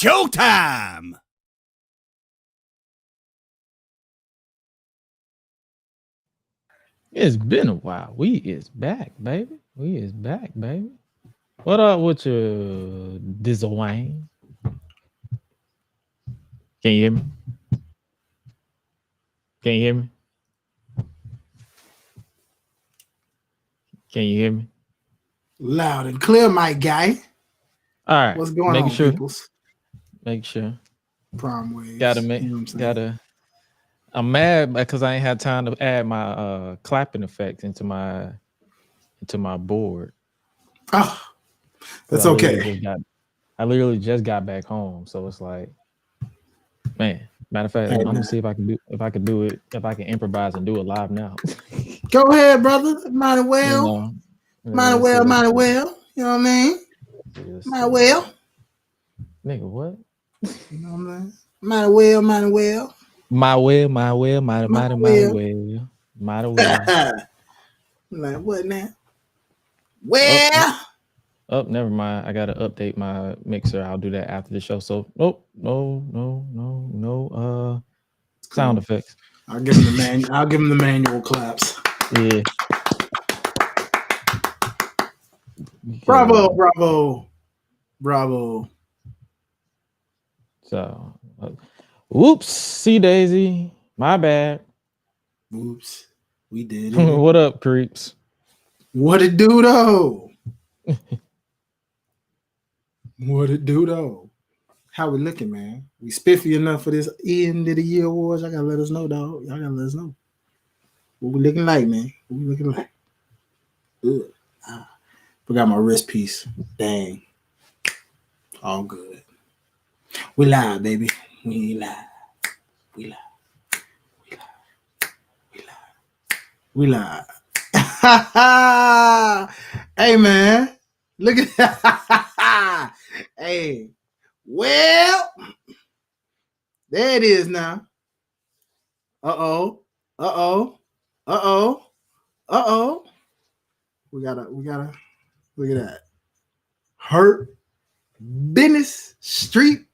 showtime. It's been a while. We is back, baby. We is back, baby. What up with your Dizzle Wayne? Can you hear me? Can you hear me? Can you hear me? Loud and clear, my guy. All right. What's going on, peoples? Make sure. Prime waves. Gotta make. I'm mad because I ain't had time to add my clapping effect into my board. Oh, that's okay. I literally just got back home, so it's like, man. Matter of fact, I'm gonna see if I can do it. If I can improvise and do it live now. Go ahead, brother. Might as well. Might as well. You know what I mean? Might as well. Nigga, what? You know what I'm saying? Might as well. My well. Like what now? Well. Oh, never mind. I gotta update my mixer. I'll do that after the show. So, no. Sound effects. I'll give him the manual claps. Yeah. Bravo. So, whoops, see Daisy. My bad. Oops, we did it. What up, creeps? What it do though? What it do though? How we looking, man? We spiffy enough for this end of the year awards? Y'all gotta let us know, dog. Y'all gotta let us know. What we looking like, man? What we looking like? Good. Forgot my wrist piece. Dang. All good. We live, baby. We live. Hey, man. Look at that. Hey. Well, there it is now. Uh-oh. We gotta look at that. Hurt business, street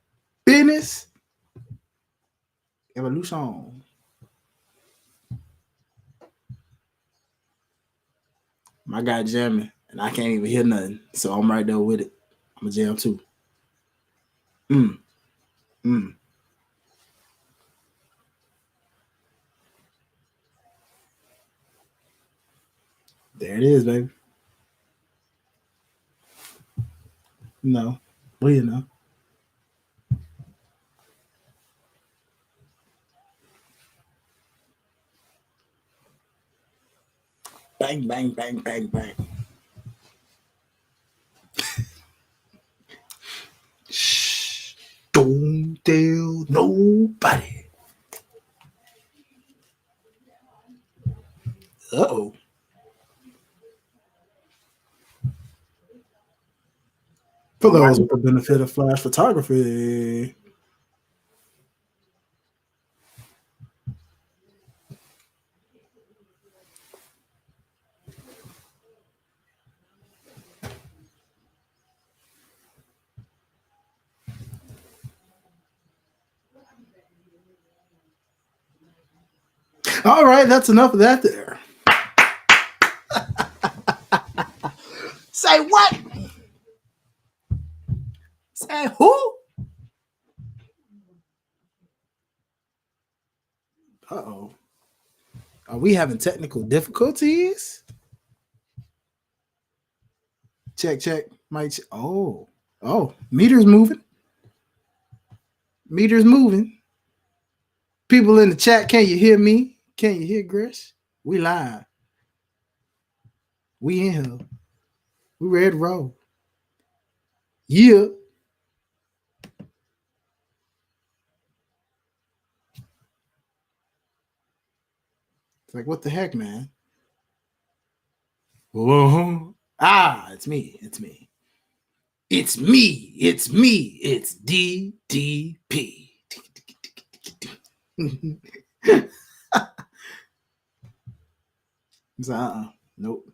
business, evolution. My guy jamming, and I can't even hear nothing, so I'm right there with it. I'm a jam too. There it is, baby. No, well, you know. Bang, bang, bang, bang, bang. Shh. Don't tell nobody. Uh-oh. For those with the benefit of flash photography. All right, that's enough of that there. Say what? Say who? Uh-oh. Are we having technical difficulties? Check. Mic check. Oh, meter's moving. People in the chat, can you hear me? Can you hear Gresh? We live. We in here. We ready to roll. Yeah. It's like, what the heck, man? Whoa. It's me. It's DDP. Nope.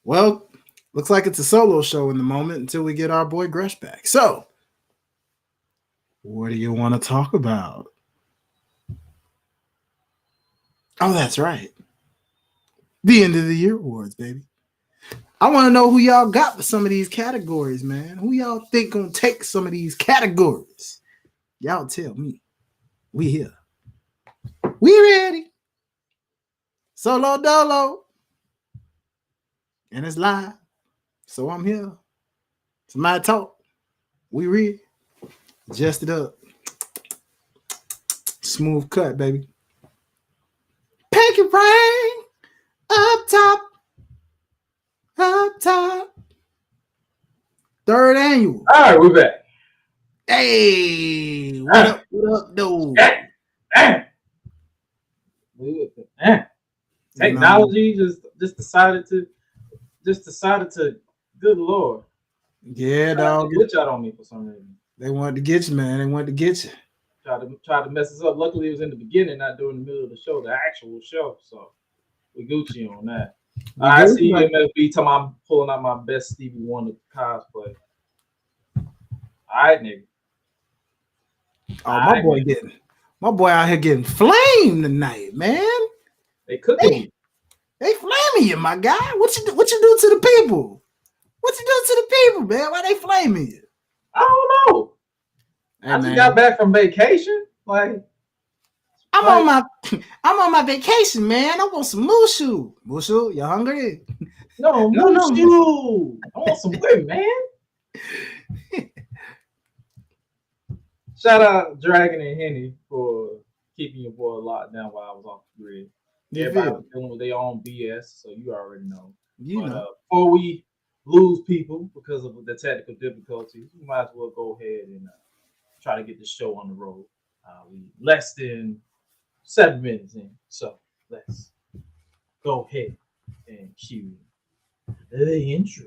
Well, Looks like it's a solo show in the moment until we get our boy Gresh back. So, what do you want to talk about? Oh, that's right. The end of the year awards, baby. I want to know who y'all got for some of these categories, man. Who y'all think gonna take some of these categories? Y'all tell me. We here. We ready. Solo dolo. And it's live. So I'm here. Somebody talk. We ready. Adjust it up. Smooth cut, baby. Pick it rain. Up top. Up top. Third annual. All right, we're back. Hey, what up? What up, dude? Technology just decided to good Lord. Yeah, dog. Glitch out on me for some reason. They wanted to get you, man. They wanted to get you. Tried to mess us up. Luckily, it was in the beginning, not during the middle of the show, the actual show. So we Gucci on that. I see MFB talking I'm pulling out my best Stevie Wonder cosplay. All right, nigga. Oh, my boy out here getting flamed tonight, man. They cooking you. They flaming you, my guy. What you do to the people? What you do to the people, man? Why they flaming you? I don't know. Hey, I just got back from vacation. Like I'm on my vacation, man. I want some mushu. Mushu, you hungry? No. I want some women, man. Shout out Dragon and Henny for keeping your boy locked down while I was off the grid. Everybody was dealing with their own BS, so you already know. Before we lose people because of the technical difficulties, we might as well go ahead and try to get the show on the road. We less than 7 minutes in, so let's go ahead and cue the intro.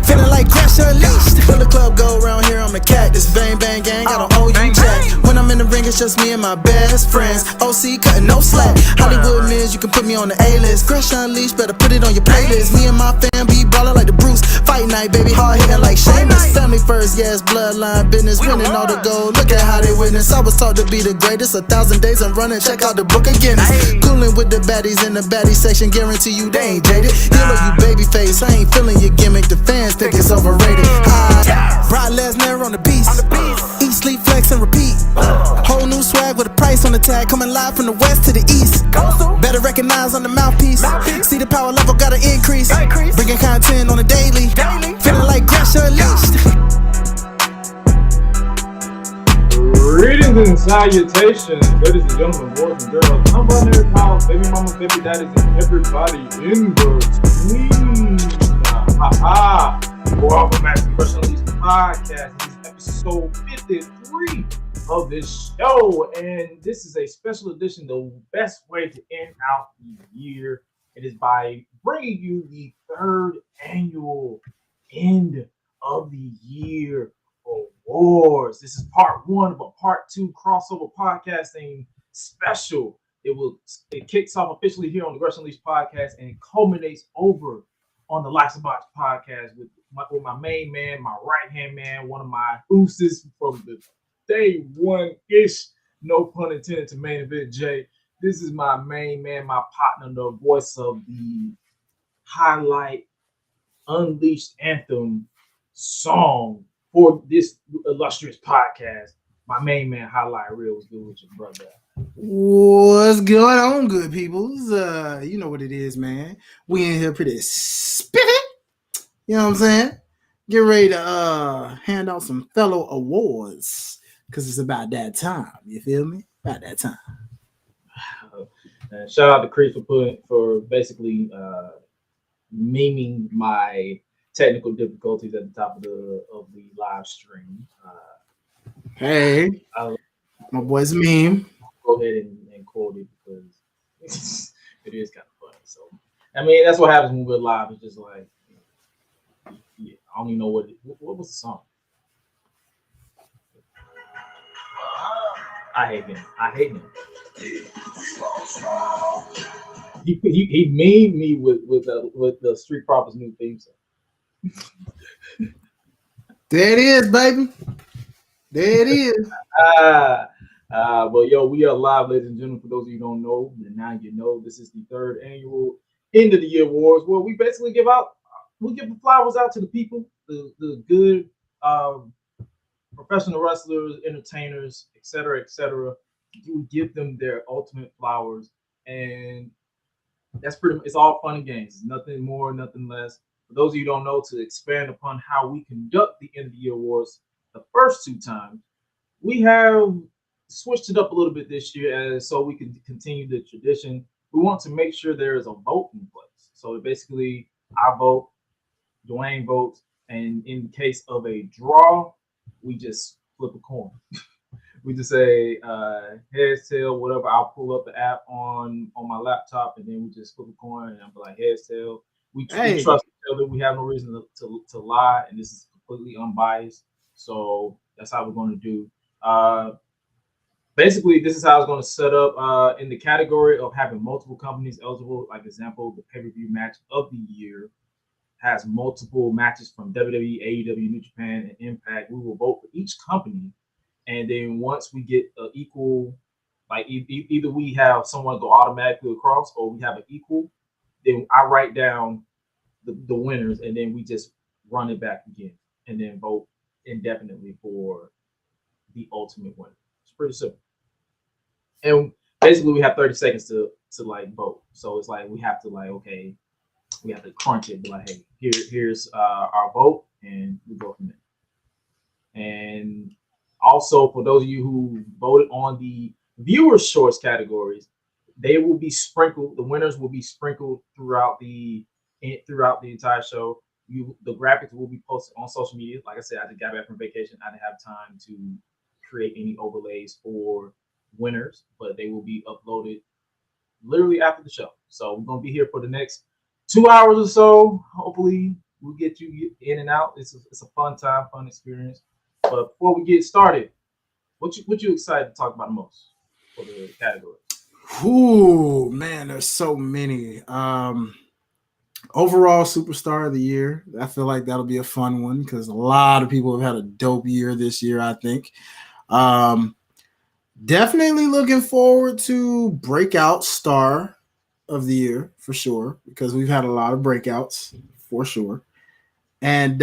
Feeling like GRESH UNLEASHED. When the club go around here, I'm a cactus. Bang, bang, gang, I don't owe you jack. When I'm in the ring, it's just me and my best friends. OC cutting no slack. Hollywood Miz, you can put me on the A-list. GRESH UNLEASHED, better put it on your playlist. Me and my fam be ballin' like the Bruce. Fight night, baby, hard hitting like Sheamus. Family first, yes, bloodline business. Winning all the gold, look at how they witness. I was taught to be the greatest. 1,000 days I'm running, check out the book of Guinness. Coolin' with the baddies in the baddie section. Guarantee you they ain't jaded. Yellow, you baby face, I ain't feeling your gimmick. The fans think it's overrated. Brock Lesnar on the beast. Eat, sleep, flex, and repeat. Whole new swag with a price on the tag. Coming live from the west to the east. Better recognize on the mouthpiece. See the power level gotta increase. Bringing content on a daily. Feeling like GRESH UNLEASHED. Greetings and salutations, ladies and gentlemen, boys and girls, non-binary pals, baby mamas, baby daddies, and everybody in between. Welcome back to the GRESH Unleashed podcast. This is episode 53 of this show, and this is a special edition. The best way to end out the year, it is by bringing you the third annual end of the year awards. This is part one of a part two crossover podcasting special. It kicks off officially here on the GRESH Unleashed podcast, and it culminates over on the Life's a Box podcast with my main man, my right-hand man, one of my ooses from the day one-ish, no pun intended, to main event Jay. This is my main man, my partner, the voice of the highlight Unleashed anthem song for this illustrious podcast. My main man, Highlight Real. What's good with your brother? What's going on, good peoples? You know what it is, man. We in here pretty spiffy. You know what I'm saying? Get ready to hand out some fellow awards because it's about that time. You feel me? About that time. Shout out to Chris for basically memeing my technical difficulties at the top of the live stream. Hey, my boy's meme. Go ahead and quote it because it is kind of funny. So, I mean, that's what happens when we're live. It's just like, yeah, I don't even know what was the song. I hate him. I hate him. He memed me with the Street Profits new theme song. There it is, baby. There it is. But yo, we are live, ladies and gentlemen. For those of you who don't know, and now you know, this is the third annual end of the year awards, where we basically give the flowers out to the people, the good professional wrestlers, entertainers, etc., etc. You give them their ultimate flowers, and that's pretty much, it's all fun and games. Nothing more, nothing less. For those of you who don't know, to expand upon how we conduct the end of the year awards, the first two times we have switched it up a little bit this year, as so we can continue the tradition. We want to make sure there is a vote in place. So basically, I vote, Dwayne votes, and in case of a draw, we just flip a coin. We just say heads, tail, whatever. I'll pull up the app on my laptop, and then we just flip a coin, and I'll be like heads, tail. We Hey. trust each other. We have no reason to lie, and this is completely unbiased. So that's how we're going to do. Basically, this is how it's going to set up in the category of having multiple companies eligible. Like example, the pay-per-view match of the year has multiple matches from WWE, AEW, New Japan, and Impact. We will vote for each company, and then once we get an equal, like either we have someone go automatically across, or we have an equal, then I write down the winners, and then we just run it back again, and then vote indefinitely for the ultimate winner. It's pretty simple. And basically, we have 30 seconds to like vote. So it's like we have to like, okay, we have to crunch it. Be like, hey, here's our vote, and we go from there. And also, for those of you who voted on the viewers' choice categories, they will be sprinkled. The winners will be sprinkled throughout the entire show. The graphics will be posted on social media. Like I said, I just got back from vacation. I didn't have time to create any overlays for winners, but they will be uploaded literally after the show. So we're gonna be here for the next 2 hours or so. Hopefully, we'll get you in and out. It's a fun time, fun experience. But before we get started, what you excited to talk about the most for the category? Ooh, man, there's so many. Overall superstar of the year. I feel like that'll be a fun one because a lot of people have had a dope year this year, I think. Definitely looking forward to breakout star of the year for sure, because we've had a lot of breakouts for sure. And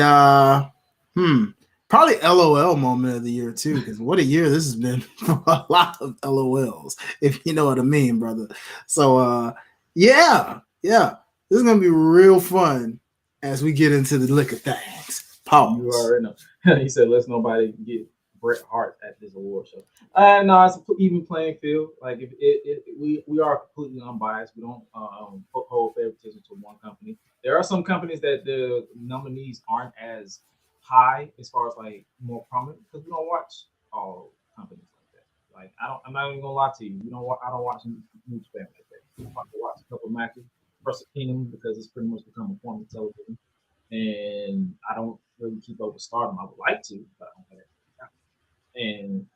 probably LOL moment of the year too, because what a year this has been for a lot of LOLs, if you know what I mean, brother. So yeah, this is gonna be real fun as we get into the lick of things. Pause. You already know. He said, "Let's nobody get Bret Hart at this award show." No, it's an even playing field. Like if we are completely unbiased. We don't hold favoritism to one company. There are some companies that the nominees aren't as high as far as like more prominent, because we don't watch all companies like that. Like I'm not even gonna lie to you. I don't watch New Japan like that. I watch a couple matches, Wrestle Kingdom, because it's pretty much become a form of television, and I don't really keep up with Stardom. I would like to, but I don't have it. And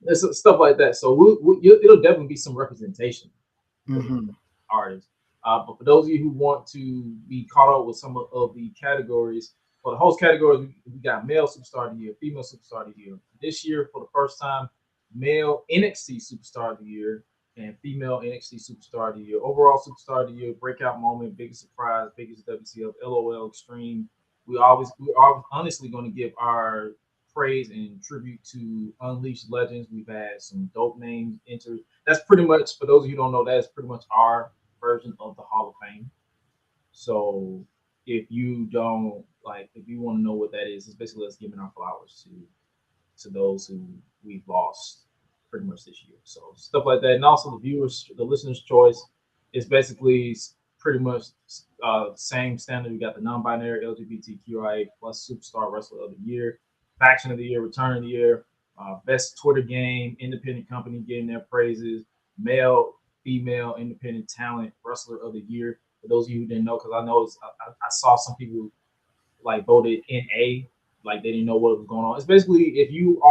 there's stuff like that. So it'll definitely be some representation for artists. But for those of you who want to be caught up with some of the categories, for the host categories, we got male superstar of the year, female superstar of the year. This year, for the first time, male NXT superstar of the year and female NXT superstar of the year. Overall superstar of the year, breakout moment, biggest surprise, biggest WCF, LOL, extreme. We are honestly going to give our praise and tribute to Unleashed Legends. We've had some dope names entered. That's pretty much, for those of you who don't know, that's pretty much our version of the Hall of Fame. So if you don't if you want to know what that is, it's basically us giving our flowers to those who we've lost pretty much this year. So stuff like that. And also the listener's choice is basically pretty much same standard. We got the non-binary LGBTQIA plus superstar wrestler of the year, faction of the year, return of the year, best Twitter game, independent company getting their praises, male, female, independent talent, wrestler of the year. For those of you who didn't know, because I know I saw some people like voted NA, like they didn't know what was going on. It's basically if you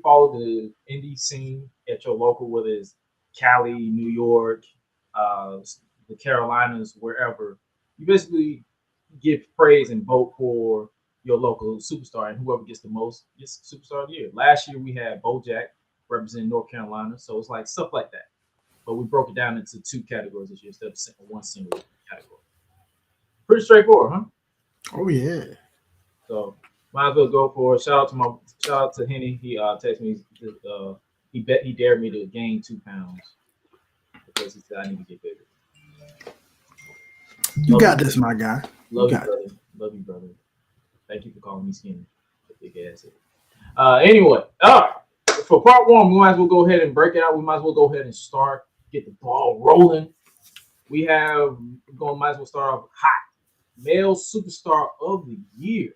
follow the indie scene at your local, whether it's Cali, New York, uh, the Carolinas, wherever, you basically give praise and vote for your local superstar, and whoever gets the most gets superstar of the year. Last year we had BoJack representing North Carolina, so it's like stuff like that. But we broke it down into two categories this year instead of one single category. Pretty straightforward, huh? Oh yeah. So might as well go for it. Shout out to Henny. He texted me. He dared me to gain 2 pounds because he said I need to get bigger. You got this, my guy. Love you, brother. Love you, brother. Thank you for calling me skinny. Big ass. Anyway, for part one, we might as well go ahead and break it out. We might as well go ahead and start, get the ball rolling. Might as well start off hot. Male Superstar of the Year.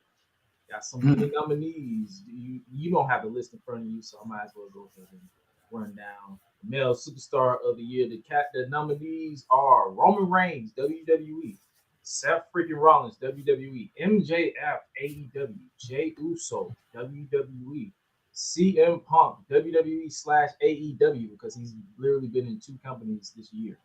Got some many nominees. You don't have the list in front of you, so I might as well go ahead and run down. Male Superstar of the Year. The nominees are Roman Reigns, WWE. Seth freaking Rollins, WWE. MJF, AEW. Jey Uso, WWE. CM Punk, WWE/AEW, because he's literally been in 2 companies this year.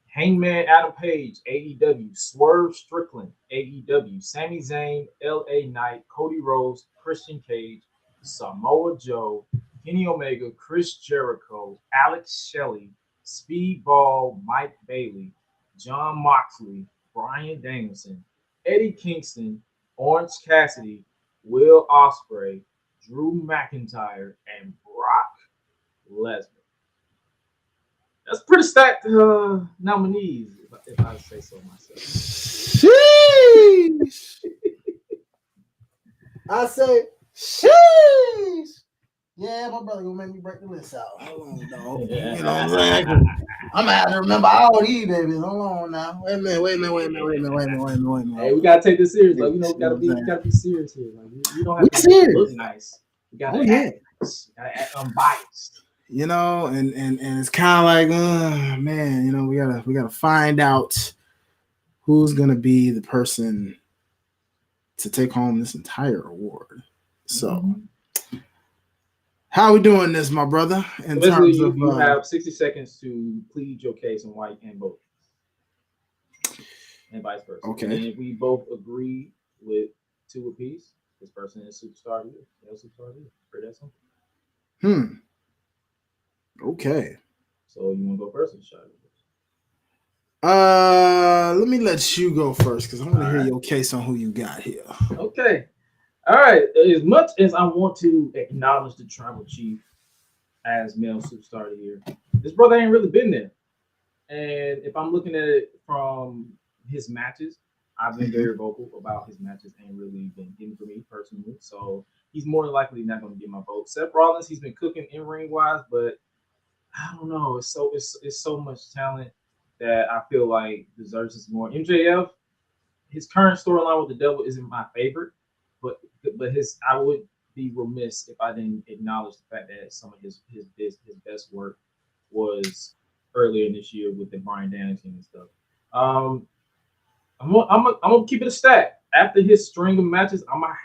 Hangman Adam Page, AEW. Swerve Strickland, AEW. Sami Zayn, LA Knight. Cody Rhodes, Christian Cage. Samoa Joe, Kenny Omega, Chris Jericho, Alex Shelley, Speedball, Mike Bailey, John Moxley, Bryan Danielson, Eddie Kingston, Orange Cassidy, Will Ospreay, Drew McIntyre, and Brock Lesnar. That's pretty stacked nominees, if I say so myself. Sheesh. I say, sheesh. Yeah, my brother gonna make me break the list out. Hold on, dog. Yeah. You know what I'm saying? I'm gonna have to remember all these babies. Hold on now. Wait a minute. Hey, we gotta take this serious. Like, we gotta be serious here. Like, we don't have to serious. look nice. We gotta act nice. We gotta act unbiased. You know, and it's kind of like, man, you know, we gotta find out who's gonna be the person to take home this entire award. So, how are we doing this, my brother? In terms of you have 60 seconds to plead your case and white and vote, and vice versa. Okay. And if we both agree with 2 apiece, this person is superstar of the year. Superstar of the year. Pretty that simple. Okay. So you want to go first, or should I go first? Let me let you go first because I want to hear your case on who you got here. Okay. All right. As much as I want to acknowledge the Tribal Chief as male superstar of the year, this brother ain't really been there. And if I'm looking at it from his matches, I've been very vocal about his matches ain't really been getting for me personally. So he's more than likely not going to get my vote. Seth Rollins, he's been cooking in ring wise, but I don't know. It's so much talent that I feel like deserves this more. MJF, his current storyline with the devil isn't my favorite, but I would be remiss if I didn't acknowledge the fact that some of his best work was earlier in this year with the Bryan Danielson and stuff. I'm gonna keep it a stack. After his string of matches, I'm gonna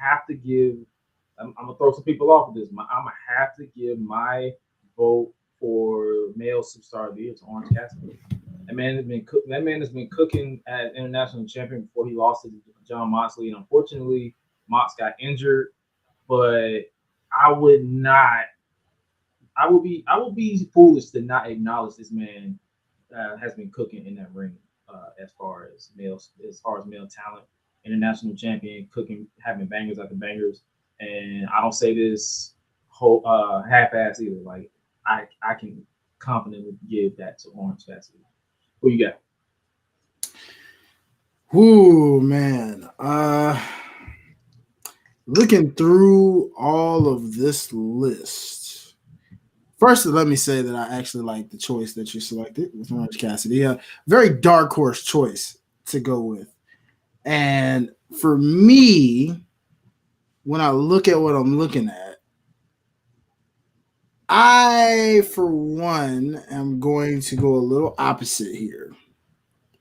throw some people off of this. I'm gonna have to give my vote for male superstar of the year to Orange Cassidy. That man has been cooking as international champion before he lost to John Moxley, and unfortunately, Mox got injured. But I would be foolish to not acknowledge this man has been cooking in that ring as far as male talent, international champion, cooking, having bangers after bangers, and I don't say this whole half-ass either. Like I can confidently give that to Orange Cassidy. Who you got? Ooh, man. Looking through all of this list, first let me say that I actually like the choice that you selected with Orange Cassidy. A very dark horse choice to go with. And for me, when I look at what I'm looking at, I, for one, am going to go a little opposite here.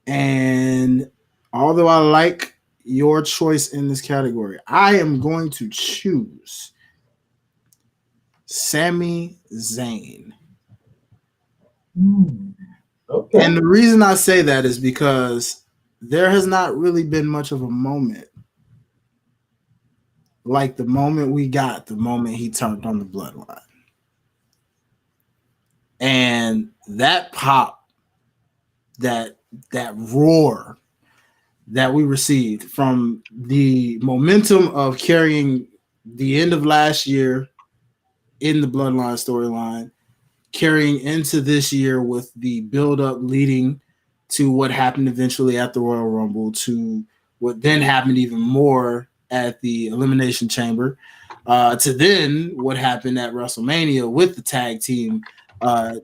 And although I like your choice in this category. I am going to choose Sami Zayn. Okay. And the reason I say that is because there has not really been much of a moment like the moment we got, the moment he turned on the bloodline. And that pop, that roar that we received from the momentum of carrying the end of last year in the bloodline storyline, carrying into this year with the build-up leading to what happened eventually at the Royal Rumble, to what then happened even more at the Elimination Chamber, to then what happened at WrestleMania with the tag team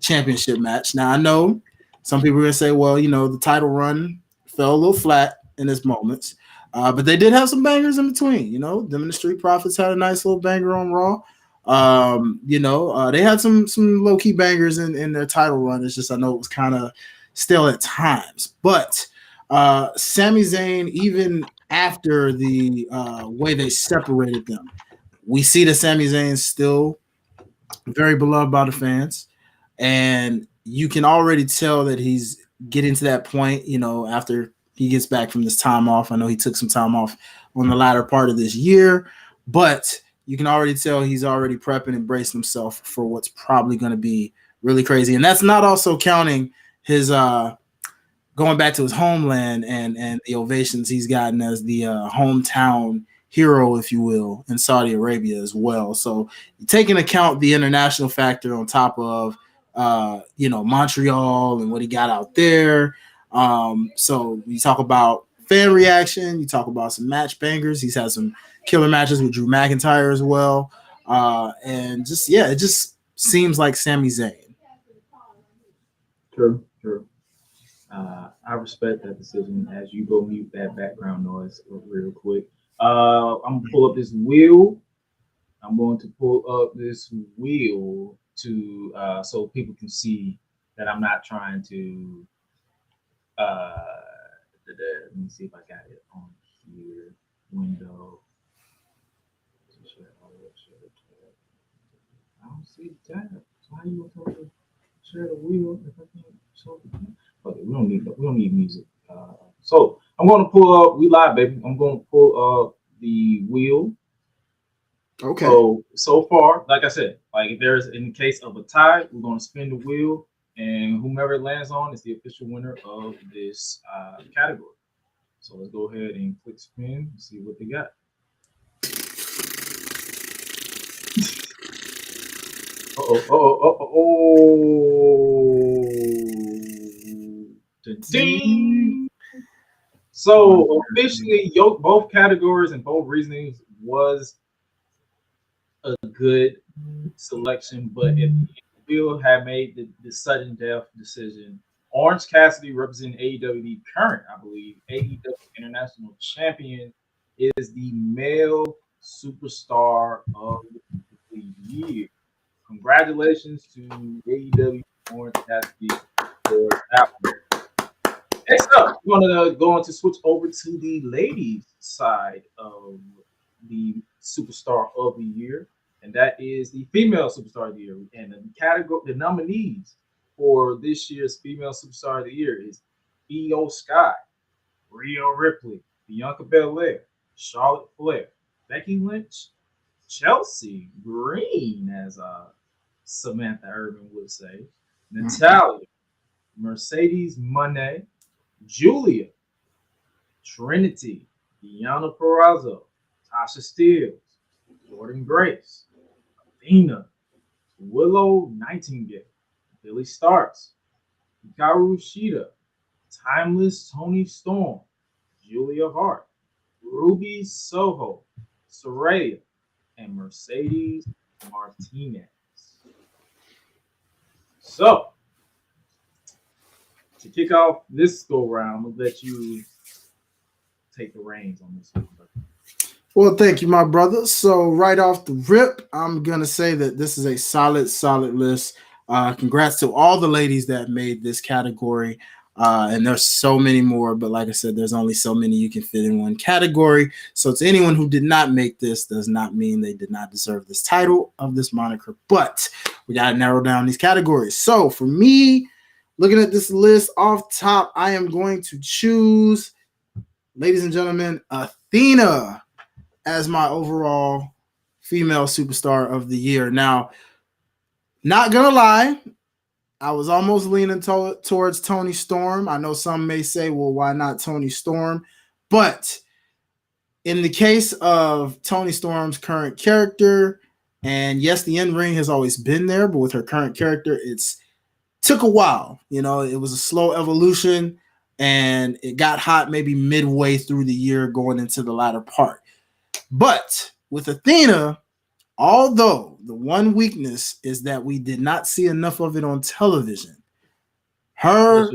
championship match. Now, I know some people are going to say, well, you know, the title run fell a little flat in its moments, but they did have some bangers in between. You know, them and the Street Profits had a nice little banger on Raw. They had some low-key bangers in their title run. It's just, I know it was kind of still at times, but Sami Zayn, even after the way they separated them, we see that Sami Zayn's still very beloved by the fans, and you can already tell that he's getting to that point, you know, after he gets back from this time off. I know he took some time off on the latter part of this year, but you can already tell he's already prepping and bracing himself for what's probably going to be really crazy. And that's not also counting his going back to his homeland and the ovations he's gotten as the hometown hero, if you will, in Saudi Arabia as well. So taking account the international factor on top of Montreal and what he got out there. So you talk about fan reaction, you talk about some match bangers. He's had some killer matches with Drew McIntyre as well. And just, yeah, it just seems like Sami Zayn. True. I respect that decision. As you go mute that background noise real quick. I'm gonna pull up this wheel. I'm going to pull up this wheel to so people can see that I'm not trying to. Let me see if I got it on here. Window. I don't see the tab. So how you gonna tell me to share the wheel if I can't show the tab? Okay, we don't need music. So I'm gonna pull up. We live, baby. I'm gonna pull up the wheel. Okay. So far, like I said, like if there's in the case of a tie, we're gonna spin the wheel, and whomever it lands on is the official winner of this category. So let's go ahead and click spin and see what they got. Ding. So officially, both categories and both reasonings was a good selection, but if Bill had made the sudden death decision, Orange Cassidy representing AEW, the current, I believe, AEW International Champion, is the male superstar of the year. Congratulations to AEW Orange Cassidy for that one. Next up, we're going to switch over to the ladies' side of the superstar of the year, and that is the female superstar of the year. And the nominees for this year's female superstar of the year is Io Sky, Rhea Ripley, Bianca Belair, Charlotte Flair, Becky Lynch, Chelsea Green, as Samantha Urban would say, Natalia, Mercedes Moné, Julia, Trinity, Deonna Purrazzo, Tasha Steelz, Jordan Grace, Athena, Willow Nightingale, Billy Starks, Hikaru Shida, Timeless Tony Storm, Julia Hart, Ruby Soho, Saraya, and Mercedes Martinez. So, to kick off this go round, I'm gonna let you take the reins on this one. Well, thank you, my brother. So right off the rip, I'm gonna say that this is a solid list. Congrats to all the ladies that made this category. And there's so many more, but like I said, there's only so many you can fit in one category. So to anyone who did not make this does not mean they did not deserve this title of this moniker, but we got to narrow down these categories. So for me, looking at this list off top, I am going to choose, ladies and gentlemen, Athena as my overall female superstar of the year. Now, not going to lie, I was almost leaning towards Toni Storm. I know some may say, well, why not Toni Storm? But in the case of Toni Storm's current character, and yes, the in-ring has always been there, but with her current character, it's took a while. You know, it was a slow evolution, and it got hot maybe midway through the year going into the latter part. But with Athena, although the one weakness is that we did not see enough of it on television, her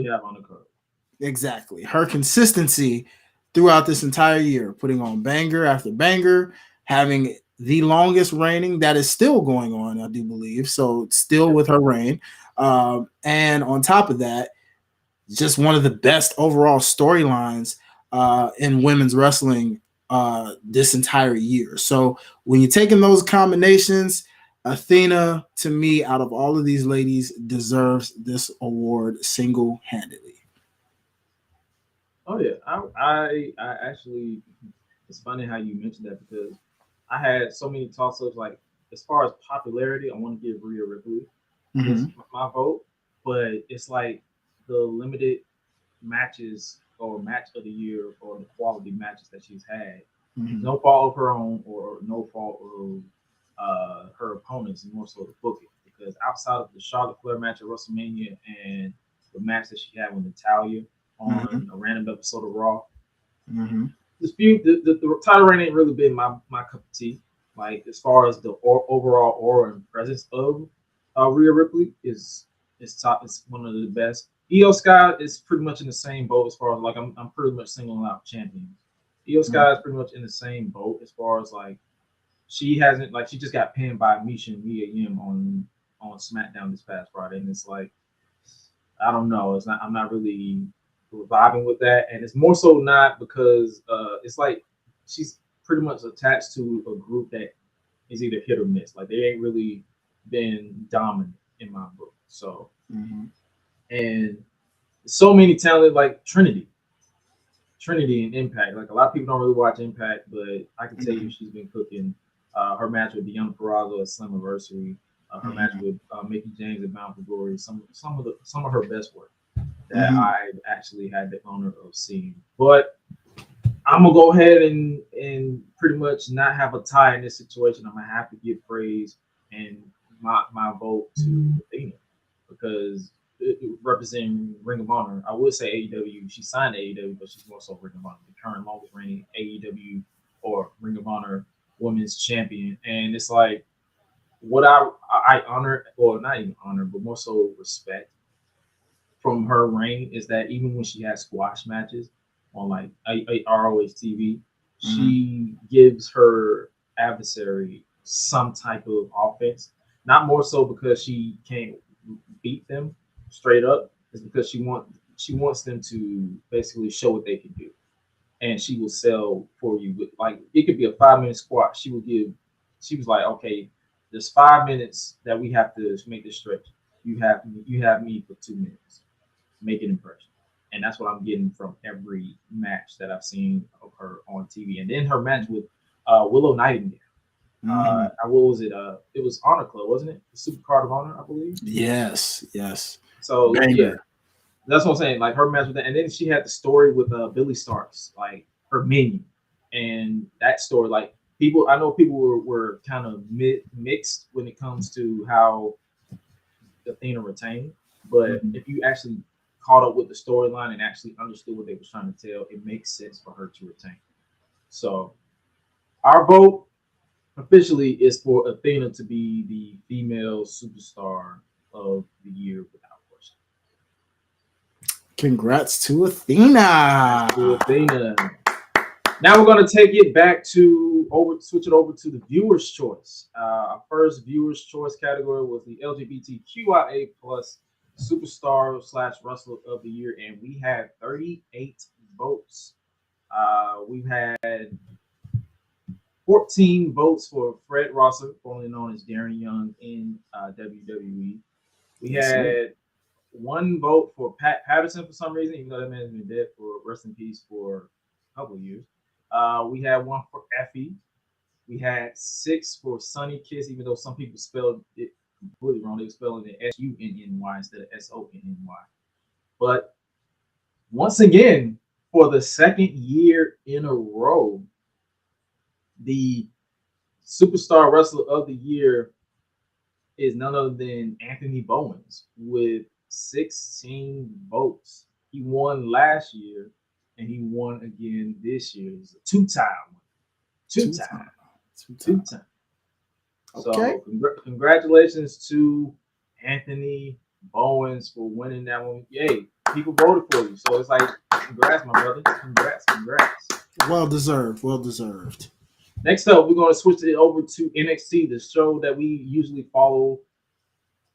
exactly her consistency throughout this entire year, putting on banger after banger, having the longest reigning that is still going on, I do believe. So still with her reign, and on top of that, just one of the best overall storylines in women's wrestling this entire year. So when you're taking those combinations, Athena, to me, out of all of these ladies, deserves this award single-handedly. Oh yeah, I actually, it's funny how you mentioned that because I had so many toss-ups. Like as far as popularity, I want to give Rhea Ripley my vote, but it's like the limited matches or match of the year or the quality matches that she's had. No fault of her own or no fault of her opponents, and more so the booking. Because outside of the Charlotte Flair match at WrestleMania and the match that she had with Natalya on a random episode of Raw, the title reign ain't really been my cup of tea. Like as far as the overall aura and presence of Rhea Ripley is top. It's one of the best. Io Sky is pretty much in the same boat as far as like I'm pretty much singling out champions. Io Sky is pretty much in the same boat as far as like she hasn't, like, she just got pinned by Misha and Mia Yim on SmackDown this past Friday, and it's like, I don't know, I'm not really vibing with that, and it's more so not because it's like she's pretty much attached to a group that is either hit or miss. Like they ain't really been dominant in my book. So and so many talented, like Trinity and Impact. Like a lot of people don't really watch Impact, but I can tell you she's been cooking. Her match with Deonna Purrazzo at Slammiversary, her match with Mickie James at Bound for Glory, some of her best work that I actually had the honor of seeing. But I'm gonna go ahead and pretty much not have a tie in this situation. I'm gonna have to give praise and my vote to Athena because representing Ring of Honor. I would say AEW. She signed AEW, but she's more so Ring of Honor, the current longest reigning AEW or Ring of Honor women's champion. And it's like what I honor, or not even honor, but more so respect from her reign is that even when she has squash matches on like ROH TV, she gives her adversary some type of offense. Not more so because she can't beat them straight up, is because she wants them to basically show what they can do, and she will sell for you. With, like, it could be a 5-minute squat. She was like, okay, there's 5 minutes that we have to make this stretch. You have me for 2 minutes. Make an impression, and that's what I'm getting from every match that I've seen of her on TV. And then her match with Willow Nightingale. What was it? It was Honor Club, wasn't it? The Super Card of Honor, I believe. Yes. So yeah, that's what I'm saying. Like her match with that, and then she had the story with Billy Starks, like her minion, and that story. Like I know people were kind of mixed when it comes to how Athena retained, but if you actually caught up with the storyline and actually understood what they were trying to tell, it makes sense for her to retain. So our vote officially is for Athena to be the female superstar of the year without question. Congrats to Athena. Now we're going to take it back switch it over to the viewer's choice. Our first viewer's choice category was the LGBTQIA plus Superstar / Wrestler of the Year, and we had 38 votes. We've had 14 votes for Fred Rosser, formerly known as Darren Young in WWE. We Yes, sir. had one vote for Pat Patterson for some reason, even though that man has been dead for rest in peace for a couple of years. We had one for Effie. We had 6 for Sunny Kiss, even though some people spelled it completely wrong. They were spelling it Sunny instead of Sonny. But once again, for the second year in a row, the Superstar Wrestler of the Year is none other than Anthony Bowens with 16 votes. He won last year and he won again this year. He's a two-time winner. Two-time. Two-time. Okay. So congratulations to Anthony Bowens for winning that one. Yay, people voted for you. So it's like, congrats, my brother. Congrats. Well deserved. Well deserved. Next up, we're going to switch it over to NXT, the show that we usually follow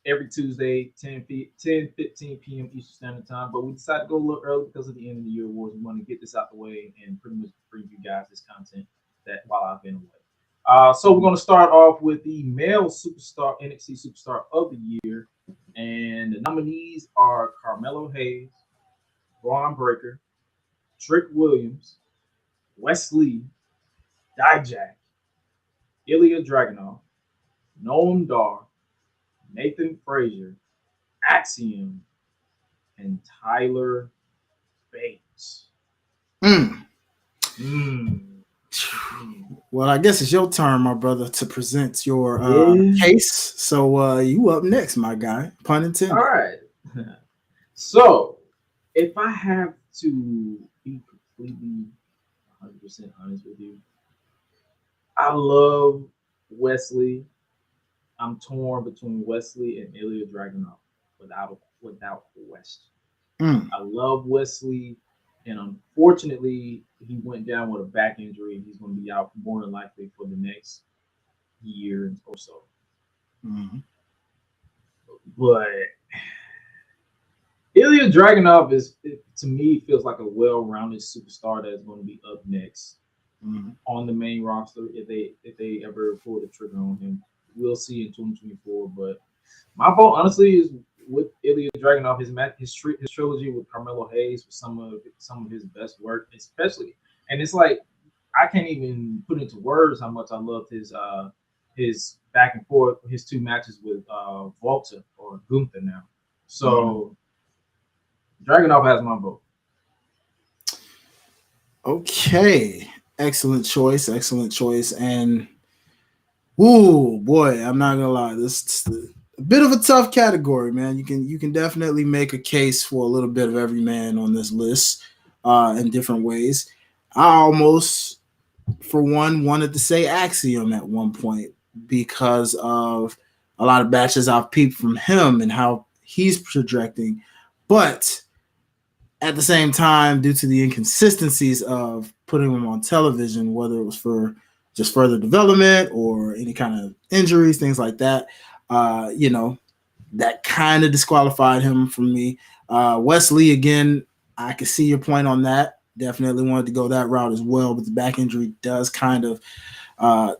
every Tuesday, 10:15 p.m. Eastern Standard Time. But we decided to go a little early because of the end of the year awards. We want to get this out the way and pretty much bring you guys this content that while I've been away. So we're going to start off with the male superstar, NXT Superstar of the Year. And the nominees are Carmelo Hayes, Braun Breaker, Trick Williams, Wesley, Dijak, Ilya Dragunov, Noam Dar, Nathan Frazier, Axiom, and Tyler Bates. Well, I guess it's your turn, my brother, to present your case. So you up next, my guy. Pun intended. All right. So, if I have to be completely 100% honest with you, I love Wesley. I'm torn between Wesley and Ilya Dragunov without question. I love Wesley, and unfortunately, he went down with a back injury, and he's going to be out more than likely for the next year or so. But Ilya Dragunov to me, feels like a well-rounded superstar that's going to be up next on the main roster if they ever pull the trigger on him. We'll see in 2024. But my vote, honestly, is with Ilya Dragunov. His trilogy with Carmelo Hayes was some of his best work, especially. And it's like I can't even put into words how much I loved his back and forth, his 2 matches with Volta or Gunther now. So Dragunov has my vote. Okay. Excellent choice. And ooh, boy, I'm not gonna lie. This is a bit of a tough category, man. You can definitely make a case for a little bit of every man on this list in different ways. I almost, for one, wanted to say Axiom at one point because of a lot of batches I've peeped from him and how he's projecting. But at the same time, due to the inconsistencies of putting him on television, whether it was for just further development or any kind of injuries, things like that, that kind of disqualified him from me. Wesley, again, I could see your point on that. Definitely wanted to go that route as well, but the back injury does kind of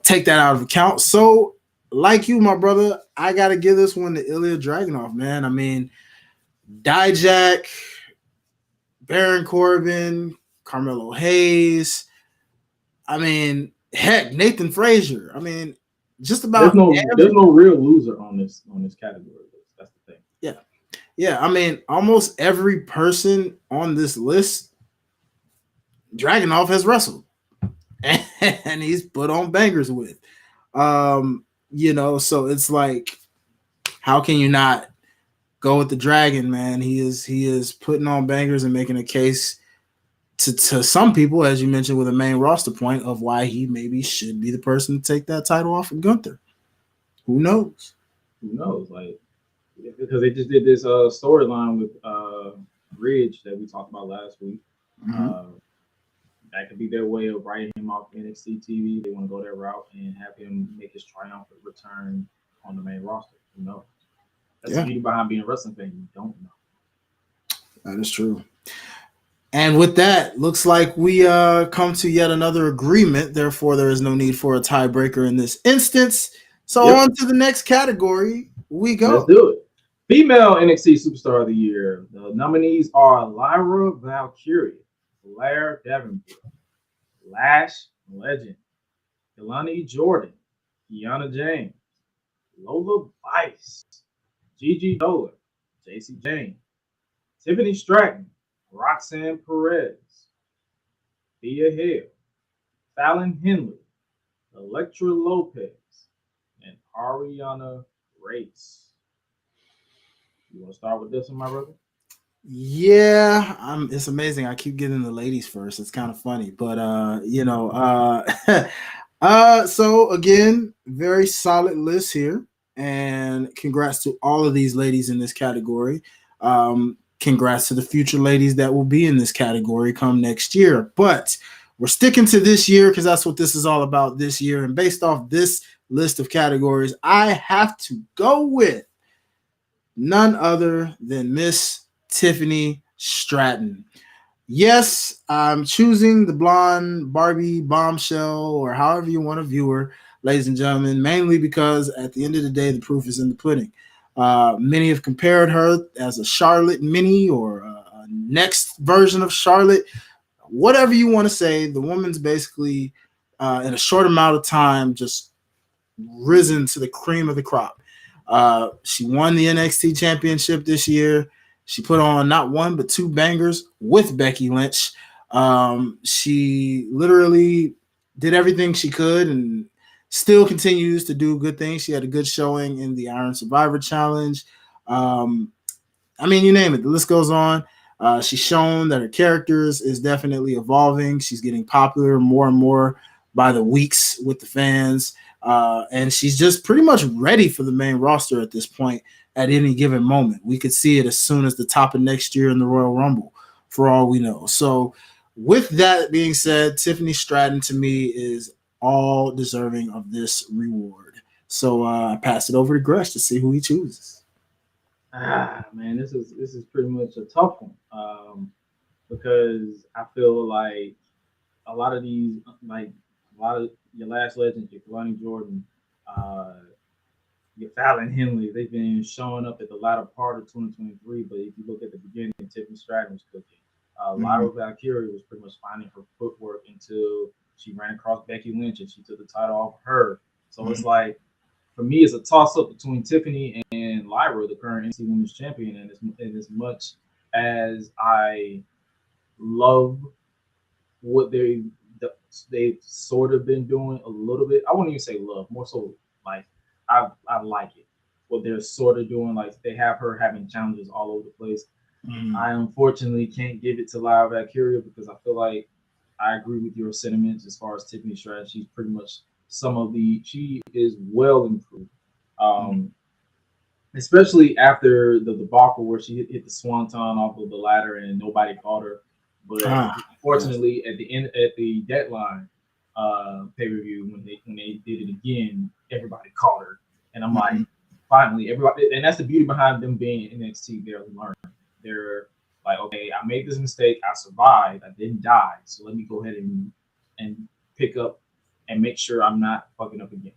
take that out of account. So, like you, my brother, I got to give this one to Ilya Dragunov, man. I mean, Dijak, Baron Corbin, Carmelo Hayes. I mean, heck, Nathan Frazier. I mean, just about there's no real loser on this category. That's the thing. Yeah. I mean, almost every person on this list, Dragunov has wrestled, and he's put on bangers with. So it's like, how can you not go with the Dragon, man? He is putting on bangers and making a case to some people, as you mentioned, with a main roster point of why he maybe should be the person to take that title off of Gunther. Who knows? Like, because they just did this storyline with Ridge that we talked about last week. That could be their way of writing him off NXT TV. They want to go that route and have him make his triumphant return on the main roster. Who knows? That's the beauty behind being a wrestling fan. You don't know. That is true. And with that, looks like we come to yet another agreement. Therefore, there is no need for a tiebreaker in this instance. So on to the next category we go. Let's do it. Female NXT Superstar of the Year. The nominees are Lyra Valkyria, Blair Davenport, Lash Legend, Kelani Jordan, Kiana James, Lola Vice, Gigi Dolan, JC Jane, Tiffany Stratton, Roxanne Perez, Thea Hale, Fallon Henley, Elektra Lopez, and Ariana Grace. You want to start with this one, my brother? Yeah, it's amazing. I keep getting the ladies first. It's kind of funny, but so again, very solid list here, and congrats to all of these ladies in this category. Congrats to the future ladies that will be in this category come next year. But we're sticking to this year because that's what this is all about this year. And based off this list of categories, I have to go with none other than Miss Tiffany Stratton. Yes, I'm choosing the blonde Barbie bombshell, or however you want to view her, ladies and gentlemen, mainly because at the end of the day, the proof is in the pudding. Many have compared her as a Charlotte mini or a next version of Charlotte. Whatever you want to say, the woman's basically, in a short amount of time, just risen to the cream of the crop. She won the NXT championship this year. She put on not one, but two bangers with Becky Lynch. She literally did everything she could and still continues to do good things. She had a good showing in the Iron Survivor Challenge. I mean, you name it. The list goes on. She's shown that her characters is definitely evolving. She's getting popular more and more by the weeks with the fans. And she's just pretty much ready for the main roster at this point at any given moment. We could see it as soon as the top of next year in the Royal Rumble, for all we know. So with that being said, Tiffany Stratton to me is all deserving of this reward. So I pass it over to Gresh to see who he chooses. Man, this is pretty much a tough one because I feel like a lot of these, like a lot of your Lash Legends, your Kelani Jordan, your Fallon Henley, they've been showing up at the latter part of 2023. But if you look at the beginning, Tiffany Stratton was cooking. Lyra Valkyria was pretty much finding her footwork until she ran across Becky Lynch and she took the title off her. So it's like, for me, it's a toss-up between Tiffany and Lyra, the current NXT Women's Champion. And as much as I love what they've sort of been doing a little bit, I wouldn't even say love, more so like I like it. What they're sort of doing, like they have her having challenges all over the place. I unfortunately can't give it to Lyra Valkyria because I feel like I agree with your sentiments as far as Tiffany Stratton. She's pretty much she is well improved. Especially after the debacle where she hit the swanton off of the ladder and nobody caught her. But unfortunately, at the deadline pay-per-view, when they did it again, everybody caught her. And I'm like, finally, everybody, and that's the beauty behind them being in NXT. They're learning. They're like, okay, I made this mistake, I survived, I didn't die, so let me go ahead and pick up and make sure I'm not fucking up again.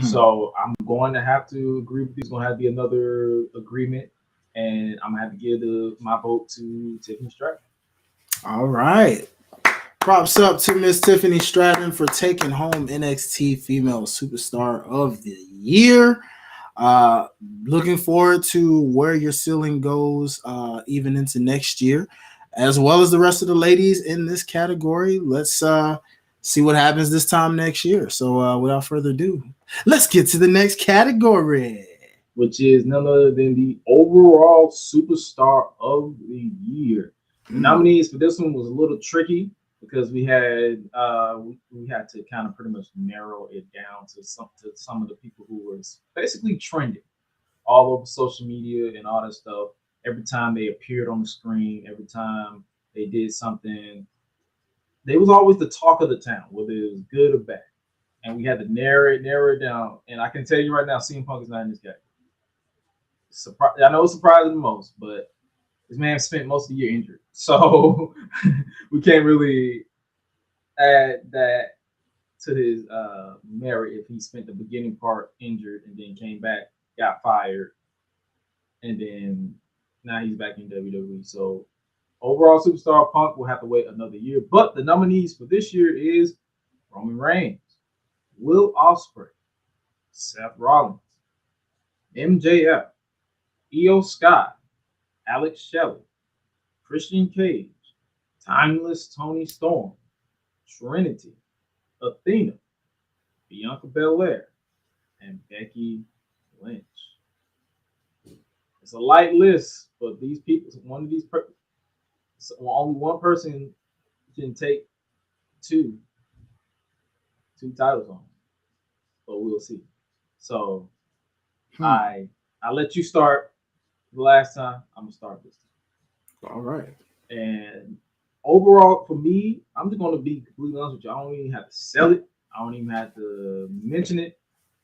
So I'm going to have to agree with you. It's going to have to be another agreement, and I'm going to have to give my vote to Tiffany Stratton. All right. Props up to Miss Tiffany Stratton for taking home NXT Female Superstar of the Year. Looking forward to where your ceiling goes even into next year, as well as the rest of the ladies in this category. Let's see what happens this time next year. So without further ado, let's get to the next category, which is none other than the overall superstar of the year. The nominees for this one was a little tricky because we had to kind of pretty much narrow it down to some of the people who were basically trending all over social media and all that stuff. Every time they appeared on the screen, every time they did something, they was always the talk of the town, whether it was good or bad. And we had to narrow it down. And I can tell you right now, CM Punk is not in this category. I know it's surprising the most, but this man spent most of the year injured, so we can't really add that to his merit if he spent the beginning part injured and then came back, got fired, and then now he's back in WWE. So overall superstar Punk will have to wait another year. But the nominees for this year is Roman Reigns, Will Ospreay, Seth Rollins, MJF, Io Sky, Alex Shelley, Christian Cage, Timeless Tony Storm, Trinity, Athena, Bianca Belair, and Becky Lynch. It's a light list, but these people, only one person can take two titles on, but we'll see. So I let you start the last time. I'm gonna start this time. All right. And overall, for me, I'm just gonna be completely honest with you. I don't even have to sell it. I don't even have to mention it.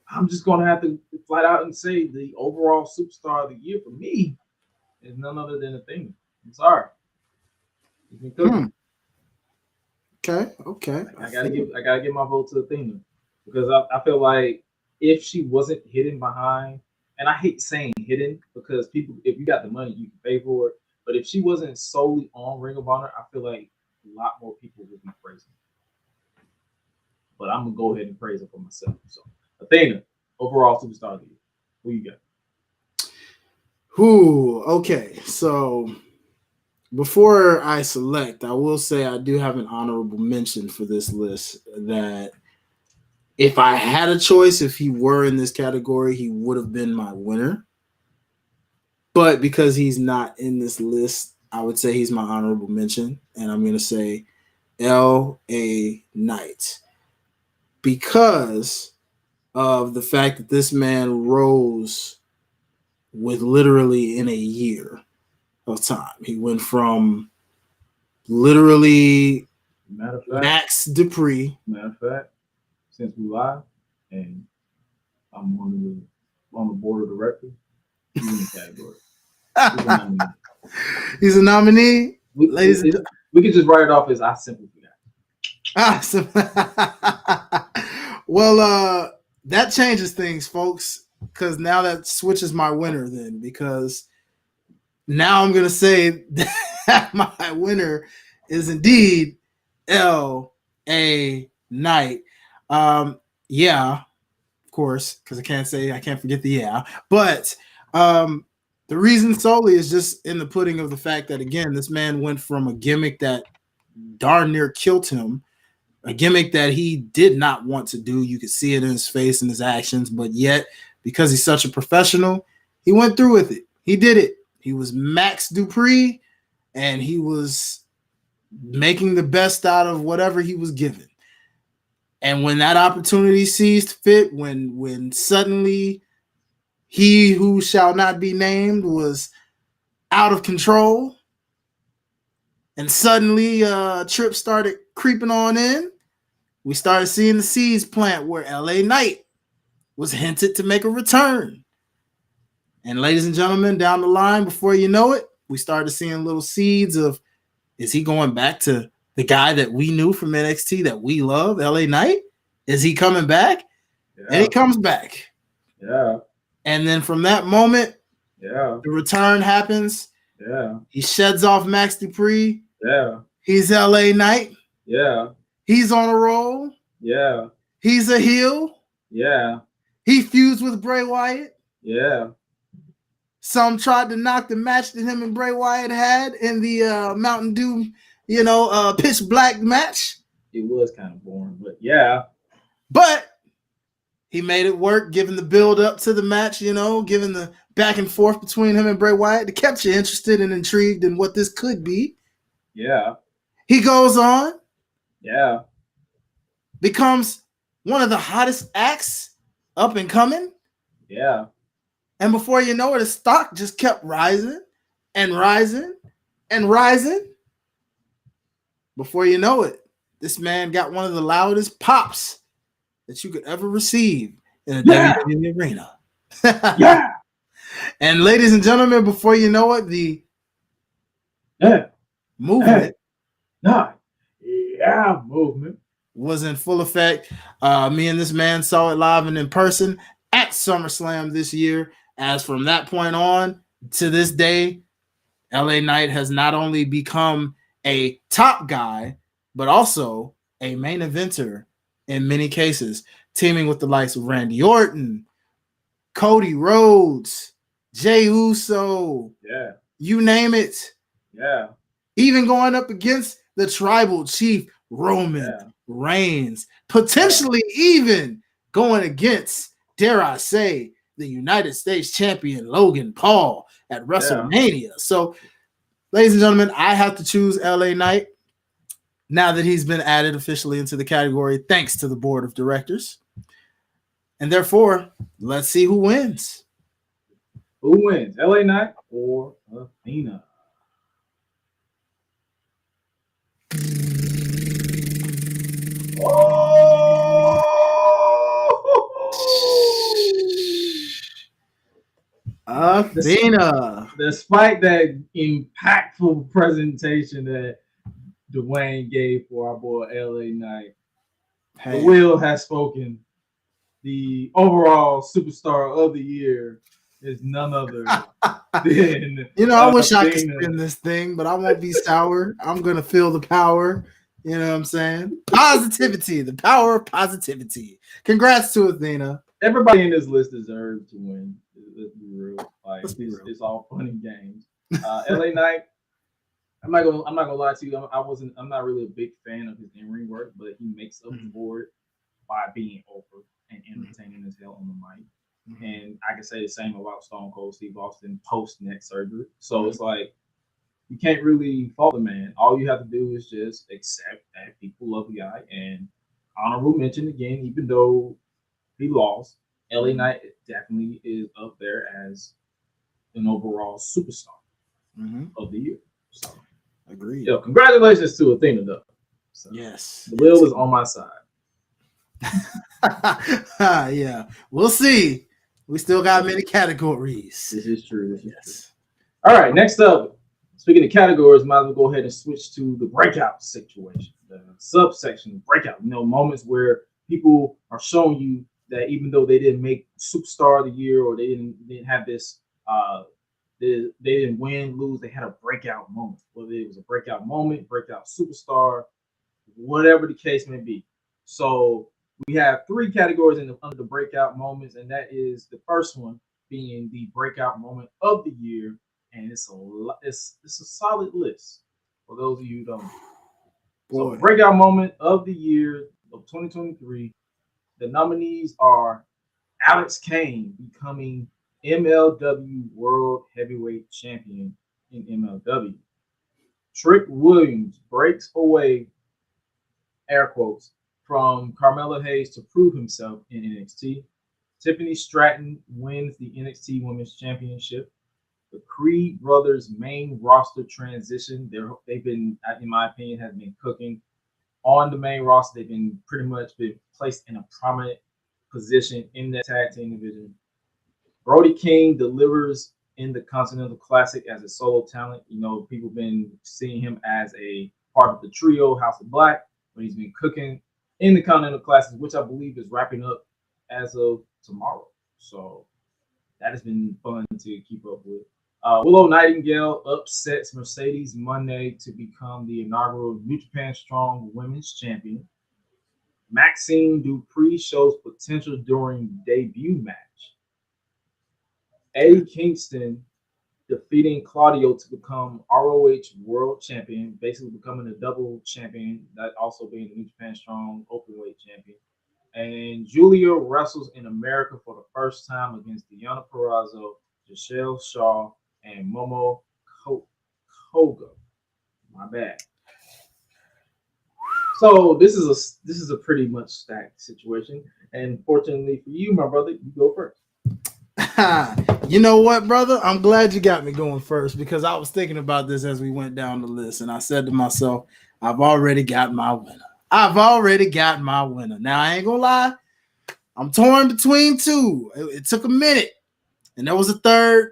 I'm just gonna have to flat out and say the overall superstar of the year for me is none other than Athena. I'm sorry. Okay. I gotta give my vote to Athena because I feel like if she wasn't hidden behind, and I hate saying hidden because people, if you got the money, you can pay for it. But if she wasn't solely on Ring of Honor, I feel like a lot more people would be praising her. But I'm gonna go ahead and praise her for myself. So Athena, overall superstar of the year. Who you got? Okay. So before I select, I will say I do have an honorable mention for this list that if I had a choice, if he were in this category, he would have been my winner. But because he's not in this list, I would say he's my honorable mention. And I'm going to say L.A. Knight. Because of the fact that this man rose with literally in a year of time. He went from literally Max Dupree. Matter of fact, since we live and I'm on the board of directors, he's in the category. He's a nominee. We could just write it off as I simply forgot. Well, that changes things, folks, because now that switches my winner then, because now I'm going to say that my winner is indeed L.A. Knight. Yeah, of course, because I can't forget the yeah. But the reason solely is just in the pudding of the fact that, again, this man went from a gimmick that darn near killed him, a gimmick that he did not want to do. You could see it in his face and his actions, but yet, because he's such a professional, he went through with it. He did it. He was Max Dupree, and he was making the best out of whatever he was given. And when that opportunity seized fit, when suddenly he who shall not be named was out of control, and suddenly Tripp started creeping on in, we started seeing the seeds plant where L.A. Knight was hinted to make a return. And ladies and gentlemen, down the line, before you know it, we started seeing little seeds of, is he going back to the guy that we knew from NXT that we love, L.A. Knight? Is he coming back? Yeah. And he comes back. Yeah. And then from that moment, the return happens. Yeah. He sheds off Max Dupree. Yeah. He's L.A. Knight. Yeah. He's on a roll. Yeah. He's a heel. Yeah. He fused with Bray Wyatt. Yeah. Some tried to knock the match that him and Bray Wyatt had in the Mountain Dew, pitch black match. It was kind of boring, but yeah. But he made it work, given the build up to the match, given the back and forth between him and Bray Wyatt. It kept you interested and intrigued in what this could be. Yeah. He goes on. Yeah. Becomes one of the hottest acts up and coming. Yeah. And before you know it, his stock just kept rising and rising and rising. Before you know it, this man got one of the loudest pops that you could ever receive in a WWE arena. Yeah. And ladies and gentlemen, before you know it, the movement movement was in full effect. Me and this man saw it live and in person at SummerSlam this year. As from that point on to this day, LA Knight has not only become a top guy, but also a main eventer in many cases, teaming with the likes of Randy Orton, Cody Rhodes, Jey Uso, you name it. Even going up against the tribal chief Roman Reigns, potentially even going against, dare I say, the United States champion Logan Paul at WrestleMania. So, ladies and gentlemen, I have to choose LA Knight now that he's been added officially into the category, thanks to the board of directors. And therefore, let's see who wins. Who wins, LA Knight or Athena? Athena. Despite that impactful presentation that Dwayne gave for our boy LA Knight, the wheel has spoken. The overall superstar of the year is none other than I wish I could spin this thing, but I won't be sour. I'm gonna feel the power. You know what I'm saying? Positivity, the power of positivity. Congrats to Athena. Everybody in this list deserves to win. Let's be real. Like it's all fun and games. LA Knight. I'm not gonna lie to you. I'm not really a big fan of his in-ring work, but he makes up for it by being over and entertaining as hell on the mic. And I can say the same about Stone Cold Steve Austin post neck surgery. So it's like you can't really fault the man. All you have to do is just accept that people love the guy. And honorable mention again, even though he lost, LA Knight definitely is up there as an overall superstar of the year. So agreed. Yo, congratulations to Athena though. So, yes. The wheel is on my side. Yeah, we'll see. We still got many categories. This is true. All right, next up, speaking of categories, might as well go ahead and switch to the breakout situation, the subsection breakout. Moments where people are showing you that even though they didn't make superstar of the year or they didn't have this, they didn't win, lose, they had a breakout moment. Whether it was a breakout moment, breakout superstar, whatever the case may be. So we have three categories under the breakout moments, and that is the first one being the breakout moment of the year, and it's a solid list for those of you who don't know. So breakout moment of the year of 2023, the nominees are Alex Kane becoming MLW World Heavyweight Champion in MLW. Trick Williams breaks away, air quotes, from Carmelo Hayes to prove himself in NXT. Tiffany Stratton wins the NXT Women's Championship. The Creed brothers main roster transition. They've been, in my opinion, has been cooking on the main roster. They've been pretty much been placed in a prominent position in that tag team division. Brody King delivers in the Continental Classic as a solo talent. People been seeing him as a part of the trio House of Black, but he's been cooking in the Continental Classic, which I believe is wrapping up as of tomorrow. So that has been fun to keep up with. Willow Nightingale upsets Mercedes Moné to become the inaugural New Japan Strong Women's Champion. Maxine Dupree shows potential during debut match. Eddie Kingston defeating Claudio to become ROH World Champion, basically becoming a double champion, that also being the New Japan Strong Openweight Champion. And Julia wrestles in America for the first time against Deonna Purrazzo, Giselle Shaw, and Momo Kogo. My bad. So this is a pretty much stacked situation. And fortunately for you, my brother, you go first. You know what, brother? I'm glad you got me going first, because I was thinking about this as we went down the list, and I said to myself, I've already got my winner. Now, I ain't gonna lie, I'm torn between two. It took a minute, and there was a third,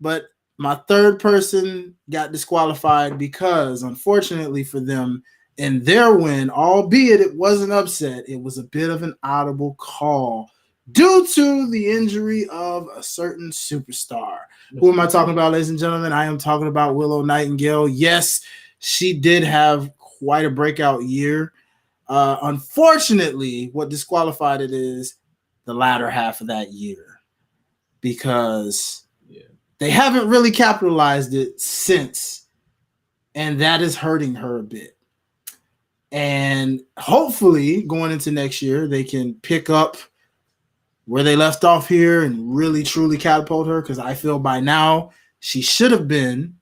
But my third person got disqualified because, unfortunately for them, in their win, albeit it wasn't upset, it was a bit of an audible call due to the injury of a certain superstar. Who am I talking about, ladies and gentlemen? I am talking about Willow Nightingale. Yes, she did have quite a breakout year. Unfortunately, what disqualified it is the latter half of that year, because they haven't really capitalized it since, and that is hurting her a bit. And hopefully going into next year, they can pick up where they left off here and really truly catapult her, because I feel by now she should have been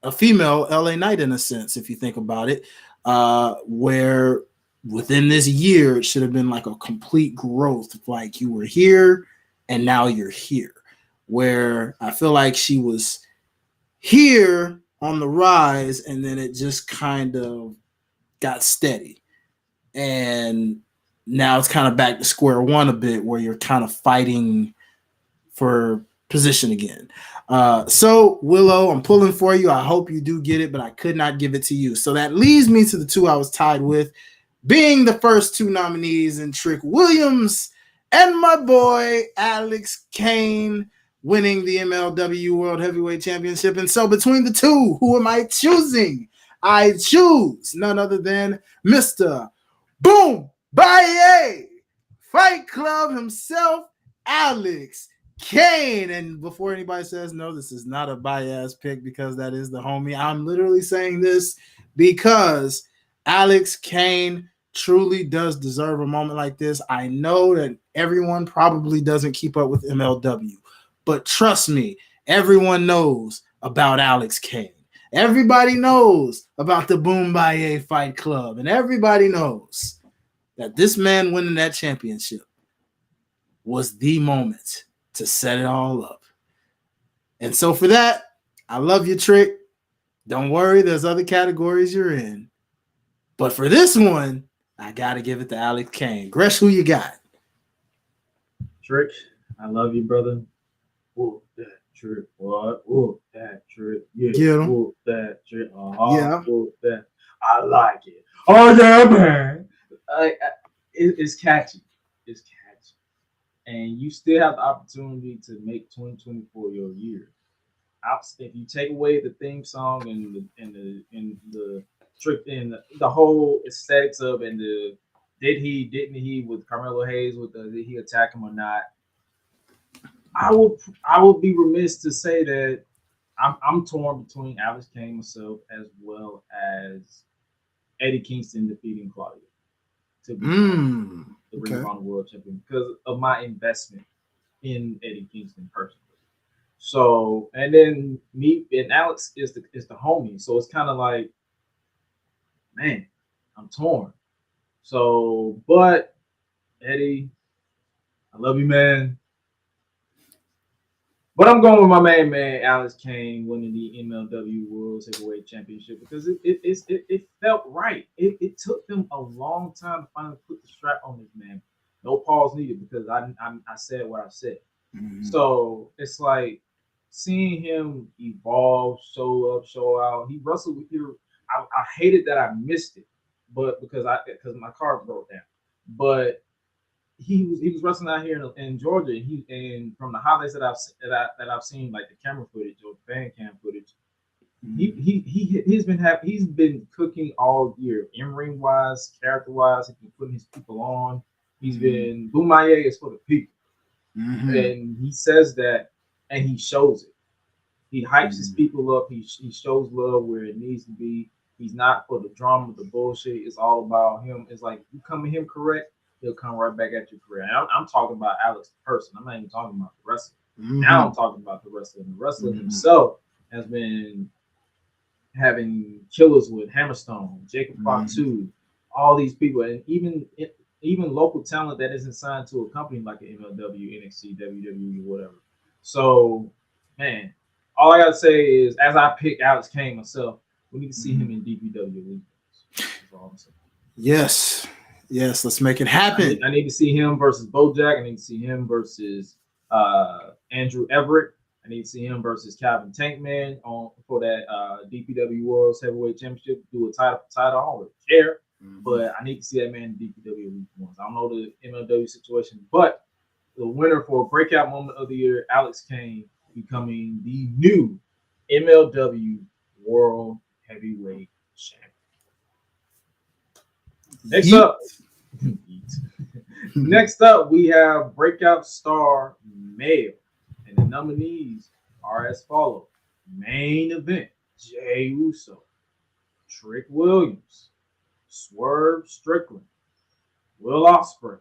a female LA Knight in a sense, if you think about it, where within this year it should have been like a complete growth, like you were here and now you're here, where I feel like she was here on the rise and then it just kind of got steady, and now it's kind of back to square one a bit, where you're kind of fighting for position again. So Willow, I'm pulling for you. I hope you do get it, but I could not give it to you. So that leads me to the two I was tied with, being the first two nominees in Trick Williams and my boy Alex Kane winning the MLW World Heavyweight Championship. And so between the two, who am I choosing? I choose none other than Mr. Boom Baye, Fight Club himself, Alex Kane. And before anybody says no, this is not a bias pick, because that is the homie. I'm literally saying this because Alex Kane truly does deserve a moment like this. I know that everyone probably doesn't keep up with MLW, but trust me, everyone knows about Alex Kane. Everybody knows about the Boom Baye Fight Club, and everybody knows that this man winning that championship was the moment to set it all up. And so for that, I love you, Trick. Don't worry, there's other categories you're in. But for this one, I got to give it to Alex Kane. Gresh, who you got? Trick, I love you, brother. Whoop that Trick. What? Whoop that Trick. Yeah. Get him. Whoop that Trick. Yeah. Whoop that. I like it. Oh, yeah, man. It's catchy. It's catchy. And you still have the opportunity to make 2024 your year. If you take away the theme song and the trick and the whole aesthetics of and the didn't he with Carmelo Hayes, with did he attack him or not? I would be remiss to say that I'm torn between Alex Kane myself as well as Eddie Kingston defeating Claudio to be the Ring of Honor World Champion, because of my investment in Eddie Kingston personally. So, and then me and Alex is the homie, so it's kind of like, man, I'm torn. So, but Eddie, I love you, man. But I'm going with my main man, Alex Kane, winning the MLW World Heavyweight Championship, because it felt right. It took them a long time to finally put the strap on this man. No pause needed, because I said what I said. Mm-hmm. So it's like seeing him evolve, show up, show out. He wrestled with you. I hated that I missed it, but because my car broke down. But he was wrestling out here in Georgia, and from the highlights that I've seen, like the camera footage or fan cam footage, he's been cooking all year, in ring wise, character wise. He's been putting his people on. He's been Boom Baye is for the people, and he says that, and he shows it. He hypes his people up. He shows love where it needs to be. He's not for the drama, the bullshit. It's all about him. It's like, you come at him correct, he'll come right back at you correct. And I'm talking about Alex the person. I'm not even talking about the wrestler. Now I'm talking about the wrestler. And the wrestler himself has been having killers with Hammerstone, Jacob Fatu, all these people, and even local talent that isn't signed to a company like an MLW, NXT, WWE, whatever. So, man, all I gotta say is, as I pick Alex Kane myself, we need to see him in DPW. That's all I'm saying. Yes, let's make it happen. I need to see him versus Bojack. I need to see him versus Andrew Everett. I need to see him versus Calvin Tankman for that DPW World's Heavyweight Championship. Do a title. I don't really care, but I need to see that man in DPW Elite once. I don't know the MLW situation, but the winner for breakout moment of the year, Alex Kane, becoming the new MLW World Heavyweight Champion. Next up, next up, we have breakout star male, and the nominees are as follows: main event, Jey Uso, Trick Williams, Swerve Strickland, Will Ospreay,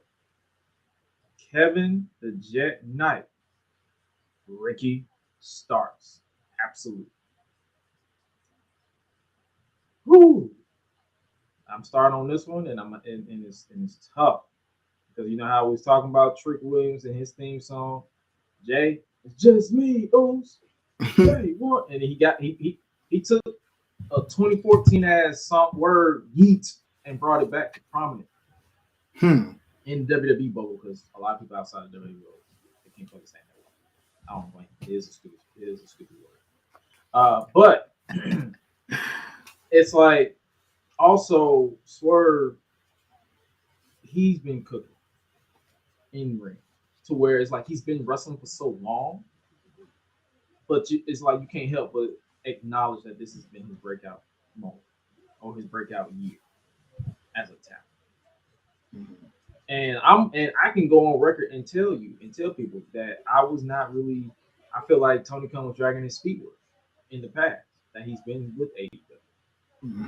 Kevin the Jet Knight, Ricky Starks. Absolute. Woo! I'm starting on this one, and it's tough because you know how we was talking about Trick Williams and his theme song. Jay, it's just me, Oos. Jay, what? And he took a 2014 ass song word yeet and brought it back to prominent in WWE bubble because a lot of people outside of WWE bubble they can't fucking stand that word. I don't blame it. It is a stupid word. But it's like also Swerve, he's been cooking in ring to where it's like he's been wrestling for so long, but it's like you can't help but acknowledge that this has been his breakout moment or his breakout year as a talent. And I can go on record and tell people that I was not really. I feel like Tony Khan was dragging his feet with in the past that he's been with AEW,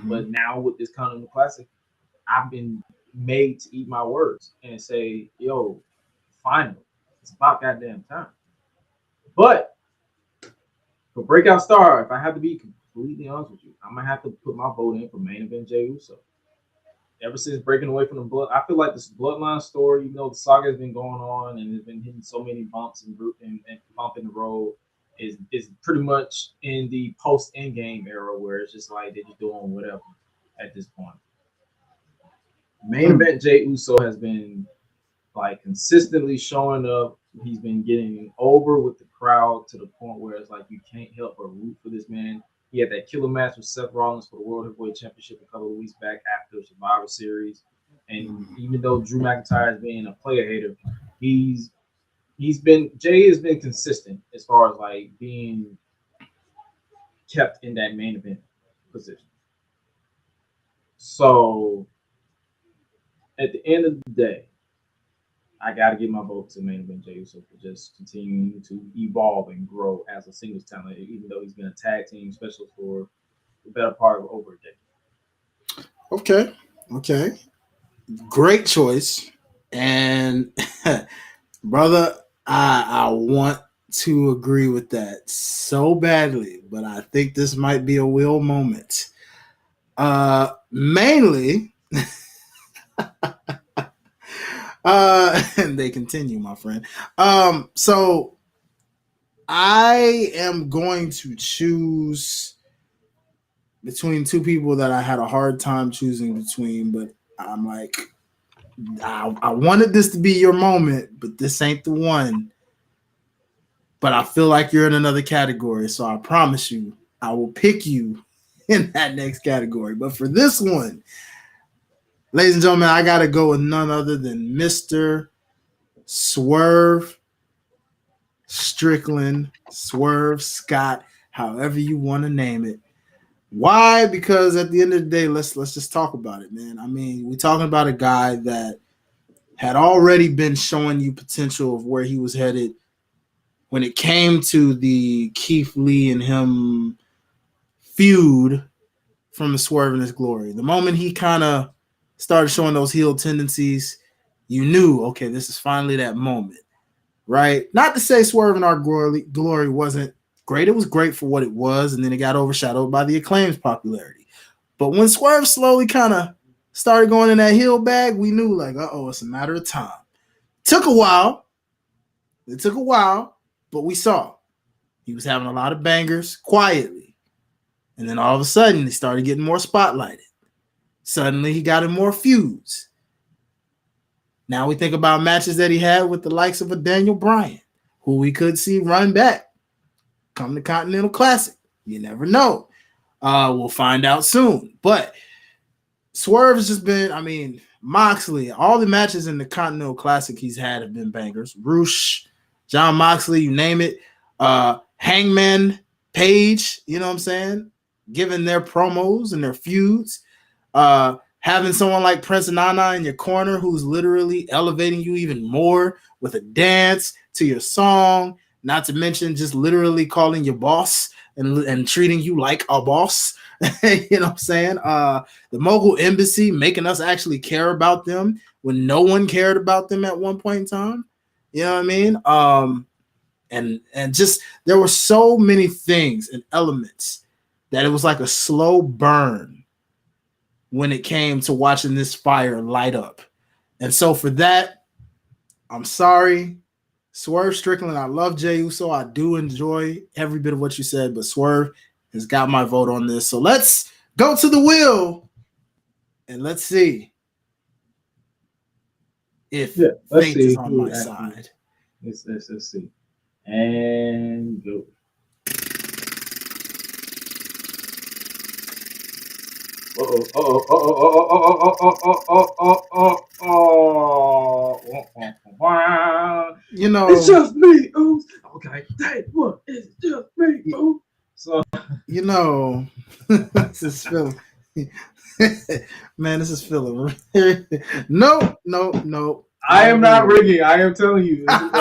but now with this Continental Classic, I've been made to eat my words and say, "Yo, finally, it's about goddamn time." But for breakout star, if I have to be completely honest with you, I'm gonna have to put my vote in for main event Jey Uso. Ever since breaking away from the blood, I feel like this bloodline story, even though the saga has been going on and has been hitting so many bumps and bump in the road, is pretty much in the post Endgame era where it's just like they're just doing whatever at this point. Main event Jey Uso has been like consistently showing up. He's been getting over with the crowd to the point where it's like you can't help but root for this man. He had that killer match with Seth Rollins for the World Heavyweight Championship a couple of weeks back after Survivor Series. And even though Drew McIntyre has been a player hater, Jey has been consistent as far as like being kept in that main event position. So at the end of the day, I got to give my vote to main event Jey Uso for just continuing to evolve and grow as a singles talent, even though he's been a tag team specialist for the better part of over a decade. Okay. Great choice. And brother, I want to agree with that so badly, but I think this might be a Will moment. Mainly and they continue, my friend. So I am going to choose between two people that I had a hard time choosing between, but I'm like, I wanted this to be your moment, but this ain't the one. But I feel like you're in another category, so I promise you, I will pick you in that next category. But for this one, ladies and gentlemen, I got to go with none other than Mr. Swerve Strickland, Swerve Scott, however you want to name it. Why? Because at the end of the day, let's just talk about it, man. I mean, we're talking about a guy that had already been showing you potential of where he was headed when it came to the Keith Lee and him feud from the Swerve in His Glory. The moment he kind of started showing those heel tendencies, you knew, okay, this is finally that moment, right? Not to say Swerve in Our Glory wasn't great. It was great for what it was, and then it got overshadowed by the Acclaim's popularity. But when Swerve slowly kind of started going in that heel bag, we knew, like, it's a matter of time. Took a while. It took a while, but we saw he was having a lot of bangers quietly. And then all of a sudden, he started getting more spotlighted. Suddenly, he got in more feuds. Now we think about matches that he had with the likes of a Daniel Bryan, who we could see run back come to Continental Classic. You never know. We'll find out soon. But Swerve has just been, I mean, Moxley, all the matches in the Continental Classic he's had have been bangers. Roosh, John Moxley, you name it. Hangman Page, you know what I'm saying? Giving their promos and their feuds. Having someone like Prince Nana in your corner who's literally elevating you even more with a dance to your song, not to mention just literally calling you boss and treating you like a boss. You know what I'm saying? The Mogul Embassy making us actually care about them when no one cared about them at one point in time. You know what I mean? And just there were so many things and elements that it was like a slow burn when it came to watching this fire light up. And so for that, I'm sorry. Swerve Strickland, I love Jey Uso. I do enjoy every bit of what you said, but Swerve has got my vote on this. So let's go to the wheel and let's see if fate is on my side. Let's see. And go. You know, it's just me. Ooh. Okay, day one. It's just me. Ooh. So you know, this is feeling. Man, this is feeling. No. I am not rigging. I am telling you. I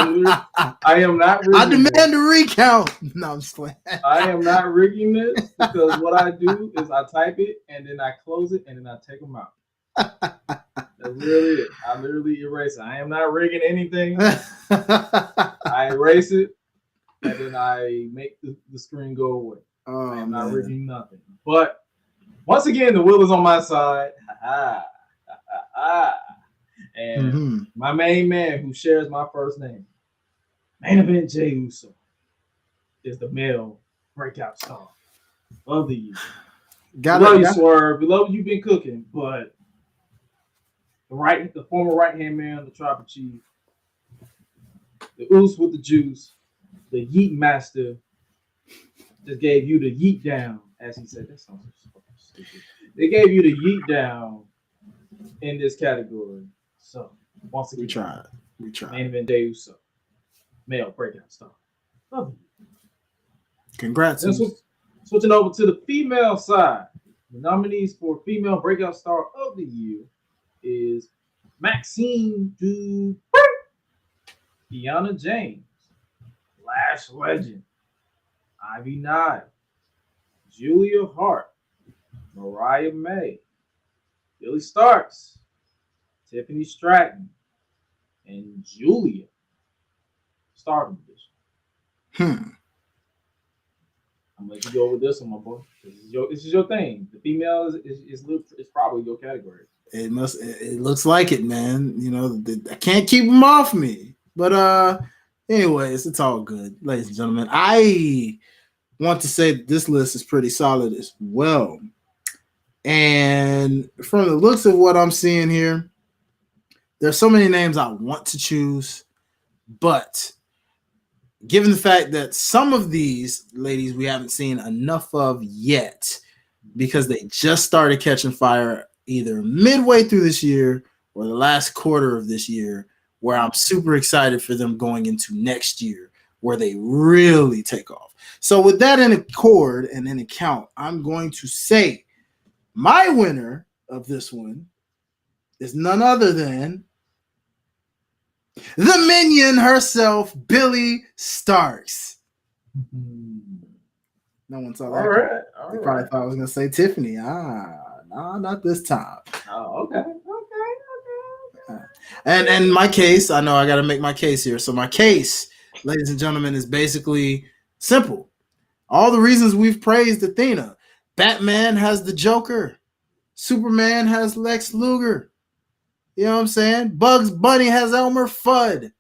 am not rigging. I demand a recount. No, I'm just playing. I am not rigging this because what I do is I type it and then I close it and then I take them out. That's really it. I literally erase it. I am not rigging anything. I erase it and then I make the screen go away. Oh, I am not rigging nothing. But once again, the wheel is on my side. And my main man who shares my first name, main event Jey Uso, is the male breakout star of the year. Love you, Swerve. We love you've been cooking, but the former right-hand man of the Tribal Chief, the Oos with the juice, the Yeet Master, just gave you the yeet down, as he said. That sounds so stupid. They gave you the yeet down in this category. So once again, we tried. Main event Jey Uso, male breakout star. Love you. Congrats. Switching over to the female side, the nominees for female breakout star of the year is Maxine Dupri, Kiana James, Lash Legend, Ivy Nile, Julia Hart, Mariah May, Billy Starks, Tiffany Stratton, and Julia Stardom Edition. I'm gonna let you go with this one, my boy. This is your thing. The female is probably your category. It looks like it, man. You know, I can't keep them off me. But anyways, it's all good, ladies and gentlemen. I want to say that this list is pretty solid as well. And from the looks of what I'm seeing here, there's so many names I want to choose, but given the fact that some of these ladies we haven't seen enough of yet because they just started catching fire either midway through this year or the last quarter of this year, where I'm super excited for them going into next year where they really take off. So with that in accord and in account, I'm going to say my winner of this one is none other than the minion herself, Billy Starks. No one saw that. All right. They probably thought I was going to say Tiffany. No, not this time. Oh, okay. And my case, I know I got to make my case here. So my case, ladies and gentlemen, is basically simple. All the reasons we've praised Athena. Batman has the Joker. Superman has Lex Luger. You know what I'm saying? Bugs Bunny has Elmer Fudd.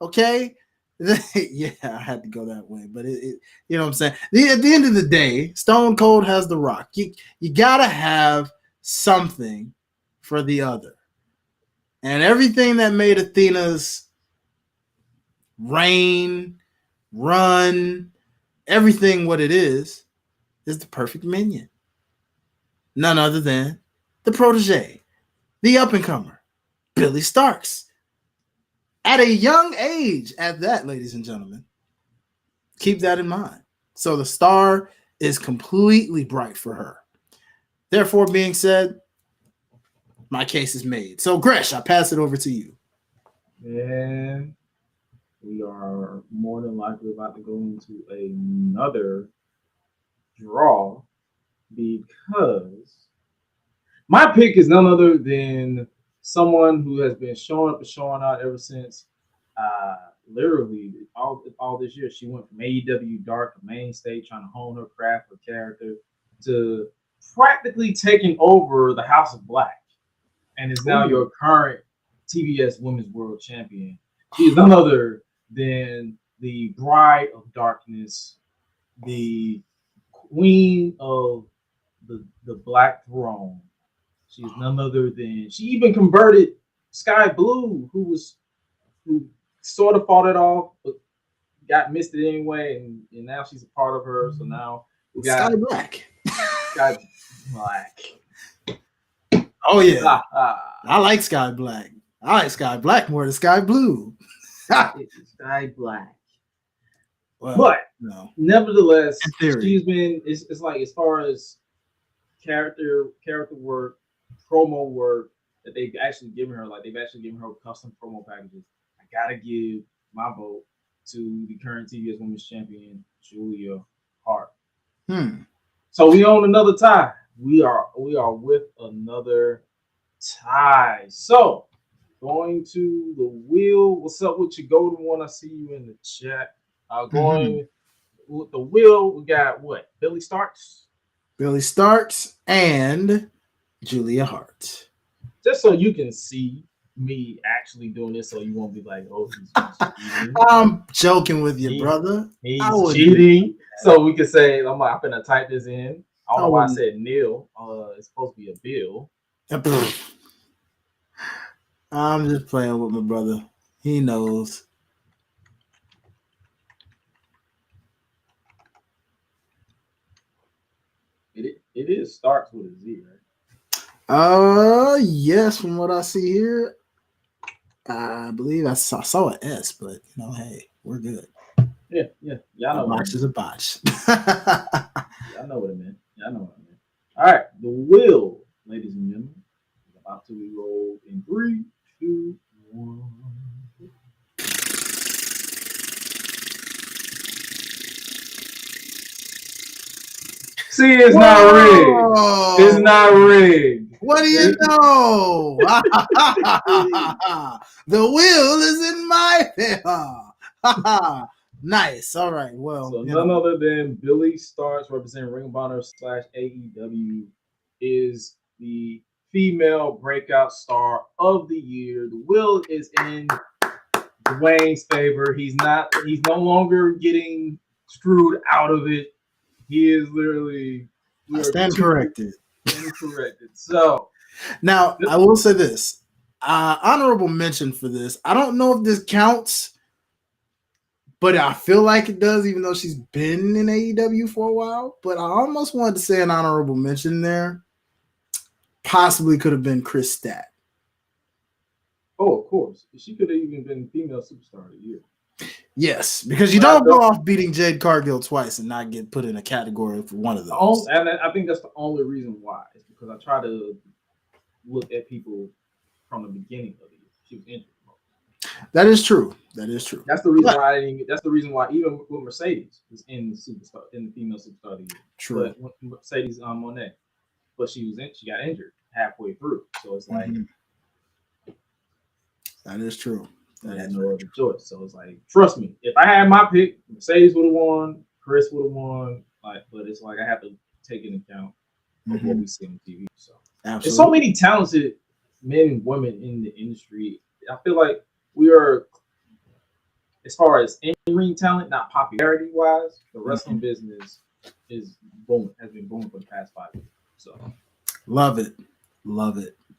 Okay? Yeah, I had to go that way. But, you know what I'm saying? At the end of the day, Stone Cold has The Rock. You got to have something for the other. And everything that made Athena's reign, run, everything what it is the perfect minion. None other than the protege, the up-and-comer, Billy Starks. At a young age, at that, ladies and gentlemen. Keep that in mind. So the star is completely bright for her. Therefore, being said, my case is made. So, Gresh, I pass it over to you. And we are more than likely about to go into another draw because my pick is none other than someone who has been showing up and showing out ever since literally all this year. She went from AEW Dark, a mainstay, trying to hone her craft, her character, to practically taking over the House of Black, and is now your current TBS Women's World Champion. She is none other than the Bride of Darkness, the Queen of the Black Throne. She is none other than, she even converted Sky Blue, who sort of fought it off, but got missed it anyway, and now she's a part of her. So now we got Sky Black. Sky Black. Oh yeah, I like Sky Black. I like Sky Black more than Sky Blue. It's Sky Black. Well, But no. nevertheless, In theory. she's been. It's like, as far as character work, promo work that they've actually given her. Like, they've actually given her custom promo packages. I gotta give my vote to the current TBS Women's Champion, Julia Hart. So we own another tie. We are with another tie. So going to the wheel. What's up with your golden one? I see you in the chat. Going with the wheel, we got what? Billy Starks. Billy Starks and Julia Hart. Just so you can see me actually doing this, so you won't be like, oh, he's cheating. I'm joking with you, brother. He's cheating. So we can say, I'm gonna type this in. I don't know why I said Neil. It's supposed to be a Bill. I'm just playing with my brother. He knows. It is Starks with a Z, right? Yes, from what I see here, I believe I saw an S, but hey, we're good. Yeah. Y'all know. A botch is a botch. Y'all know what it meant. All right, the wheel, ladies and gentlemen, is about to roll in 3, 2, 1. See, it's not rigged. It's not rigged. What do you know? The wheel is in my favor. Nice. All right. Well, so none other than Billy Starks, representing Ring of Honor / AEW, is the female breakout star of the year. The wheel is in Dwayne's favor. He's no longer getting screwed out of it. He is literally corrected. So now I will say this: honorable mention for this. I don't know if this counts, but I feel like it does, even though she's been in AEW for a while. But I almost wanted to say an honorable mention there. Possibly could have been Chris Stat. Oh, of course. She could have even been female superstar of the year. Yes, because you don't go off beating Jade Cargill twice and not get put in a category for one of those. And I think that's the only reason why. It's because I try to look at people from the beginning of the year. She was injured. That is true. That's the reason why That's the reason why even with Mercedes was in the female superstar of the year. True. But Mercedes Moné, but she got injured halfway through. So it's like that is true. I had no other choice. So it's like, trust me, if I had my pick, Mercedes would have won, Chris would have won. But it's like I have to take into account of what we see on TV. So there's so many talented men and women in the industry. I feel like we are, as far as in-ring talent, not popularity wise, the wrestling business is booming, has been booming for the past 5 years. So love it.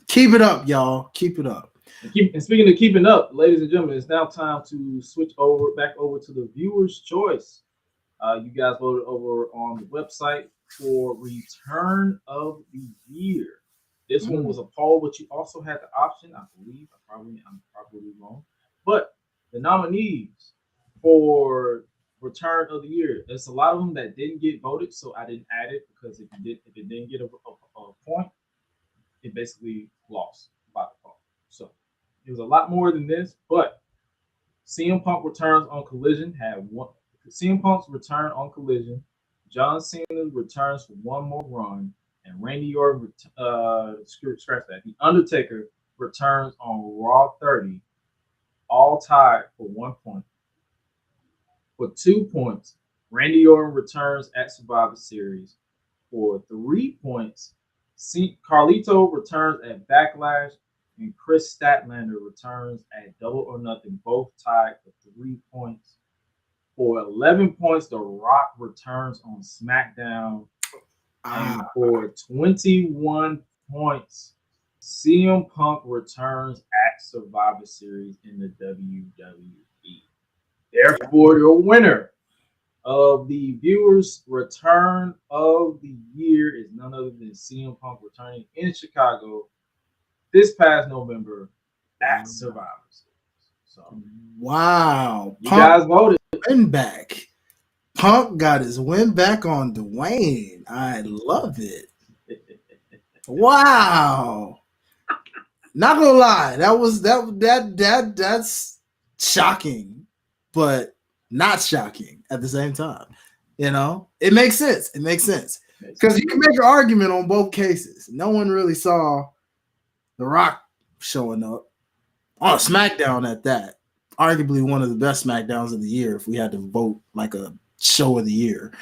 Keep it up, y'all. Keep it up. And speaking of keeping up, ladies and gentlemen, it's now time to switch back over to the viewer's choice. You guys voted over on the website for Return of the Year. This one was a poll, but you also had the option, I believe. I'm probably wrong, but the nominees for Return of the Year, there's a lot of them that didn't get voted, so I didn't add it because if it didn't get a point, it basically lost by default. So it was a lot more than this, but CM Punk returns on Collision had one. CM Punk's return on Collision, John Cena returns for one more run, and Randy Orton scratch that. The Undertaker returns on Raw 30, all tied for 1 point. For 2 points, Randy Orton returns at Survivor Series. For 3 points, Carlito returns at Backlash, and Chris Statlander returns at Double or Nothing, both tied for 3 points. For 11 points, The Rock returns on SmackDown. And for 21 points, CM Punk returns at Survivor Series in the WWE. Therefore, your winner of the viewers' return of the year is none other than CM Punk returning in Chicago this past November at Survivor Series. So, wow, you guys voted. Win back. Punk got his win back on Dwayne. I love it. Wow. Not gonna lie, that's shocking, but not shocking at the same time. You know, it makes sense. It makes sense because you can make an argument on both cases. No one really saw The Rock showing up on SmackDown at that. Arguably one of the best SmackDowns of the year if we had to vote like a show of the year.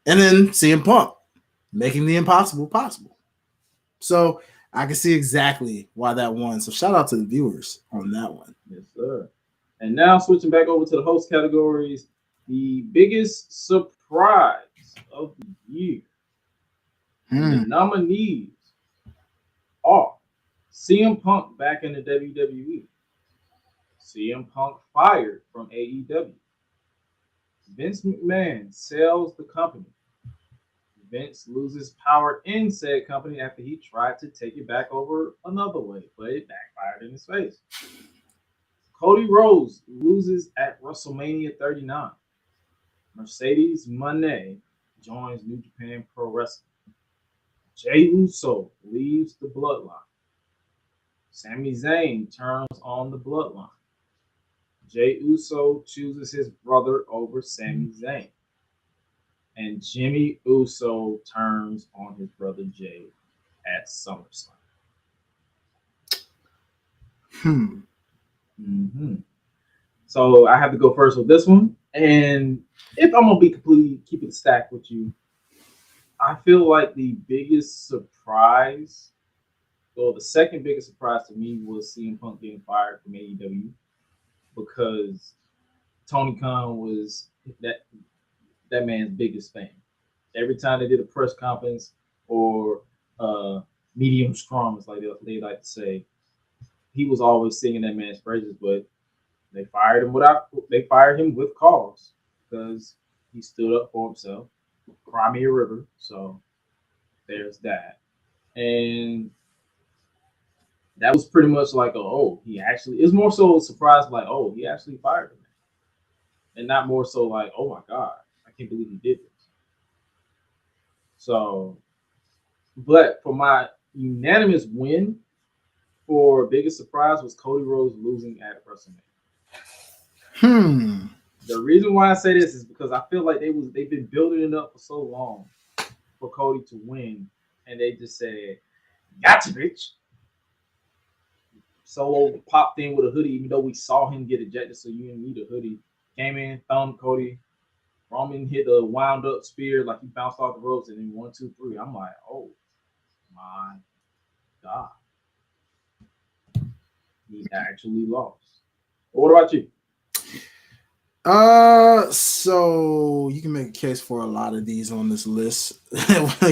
And then CM Punk making the impossible possible. So I can see exactly why that won. So shout out to the viewers on that one. Yes, sir. And now switching back over to the host categories, the biggest surprise of the year. The nominees are CM Punk back in the WWE. CM Punk fired from AEW. Vince McMahon sells the company. Vince loses power in said company after he tried to take it back over another way, but it backfired in his face. Cody Rhodes loses at WrestleMania 39. Mercedes Moné joins New Japan Pro Wrestling. Jey Uso leaves the Bloodline. Sami Zayn turns on the Bloodline. Jey Uso chooses his brother over Sami Zayn. And Jimmy Uso turns on his brother Jay at SummerSlam. So I have to go first with this one. And if I'm going to be completely keep it stacked with you, I feel like the biggest surprise, or the second biggest surprise to me, was CM Punk getting fired from AEW, because Tony Khan was that man's biggest fan. Every time they did a press conference or medium scrum, as like they like to say, he was always singing that man's praises. But they fired him with cause, because he stood up for himself. Cry me a river. So there's that. And that was pretty much like, he actually, it's more so a surprise, like, he actually fired him. And not more so like, oh my God, I can't believe he did this. So, but for my unanimous win, for biggest surprise, was Cody Rhodes losing at WrestleMania. The reason why I say this is because I feel like they've been building it up for so long for Cody to win, and they just said, "Gotcha, bitch." Solo popped in with a hoodie, even though we saw him get ejected, so you didn't need a hoodie. Came in, thumbed Cody. Roman hit a wound up spear, like he bounced off the ropes, and then 1, 2, 3. I'm like, oh my God. He actually lost. But what about you? So you can make a case for a lot of these on this list.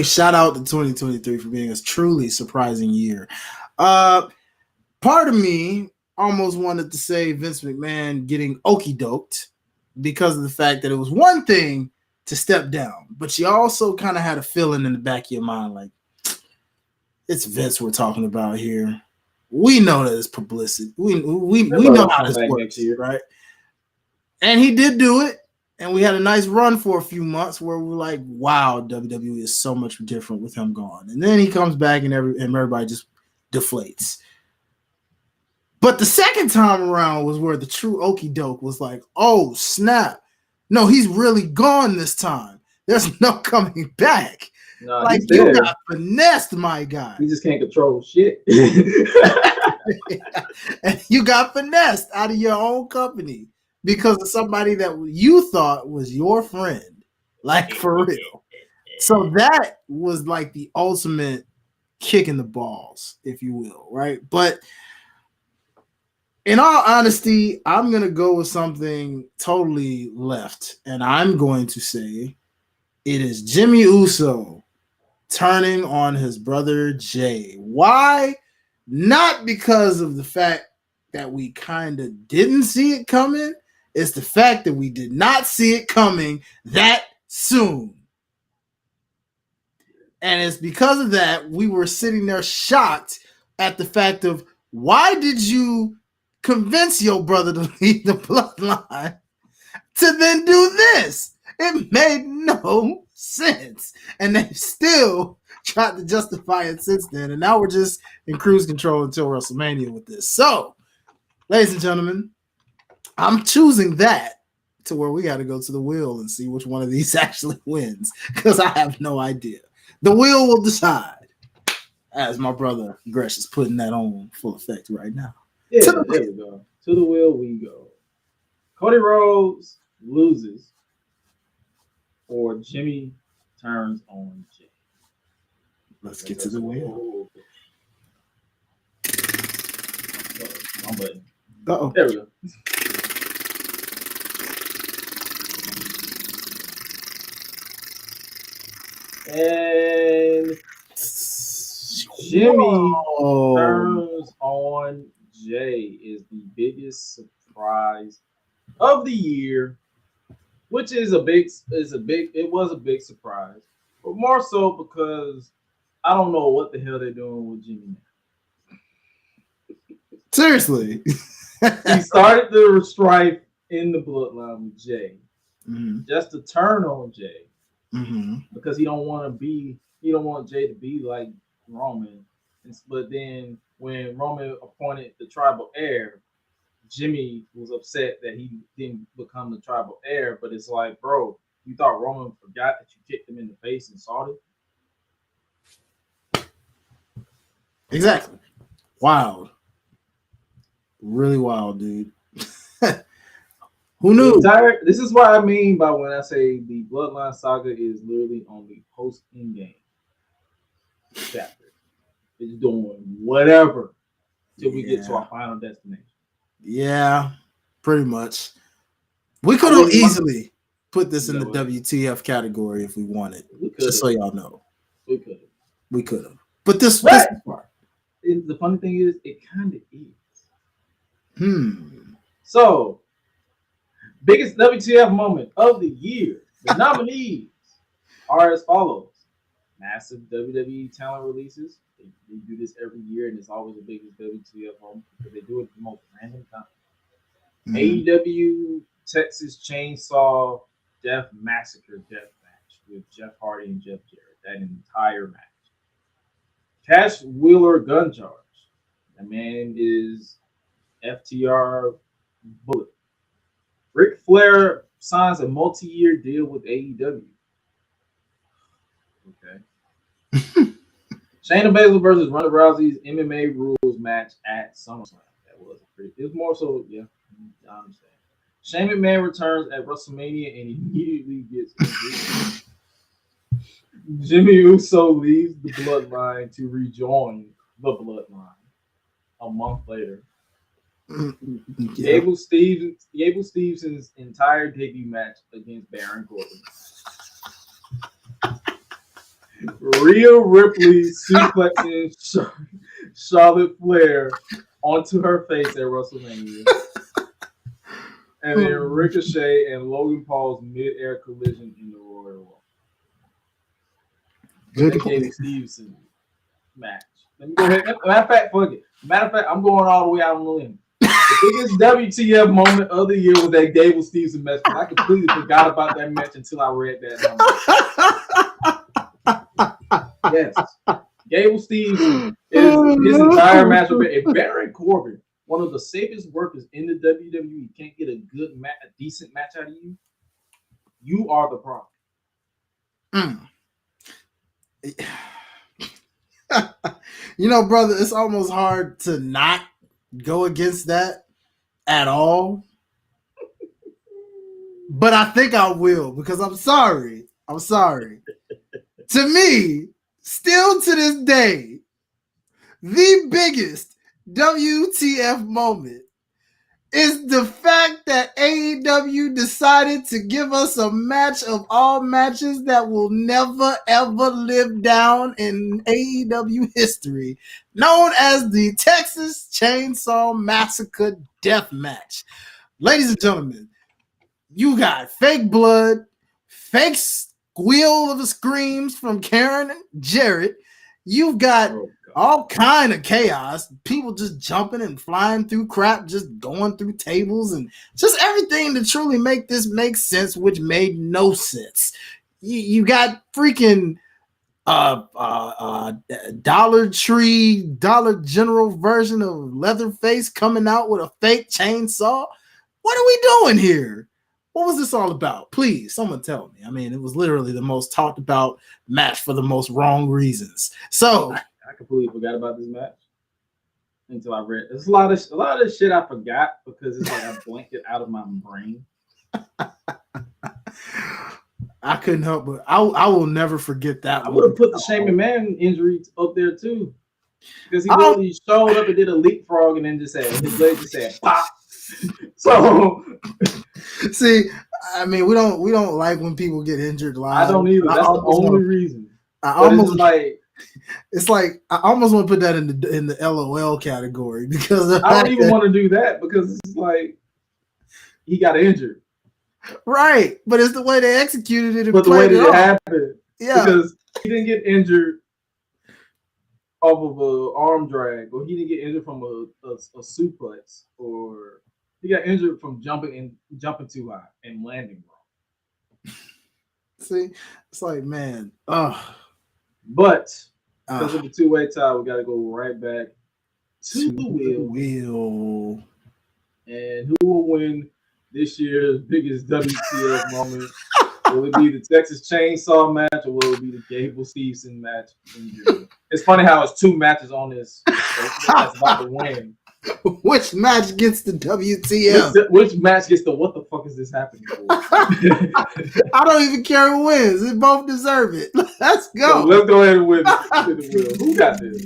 Shout out to 2023 for being a truly surprising year. Part of me almost wanted to say Vince McMahon getting okey-doked because of the fact that it was one thing to step down, but you also kind of had a feeling in the back of your mind like, it's Vince we're talking about here. We know that it's publicity. We know how this works, right? And he did do it, and we had a nice run for a few months where we were like, wow, WWE is so much different with him gone. And then he comes back and everybody just deflates. But the second time around was where the true okie doke was like, oh, snap. No, he's really gone this time. There's no coming back. No, like, you got finessed, my guy. He just can't control shit. And you got finessed out of your own company because of somebody that you thought was your friend. Like, for real. So that was like the ultimate kick in the balls, if you will, right? But in all honesty, I'm going to go with something totally left. And I'm going to say it is Jimmy Uso turning on his brother Jay. Why? Not because of the fact that we kind of didn't see it coming. It's the fact that we did not see it coming that soon. And it's because of that we were sitting there shocked at the fact of, why did you convince your brother to leave the bloodline to then do this? It made no sense. And they've still tried to justify it since then. And now we're just in cruise control until WrestleMania with this. So, ladies and gentlemen, I'm choosing that to where we got to go to the wheel and see which one of these actually wins, because I have no idea. The wheel will decide, as my brother Gresh is putting that on full effect right now. Yeah, there we go. To the wheel we go. Cody Rhodes loses, or Jimmy turns on Jay. Let's get to the wheel. Wrong button. Uh-oh. There we go. And Jimmy turns on Jay is the biggest surprise of the year, which is a big surprise, but more so because I don't know what the hell they're doing with Jimmy now. Seriously. He started the strife in the bloodline with Jay, just to turn on Jay. Because he don't want Jay to be like Roman. But then when Roman appointed the tribal heir, Jimmy was upset that he didn't become the tribal heir. But it's like, bro, you thought Roman forgot that you kicked him in the face and saw it? Exactly. Wild. Really wild, dude. Who knew? This is what I mean by when I say the Bloodline Saga is literally on the post-end game chapter. It's doing whatever till we get to our final destination. Yeah, pretty much. We could have easily put this in the WTF category if we wanted. Just so y'all know. We could have. But this part. The funny thing is, it kind of is. So, biggest WTF moment of the year. The nominees are as follows. Massive WWE talent releases. They do this every year, and it's always the biggest WTF moment because they do it at the most random time. AEW Texas Chainsaw Death Massacre Death Match with Jeff Hardy and Jeff Jarrett. That entire match. Cash Wheeler Gun Charge. That man is FTR Bullet. Ric Flair signs a multi-year deal with AEW. Okay. Shayna Baszler versus Ronda Rousey's MMA rules match at SummerSlam. That was pretty. It was more so, yeah. I understand. Shane McMahon returns at WrestleMania and immediately gets injured. Jimmy Uso leaves the Bloodline to rejoin the Bloodline a month later. Gable Stevenson's entire debut match against Baron Corbin. Rhea Ripley suplexing Charlotte Flair onto her face at WrestleMania. and then Ricochet and Logan Paul's mid-air collision in the Royal Rumble. Good Gable point. Stevenson match. Let me go ahead. Matter of fact, fuck it. Matter of fact, I'm going all the way out on the limb. The biggest WTF moment of the year was that Gable Stevenson match. I completely forgot about that match until I read that number. Yes. Gable Stevenson his entire match with Baron Corbin, one of the safest workers in the WWE, can't get a decent match out of you. You are the problem. You know, brother, it's almost hard to not go against that at all. But I think I will, because I'm sorry. To me, still to this day, the biggest WTF moment is the fact that AEW decided to give us a match of all matches that will never ever live down in AEW history, known as the Texas Chainsaw Massacre Death Match. Ladies and gentlemen, you got fake blood, fake squeal of the screams from Karen and Jarrett. You've got all kind of chaos, people just jumping and flying through crap, just going through tables, and just everything to truly make this make sense, which made no sense. You got freaking Dollar Tree, Dollar General version of Leatherface coming out with a fake chainsaw. What are we doing here? What was this all about? Please, someone tell me. I mean, it was literally the most talked about match for the most wrong reasons. So I completely forgot about this match until I read. There's a lot of shit I forgot because it's like I blanked it out of my brain. I couldn't help but I will never forget that. I would have put the Shane McMahon injury up there too, because he literally showed up and did a leapfrog and then just said his leg just said pop. So see, I mean, we don't like when people get injured live. I don't either. That's the only reason. I almost it's like I almost want to put that in the LOL category, because I don't even want to do that, because it's like he got injured. Right, but it's the way they executed it. But the way that it happened, yeah, because he didn't get injured off of an arm drag, or he didn't get injured from a suplex, or he got injured from jumping too high and landing wrong. See, it's like, man, but because of the two-way tie, we got to go right back to the wheel. And who will win this year's biggest WTF moment? Will it be the Texas Chainsaw match, or will it be the Gable Stevenson match? It's funny how it's two matches on this that's about to win. Which match gets the WTF? Which match gets the what the fuck is this happening for? I don't even care who wins. They both deserve it. Let's go. So let's go ahead and win. Who got this?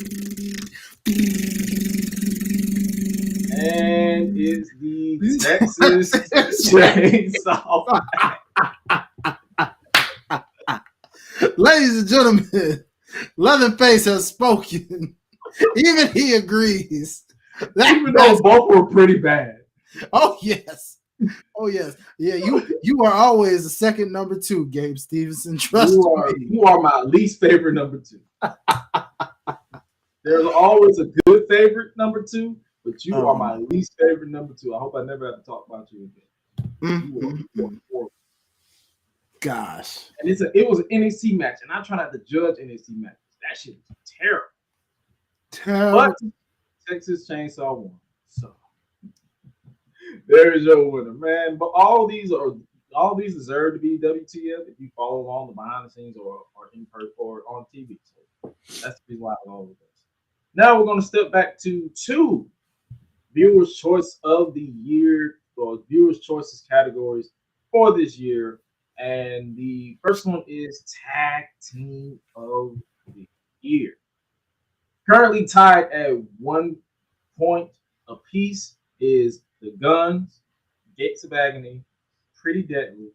And it's the Texas Chainsaw. Ladies and gentlemen, Leatherface has spoken. Even he agrees. Even though both were pretty bad. Oh yes. Yeah, you are always the second number two, Gabe Stevenson. Trust me. You are my least favorite number two. There's always a good favorite number two, but you are my least favorite number two. I hope I never have to talk about you again. You are gosh. And it was an NXT match, and I try not to judge NXT matches. That shit was terrible. But Texas Chainsaw won. So there is your winner, man. But all these deserve to be WTF if you follow along the behind the scenes or in person or on TV. So that's the reason why I love this. Now we're going to step back to two viewers' choice of the year, or viewers' choices categories for this year. And the first one is Tag Team of the Year. Currently tied at 1 point apiece is the Guns, Gates of Agony, Pretty Deadly,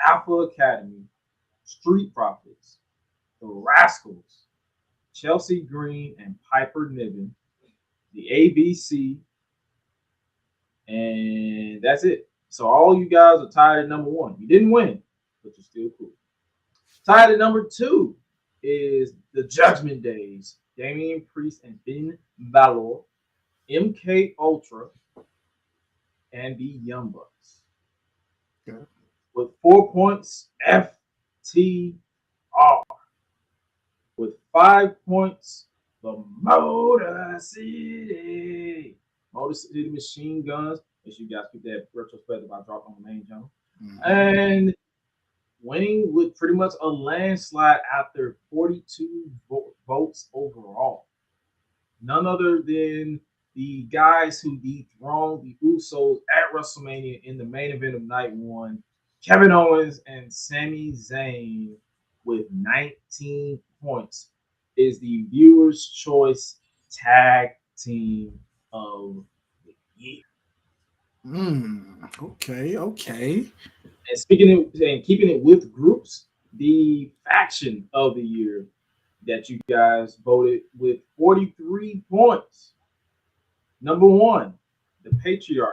Alpha Academy, Street Profits, the Rascals, Chelsea Green and Piper Niven, the ABC, and that's it. So all you guys are tied at number 1. You didn't win, but you're still cool. Tied at number 2 is the Judgment Days. Damian Priest and Finn Balor, MK Ultra, and the Young Bucks. Okay. With 4 points, FTR. With 5 points, the Motor City Machine Guns. Make sure you guys keep that retrospective I dropped on the main channel. And winning with pretty much a landslide after 42 votes overall. None other than the guys who dethroned the Usos at WrestleMania in the main event of night 1, Kevin Owens and Sami Zayn, with 19 points, is the Viewers' Choice Tag Team of the Year. Okay. And speaking of, and keeping it with groups, the Faction of the Year that you guys voted with 43 points. Number 1, the Patriarchy,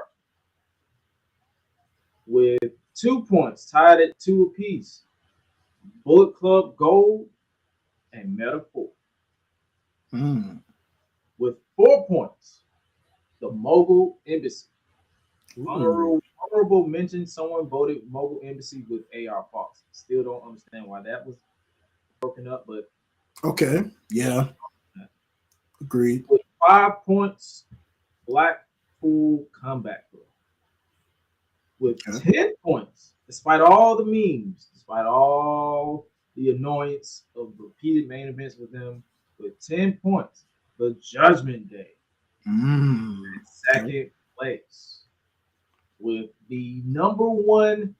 with 2 points, tied at 2 apiece. Bullet Club Gold and Metaphor. With 4 points, the Mogul Embassy. Honorable mention, someone voted Mogul Embassy with AR Fox. Still don't understand why that was broken up, but okay, yeah, agreed. With 5 points, Blackpool Comeback Club. With 10 points, despite all the memes, despite all the annoyance of repeated main events with them, with 10 points, the Judgment Day. Second place. With the number 1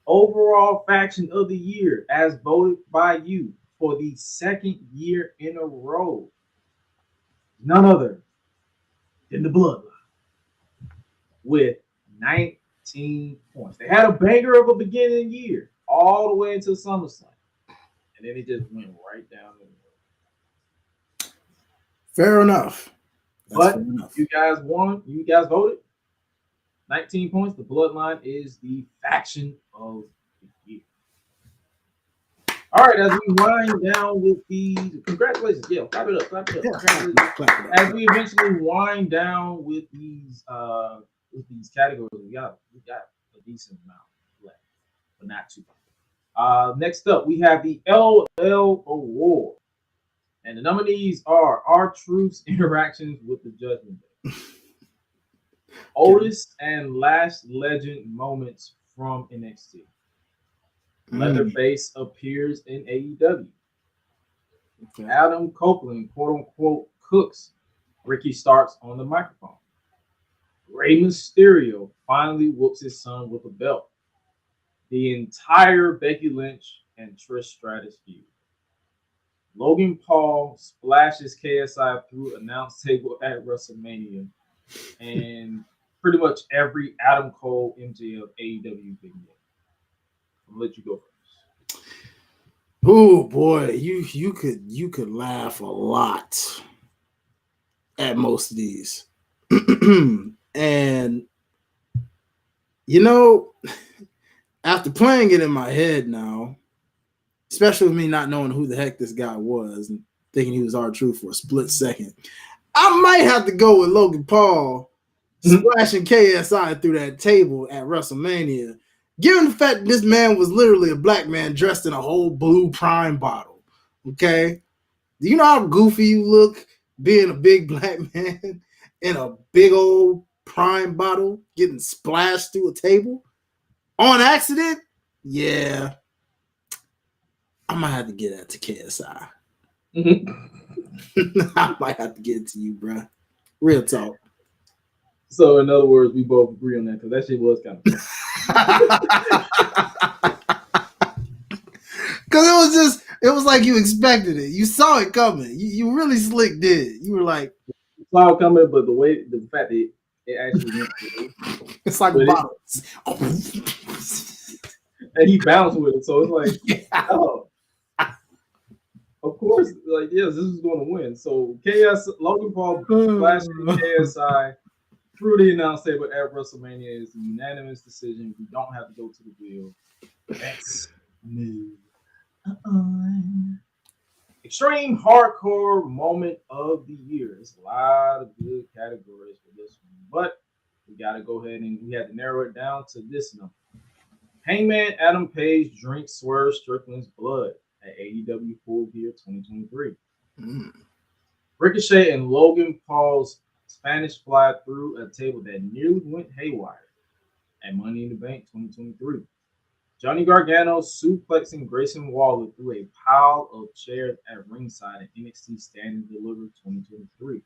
overall faction of the year, as voted by you for the 2nd year in a row. None other than the Bloodline, with 19 points. They had a banger of a beginning year all the way until SummerSlam, and then it just went right down the middle. Fair enough. But you guys won. You guys voted. 19 points. The Bloodline is the faction of the year. All right, as we wind down with the congratulations, yeah, clap it up. Clap it up. As we eventually wind down with these categories, we got a decent amount left, but not too much. Next up, we have the LL Award, and the nominees are R-Truth's interactions with the Judgment Day, Oldest and Last Legend moments from NXT. Leatherface appears in AEW. Adam Copeland, quote unquote, cooks Ricky Starks on the microphone. Rey Mysterio finally whoops his son with a belt. The entire Becky Lynch and Trish Stratus feud. Logan Paul splashes KSI through announce table at WrestleMania. And pretty much every Adam Cole MJF AEW big game. I'll let you go first. Oh boy, you could laugh a lot at most of these. And you know, after playing it in my head now, especially with me not knowing who the heck this guy was and thinking he was R-Truth for a split second, I might have to go with Logan Paul splashing KSI through that table at WrestleMania, given the fact that this man was literally a black man dressed in a whole blue Prime bottle. Okay? Do you know how goofy you look being a big black man in a big old Prime bottle getting splashed through a table on accident? Yeah. I might have to get that to KSI. I might have to get it to you, bro. Real talk. So, in other words, we both agree on that because that shit was kind of because it was like you expected it. You saw it coming. You really slick did. You were like, saw it coming, but the fact that it actually went it's like bottles. And he bounced with it, so it's like, oh, of course, like, yes, this is going to win. So Logan Paul flashing KSI through the announce table at WrestleMania is a unanimous decision. We don't have to go to the wheel. Let's move on. Extreme hardcore moment of the year. There's a lot of good categories for this one, but we got to go ahead and we had to narrow it down to this number. Hangman Adam Page drinks Swerve Strickland's blood at AEW Full Gear 2023. Ricochet and Logan Paul's Spanish Fly through a table that nearly went haywire at Money in the Bank 2023. Johnny Gargano suplexing Grayson Waller through a pile of chairs at ringside at NXT Stand and Deliver 2023.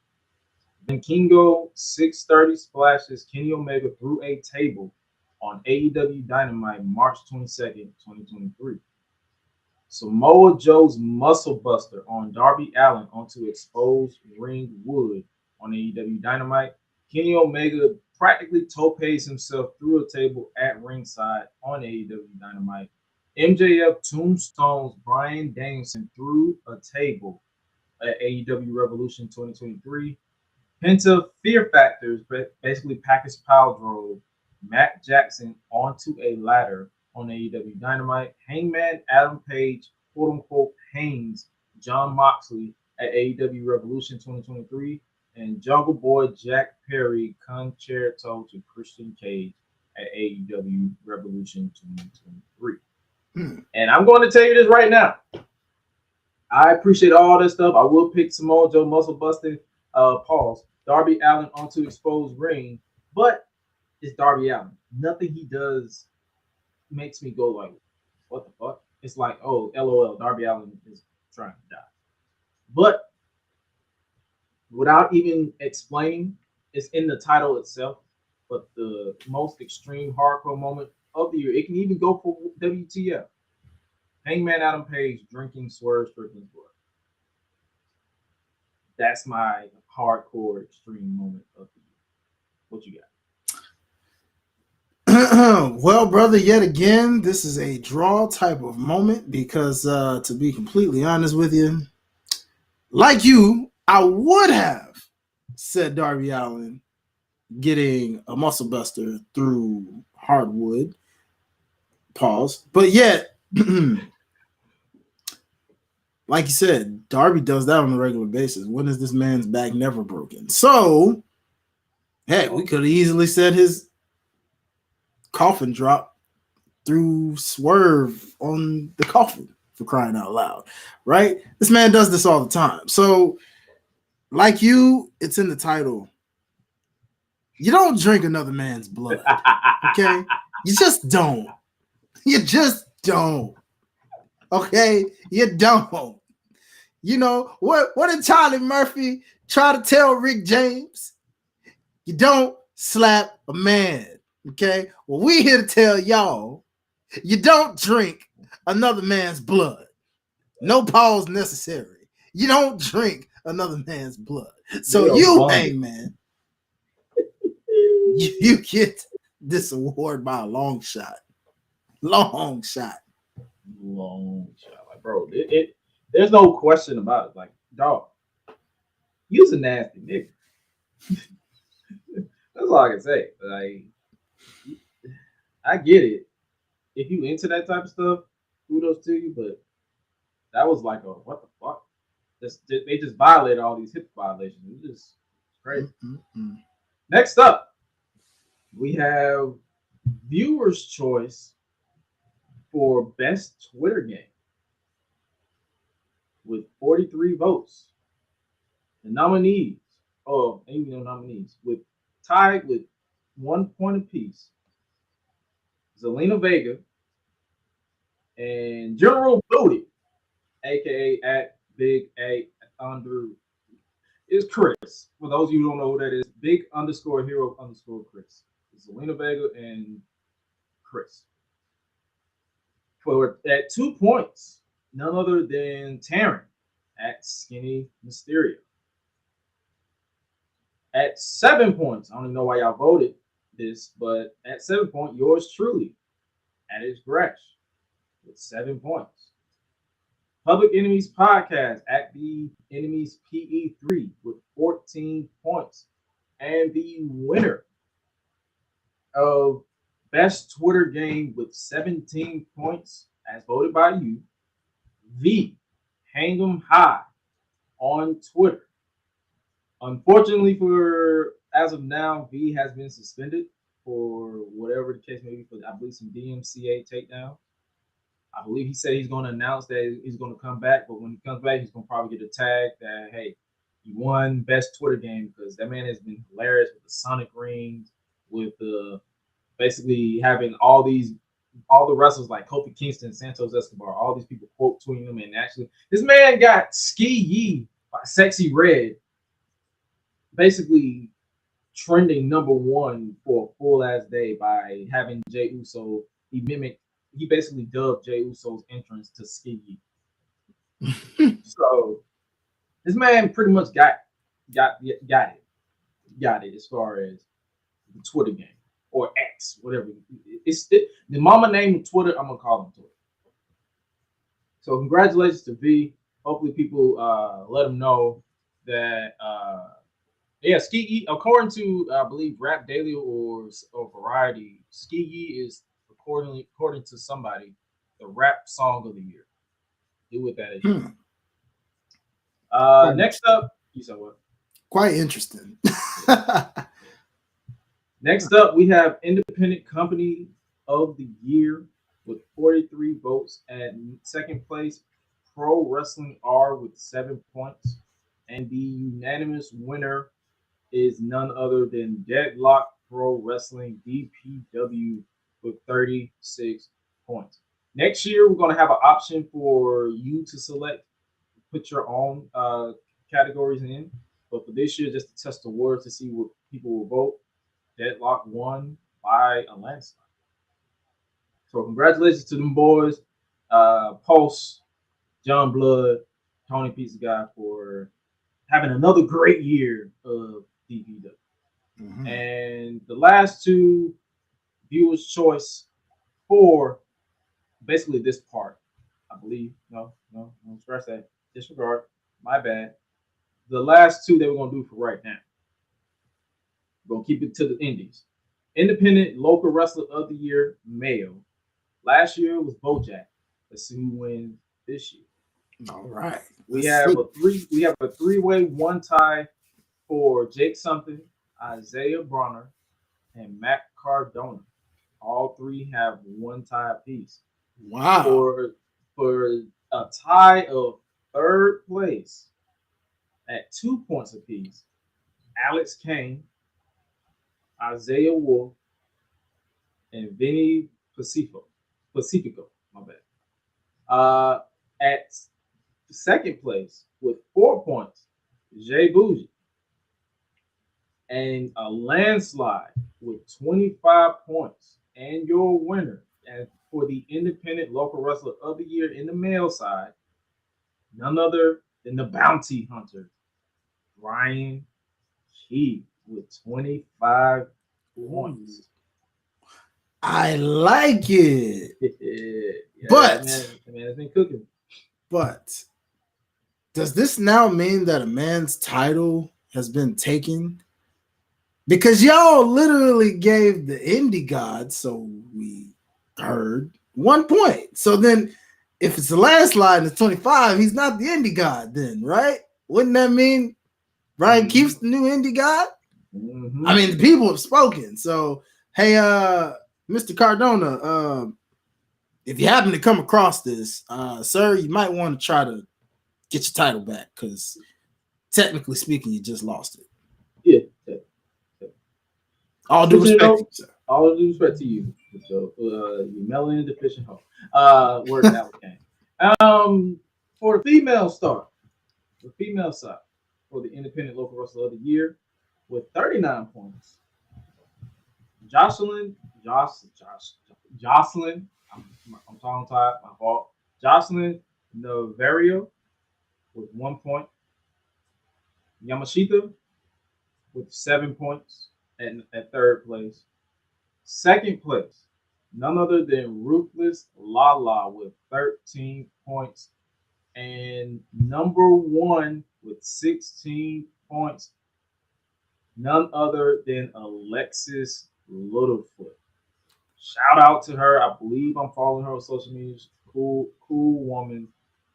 Then Kingo 630 splashes Kenny Omega through a table on AEW Dynamite March 22nd, 2023. Samoa Joe's Muscle Buster on Darby Allin onto exposed ring wood on AEW Dynamite. Kenny Omega practically topes himself through a table at ringside on AEW Dynamite. MJF tombstones Bryan Danielson through a table at AEW Revolution 2023. Penta Fear Factors basically package pile drove Matt Jackson onto a ladder on AEW Dynamite. Hangman Adam Page, quote unquote, hangs John Moxley at AEW Revolution 2023. And Jungle Boy Jack Perry concerto to Christian Cage at AEW Revolution 2023. And I'm going to tell you this right now. I appreciate all this stuff. I will pick Samoa Joe muscle busting pause Darby Allin onto exposed ring, but it's Darby Allin. Nothing he does makes me go like, what the fuck? It's like, oh, LOL, Darby Allin is trying to die. But without even explaining, it's in the title itself. But the most extreme hardcore moment of the year, it can even go for WTF. Hangman Adam Page drinking Swerve Strickland's blood. That's my hardcore extreme moment of the year. What you got? Well, brother, yet again, this is a draw type of moment because, to be completely honest with you, like you, I would have said Darby Allin getting a muscle buster through hardwood. Pause. But yet, like you said, Darby does that on a regular basis. When is this man's back never broken? So, hey, we could have easily said his coffin drop through Swerve on the coffin, for crying out loud, right? This man does this all the time. So, like you, it's in the title. You don't drink another man's blood, okay? You just don't. You just don't. Okay? You don't. You know, what did Charlie Murphy try to tell Rick James? You don't slap a man, okay? Well, we here to tell y'all, you don't drink another man's blood. No pause necessary. You don't drink another man's blood. So you, Hangman, you get this award by a long shot. Long shot. Long shot. Like, bro, there's no question about it. Like, dog, you's a nasty nigga. That's all I can say. Like, I get it. If you into that type of stuff, kudos to you, but that was like a what the fuck? They just violated all these HIPAA violations. It was just crazy. Next up, we have viewers' choice for best Twitter game with 43 votes. The nominees, with tied with 1 point apiece. Zelina Vega and General Booty, aka at Big A under is Chris. For those of you who don't know who that is, Big _ Hero _ Chris. Zelina Vega and Chris. For at 2 points, none other than Taryn at Skinny Mysterio. At 7 points, I don't even know why y'all voted this, but at 7 points, yours truly, at its Gresh, with 7 points. Public Enemies Podcast at the Enemies PE3 with 14 points. And the winner of best Twitter game with 17 points, as voted by you, V, Hang 'em High on Twitter. Unfortunately, for as of now, V has been suspended for whatever the case may be, for I believe some DMCA takedown. I believe he said he's going to announce that he's going to come back, but when he comes back, he's going to probably get a tag that, hey, he won best Twitter game, because that man has been hilarious with the Sonic rings, with the basically having all the wrestlers like Kofi Kingston, Santos Escobar, all these people quote tweeting him, and actually this man got Ski Yee by Sexy Red basically trending #1 for a full ass day by having Jey Uso. He basically dubbed Jey Uso's entrance to Ski Yee. So this man pretty much got it as far as the Twitter game or X, whatever. The mama name Twitter, I'm gonna call him Twitter. So congratulations to V. Hopefully people let him know that Ski, according to I believe Rap Daily or Variety, Ski is according to somebody the rap song of the year. Do with that as you. Next up, you said what? Quite interesting. Next up, we have Independent Company of the Year with 43 votes. At second place, Pro Wrestling R with 7 points. And the unanimous winner is none other than Deadlock Pro Wrestling DPW with 36 points. Next year, we're going to have an option for you to select, put your own categories in. But for this year, just to test the words to see what people will vote, Deadlock won by a landslide. So congratulations to them boys, Pulse, John Blood, Tony Pizza Guy, for having another great year of DPW. Mm-hmm. And the last two, viewers' choice for basically this part, I believe. No, scratch that. Disregard. My bad. The last two that we're going to do for right now. We're going to keep it to the indies. Independent Local Wrestler of the Year, male. Last year was Bojack. Let's see who wins this year. All right. We have a three-way one tie for Jake Something, Isaiah Bronner, and Matt Cardona. All three have one tie apiece. Wow. For a tie of third place at 2 points apiece, Alex Kane, Isaiah Wolf, and Vinny Pacifico, my bad. At second place with 4 points, Jay Bougie. And a landslide with 25 points. And your winner, and for the Independent Local Wrestler of the Year in the male side, none other than the Bounty Hunter, Brian Key, with 25 points. I like it. Yeah, but the man has been cooking. But does this now mean that a man's title has been taken? Because y'all literally gave the indie god, so we heard, 1 point. So then if it's the landslide and it's 25, he's not the indie god then, right? Wouldn't that mean Brian Keefe's the new indie god? Mm-hmm. I mean, the people have spoken. So, hey, Mr. Cardona, if you happen to come across this, sir, you might want to try to get your title back, because technically speaking, you just lost it. Yeah. All due respect, sir. All due respect to you. So, you melanin deficient hoe. Word out came. For the female star, the female side, for the Independent Local Wrestler of the Year, with 39 points, Jocelyn. I'm tongue tied. My fault. Jocelyn Novario with 1 point. Yamashita with 7 points at third place. Second place, none other than Ruthless Lala with 13 points. And number one with 16 points, none other than Alexis Littlefoot. Shout out to her. I believe I'm following her on social media. She's a cool woman.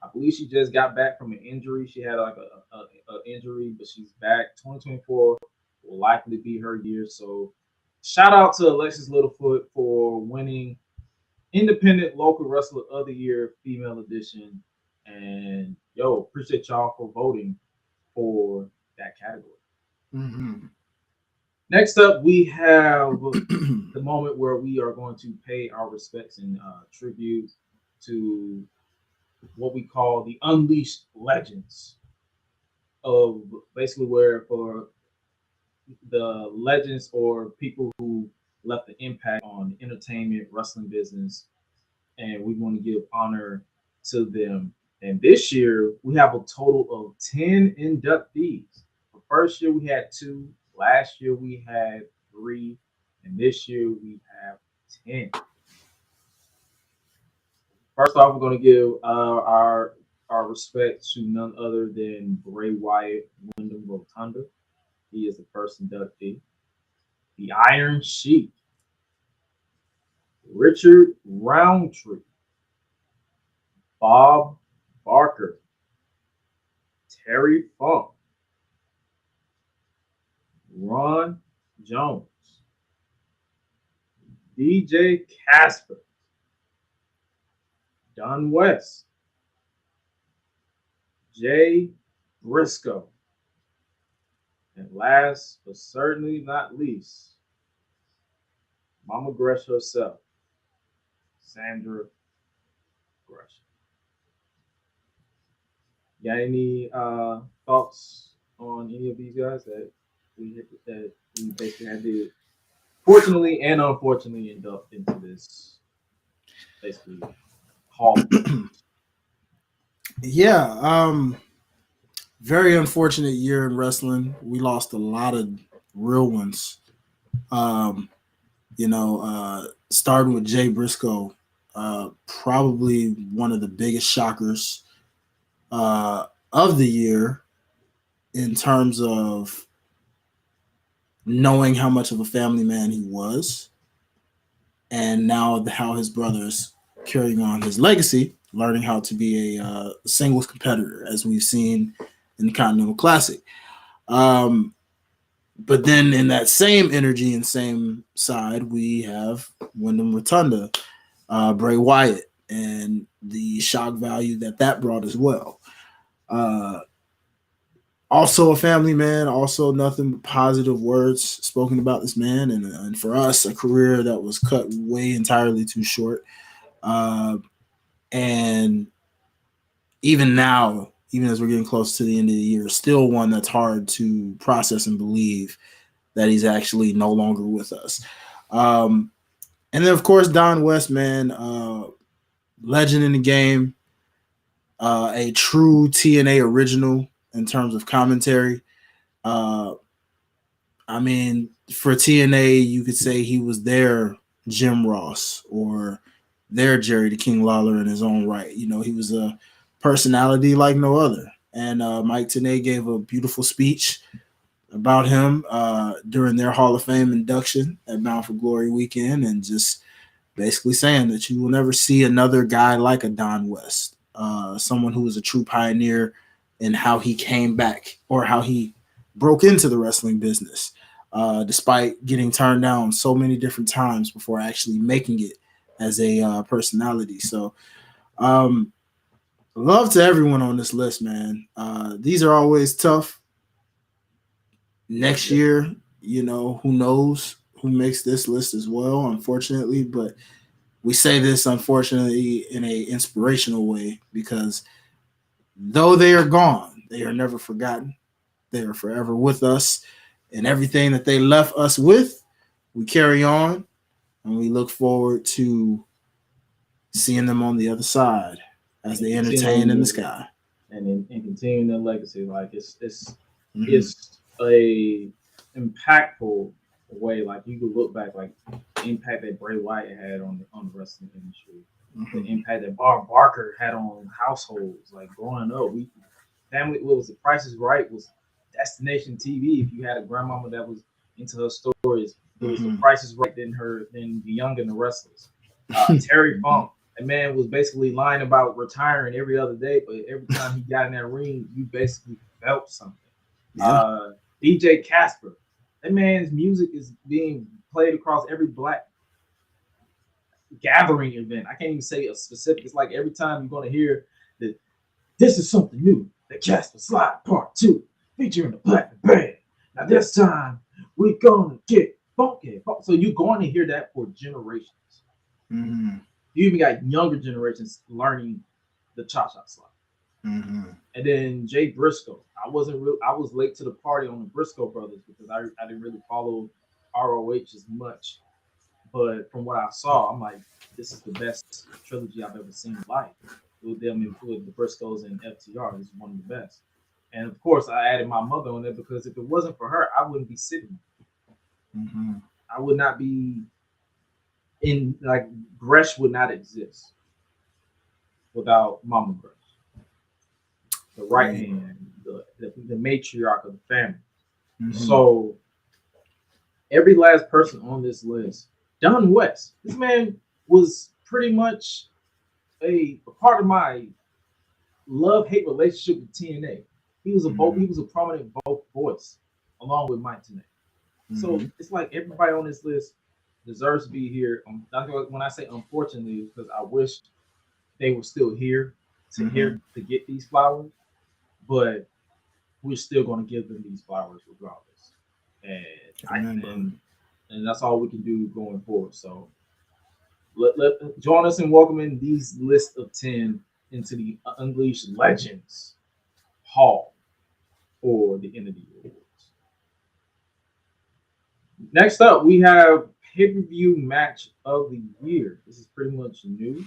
I believe she just got back from an injury. She had like a injury, but she's back. 2024 will likely be her year. So shout out to Alexis Littlefoot for winning Independent Local Wrestler of the Year, Female Edition. And appreciate y'all for voting for that category. Mm-hmm. Next up, we have the moment where we are going to pay our respects and tribute to what we call the Unleashed Legends, of basically where for the legends or people who left the impact on the entertainment wrestling business, and we want to give honor to them. And this year we have a total of 10 inductees. The first year we had 2, last year we had 3, and this year we have 10. First off, we're going to give our respect to none other than Bray Wyatt, Wyndham Rotunda. He is the first inductee. The Iron Sheik, Richard Roundtree, Bob Barker, Terry Funk, Ron Jones, DJ Casper, Don West, Jay Briscoe, and last but certainly not least, Mama Gresh herself, Sandra Gresh. Got any thoughts on any of these guys that we basically had to, fortunately and unfortunately, induct into this basically hall? Yeah, very unfortunate year in wrestling. We lost a lot of real ones. Starting with Jay Briscoe, probably one of the biggest shockers of the year in terms of knowing how much of a family man he was, and now how his brother's carrying on his legacy, learning how to be a singles competitor, as we've seen in the Continental Classic. But then in that same energy and same side, we have Wyndham Rotunda, Bray Wyatt, and the shock value that brought as well. Also a family man, also nothing but positive words spoken about this man. And for us, a career that was cut way entirely too short. And even now, even as we're getting close to the end of the year, still one that's hard to process and believe that he's actually no longer with us. And then, of course, Don West, man, legend in the game, a true TNA original in terms of commentary. I mean, for TNA, you could say he was their Jim Ross or their Jerry the King Lawler in his own right. You know, he was a personality like no other. And Mike Tenay gave a beautiful speech about him during their Hall of Fame induction at Bound for Glory weekend, and just basically saying that you will never see another guy like a Don West, someone who was a true pioneer in how he came back or how he broke into the wrestling business, despite getting turned down so many different times before actually making it as a personality. So love to everyone on this list, man. These are always tough. Next year, you know, who knows who makes this list as well, unfortunately. But we say this, unfortunately, in a inspirational way, because though they are gone, they are never forgotten. They are forever with us. And everything that they left us with, we carry on, and we look forward to seeing them on the other side as they entertain in the sky. And continuing their legacy. Like it's a impactful way. Like you could look back, like the impact that Bray Wyatt had on the wrestling industry, the impact that Bob Barker had on households. Like growing up, what was The Price is Right was destination TV. If you had a grandmama that was into her stories, was The Mhm. Price is Right than The Young and the Restless. Terry Funk, that man was basically lying about retiring every other day, but every time he got in that ring, you basically felt something. Yeah. DJ Casper, that man's music is being played across every black gathering event. I can't even say a specific. It's like every time you're going to hear that this is something new. The Casper Slide Part 2 featuring the Black Band. Now this time we're going to get funky. So you're going to hear that for generations. Mhm. You even got younger generations learning the cha-cha slide. Mhm. And then Jay Briscoe. I was late to the party on the Briscoe brothers because I didn't really follow ROH as much. But from what I saw, I'm like, this is the best trilogy I've ever seen live. With them, with the Briscoes and FTR, this is one of the best. And of course, I added my mother on there because if it wasn't for her, I wouldn't be sitting. Mhm. I would not be in, like, Gresh would not exist without Mama Gresh, the right hand, the matriarch of the family. Mhm. So every last person on this list, Don West, this man was pretty much a part of my love-hate relationship with TNA. He was a prominent voice along with Mike Tenay. So Mhm. it's like everybody on this list deserves to be here. When I say unfortunately, because I wish they were still here to get these flowers, but we're still going to give them these flowers regardless. And and that's all we can do going forward. So let join us in welcoming these list of 10 into the Unleashed Legends Hall for the end of the year awards. Next up, we have pay-per-view match of the year. This is pretty much new,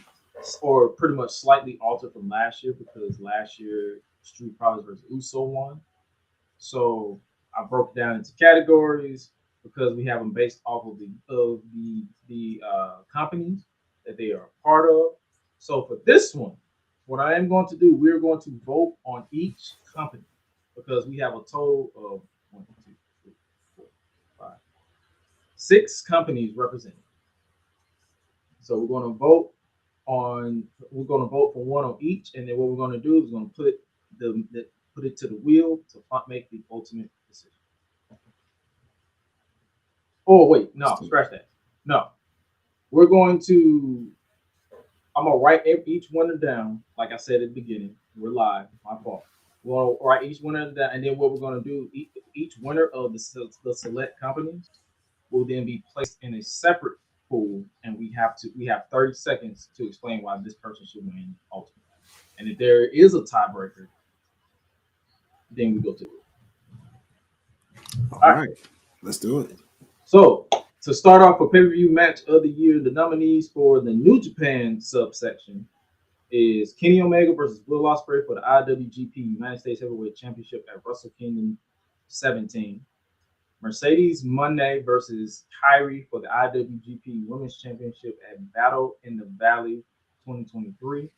or pretty much slightly altered from last year because last year Street Profits versus Uso won. So I broke it down into categories because we have them based off of the companies that they are a part of. So for this one, what I am going to do, we're going to vote on each company because we have a total of 1, 2, 3, 4, 5, 6 companies represented. So we're going to vote for one on each, and then what we're going to do is we're going to put it to the wheel to make the ultimate decision. Oh wait, no, scratch that. No, we're going to. I'm gonna write each one down. Like I said at the beginning, we're live. My fault. We'll write each one of them, and then what we're gonna do, each winner of the select companies will then be placed in a separate pool, and we have 30 seconds to explain why this person should win ultimately. And if there is a tiebreaker, then we go to it. All right, let's do it. So to start off a pay-per-view match of the year, the nominees for the New Japan subsection is Kenny Omega versus Will Ospreay for the IWGP United States Heavyweight Championship at Wrestle Kingdom 17. Mercedes Moné versus Kyrie for the IWGP Women's Championship at Battle in the Valley 2023.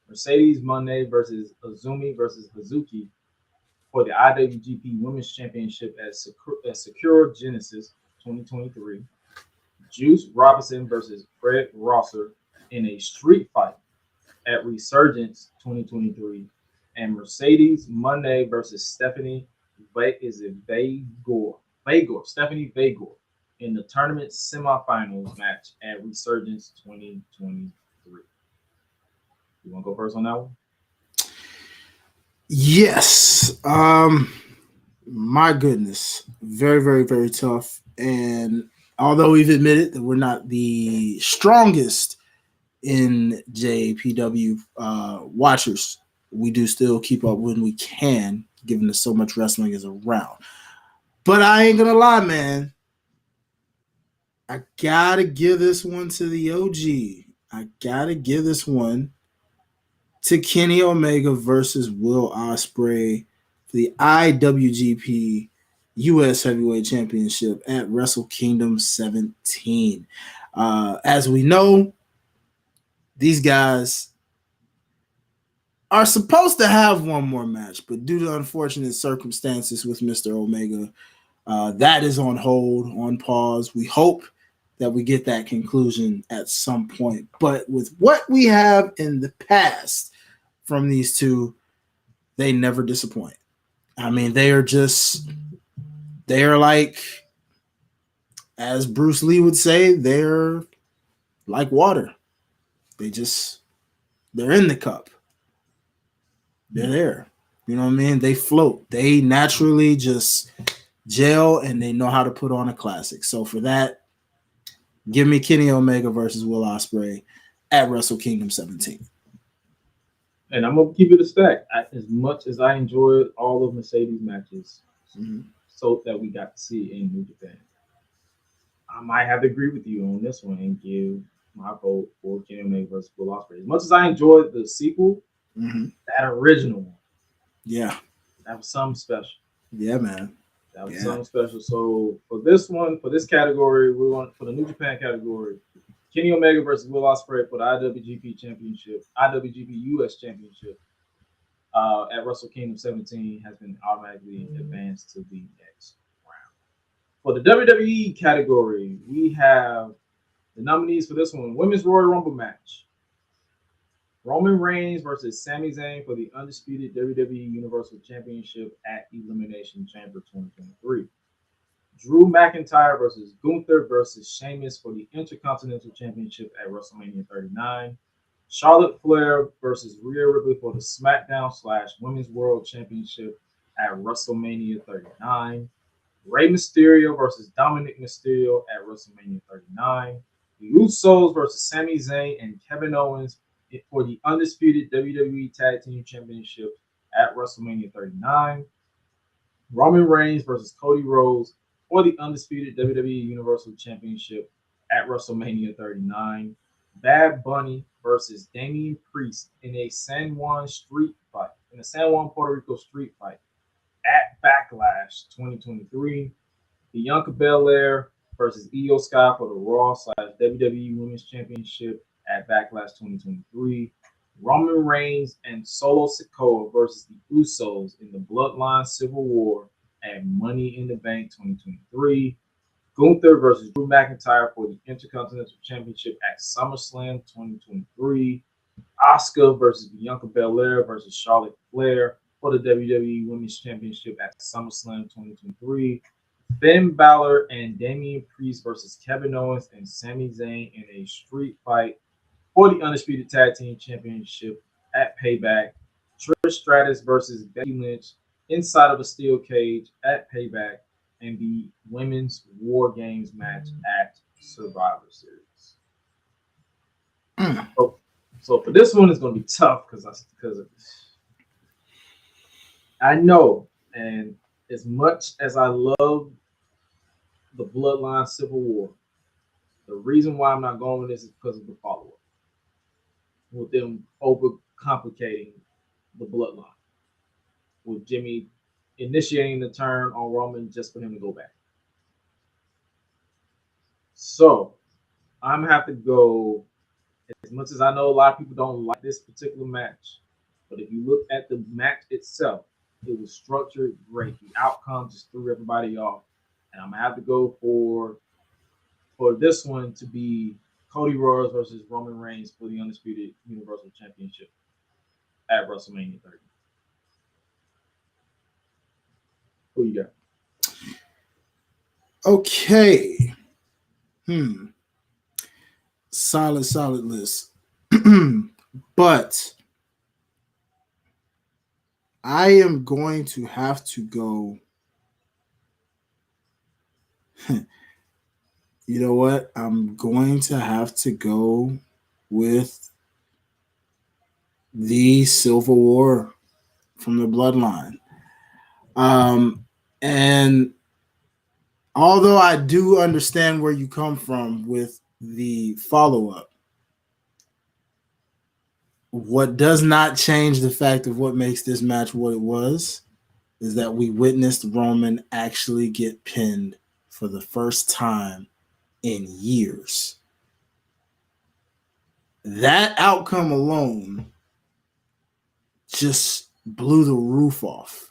Mercedes Moné versus Azumi versus Hazuki for the IWGP Women's Championship at Sakura Genesis 2023. Juice Robinson versus Fred Rosser in a street fight at Resurgence 2023. And Mercedes Moné versus Stephanie Stephanie Vagor in the tournament semifinals match at Resurgence 2023. You want to go first on that one? Yes. My goodness. Very, very, very tough. And although we've admitted that we're not the strongest in JPW watchers, we do still keep up when we can, given that so much wrestling is around. But I ain't gonna lie, man. I gotta give this one to the OG. I gotta give this one to Kenny Omega versus Will Ospreay for the IWGP US Heavyweight Championship at Wrestle Kingdom 17. As we know, these guys are supposed to have one more match, but due to unfortunate circumstances with Mr. Omega, That is on hold, on pause. We hope that we get that conclusion at some point. But with what we have in the past from these two, they never disappoint. I mean, they are like, as Bruce Lee would say, they're like water. They're in the cup. They're there. You know what I mean? They float. They naturally just gel, and they know how to put on a classic. So for that, give me Kenny Omega versus Will Ospreay at Wrestle Kingdom 17. And I'm gonna keep it a stack. As much as I enjoyed all of Mercedes matches, so that we got to see in New Japan, I might have to agree with you on this one and give my vote for Kenny Omega versus Will Ospreay. As much as I enjoyed the sequel, that original one, yeah, that was something special. Yeah, man. That was something special. So for this one, for this category, we're on for the New Japan category. Kenny Omega versus Will Ospreay for the IWGP Championship, IWGP US Championship at Wrestle Kingdom 17 has been automatically advanced to the next round. For the WWE category, we have the nominees for this one: Women's Royal Rumble match. Roman Reigns versus Sami Zayn for the undisputed WWE Universal Championship at Elimination Chamber 2023. Drew McIntyre versus Gunther versus Sheamus for the Intercontinental Championship at WrestleMania 39. Charlotte Flair versus Rhea Ripley for the SmackDown/Women's World Championship at WrestleMania 39. Rey Mysterio versus Dominic Mysterio at WrestleMania 39. The Usos versus Sami Zayn and Kevin Owens for the undisputed WWE Tag Team Championship at WrestleMania 39. Roman Reigns versus Cody Rhodes for the undisputed WWE Universal Championship at WrestleMania 39. Bad Bunny versus Damian Priest in a San Juan Puerto Rico street fight at Backlash 2023. Bianca Belair versus Io Sky for the Raw/WWE Women's Championship at Backlash 2023. Roman Reigns and Solo Sikoa versus the Usos in the Bloodline Civil War at Money in the Bank 2023. Gunther versus Drew McIntyre for the Intercontinental Championship at SummerSlam 2023. Asuka versus Bianca Belair versus Charlotte Flair for the WWE Women's Championship at SummerSlam 2023. Finn Balor and Damian Priest versus Kevin Owens and Sami Zayn in a street fight for the Undisputed Tag Team Championship at Payback. Trish Stratus versus Becky Lynch inside of a steel cage at Payback, and the Women's War Games match at Survivor Series. So for this one, it's going to be tough because I know, and as much as I love the Bloodline Civil War, the reason why I'm not going with this is because of the follow-up, with them overcomplicating the Bloodline, with Jimmy initiating the turn on Roman just for him to go back. So I'm gonna have to go. As much as I know a lot of people don't like this particular match, but if you look at the match itself, it was structured great. The outcome just threw everybody off, and I'm gonna have to go for this one to be Cody Rhodes versus Roman Reigns for the Undisputed Universal Championship at WrestleMania 30. Who you got? Okay. Solid list. But I am going to have to go. You know what? I'm going to have to go with the Civil War from the Bloodline. And although I do understand where you come from with the follow-up, what does not change the fact of what makes this match what it was is that we witnessed Roman actually get pinned for the first time in years. That outcome alone just blew the roof off.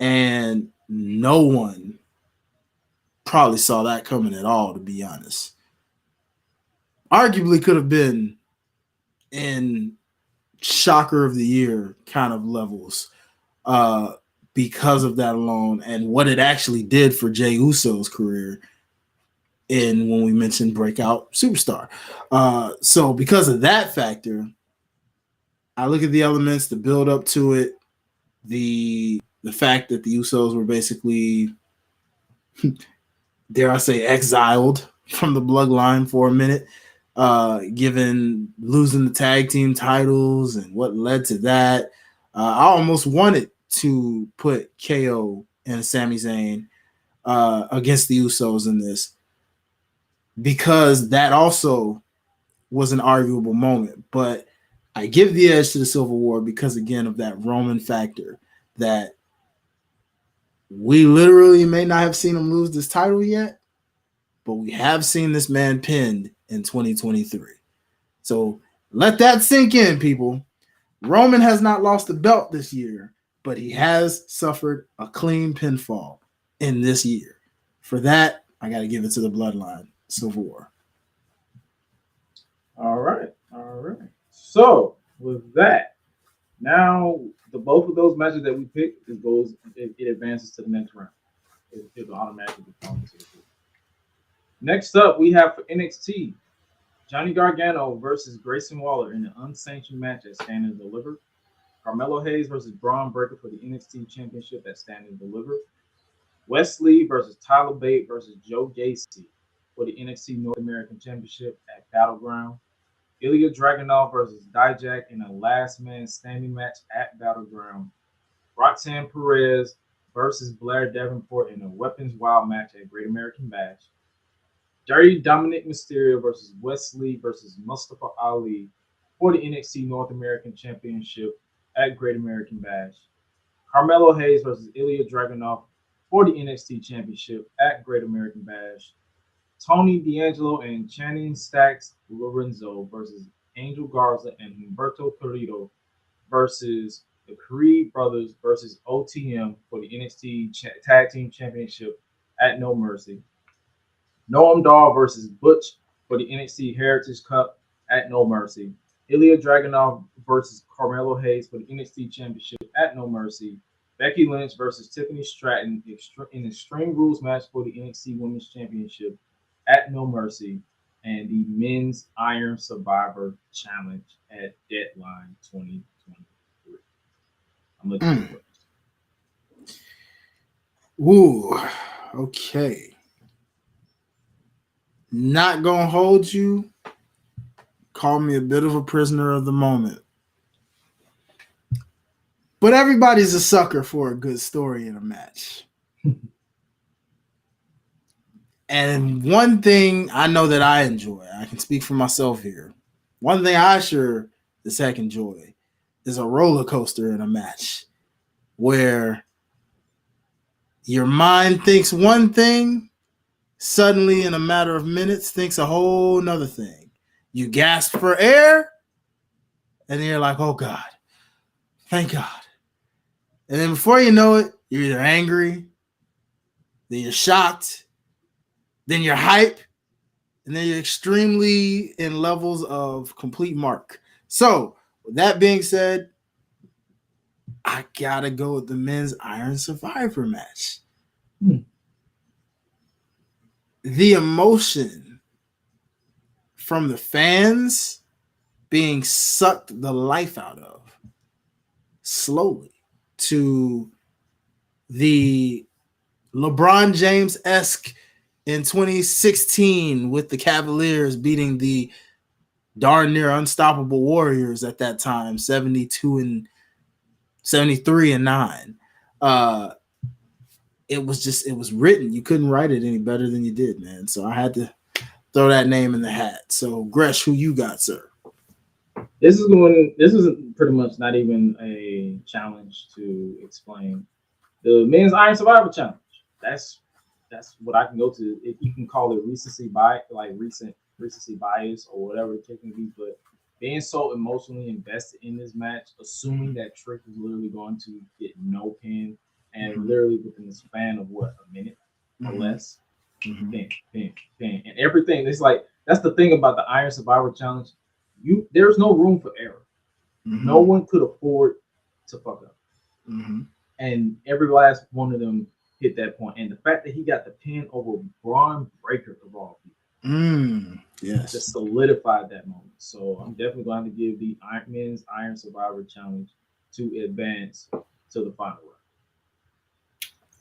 And no one probably saw that coming at all, to be honest. Arguably could have been in shocker of the year kind of levels because of that alone and what it actually did for Jey Uso's career in when we mentioned breakout superstar. So because of that factor, I look at the elements, the build up to it, the fact that the Usos were basically, dare I say, exiled from the bloodline for a minute, given losing the tag team titles and what led to that. I almost wanted to put KO and Sami Zayn against the Usos in this because that also was an arguable moment. But I give the edge to the Civil War because, again, of that Roman factor that we literally may not have seen him lose this title yet, but we have seen this man pinned in 2023. So let that sink in, people. Roman has not lost the belt this year, but he has suffered a clean pinfall in this year. For that, I got to give it to the Bloodline Civil War. All right. So with that, now the both of those matches that we picked, it advances to the next round. It automatically becomes to the group. Next up, we have for NXT, Johnny Gargano versus Grayson Waller in an unsanctioned match at Stand and Deliver. Carmelo Hayes versus Braun Breaker for the NXT Championship at Stand and Deliver. Wesley versus Tyler Bate versus Joe Gacy for the NXT North American Championship at Battleground. Ilya Dragunov versus Dijak in a last man standing match at Battleground. Roxanne Perez versus Blair Davenport in a Weapons Wild match at Great American Bash. Dirty Dominic Mysterio versus Wesley versus Mustafa Ali for the NXT North American Championship at Great American Bash. Carmelo Hayes versus Ilya Dragunov for the NXT Championship at Great American Bash. Tony D'Angelo and Channing Stacks Lorenzo versus Angel Garza and Humberto Carrillo versus the Creed Brothers versus OTM for the NXT Tag Team Championship at No Mercy. Noam Dar versus Butch for the NXT Heritage Cup at No Mercy. Ilya Dragunov versus Carmelo Hayes for the NXT Championship at No Mercy. Becky Lynch versus Tiffany Stratton in Extreme Rules match for the NXT Women's Championship at No Mercy. And the Men's Iron Survivor Challenge at Deadline 2023. I'm looking for it. Ooh, okay. Not gonna hold you. Call me a bit of a prisoner of the moment. But everybody's a sucker for a good story in a match. And one thing I know that I enjoy, I can speak for myself here. One thing I sure as heck enjoy is a roller coaster in a match where your mind thinks one thing, suddenly in a matter of minutes thinks a whole nother thing. You gasp for air, and then you're like, oh God, thank God. And then before you know it, you're either angry, then you're shocked, then you're hype, and then you're extremely in levels of complete mark. So, with that being said, I gotta go with the Men's Iron Survivor match. The emotion from the fans being sucked the life out of slowly to the LeBron James-esque in 2016 with the Cavaliers beating the darn near unstoppable Warriors at that time, 73 and 9. It was written. You couldn't write it any better than you did, man. So I had to throw that name in the hat. So Gresh, who you got, sir? This is pretty much not even a challenge to explain. The Men's Iron Survivor Challenge. That's what I can go to. If you can call it recency bias, like recency bias or whatever it can be, but being so emotionally invested in this match, assuming that Trick is literally going to get no pin, and literally within the span of a minute or less, Bam, bam, bam, and everything. It's like that's the thing about the Iron Survivor Challenge. There's no room for error. No one could afford to fuck up. And every last one of them hit that point. And the fact that he got the pin over Braun Breaker of all people, yes, just solidified that moment. So I'm definitely going to give the men's Iron Survivor Challenge to advance to the final round.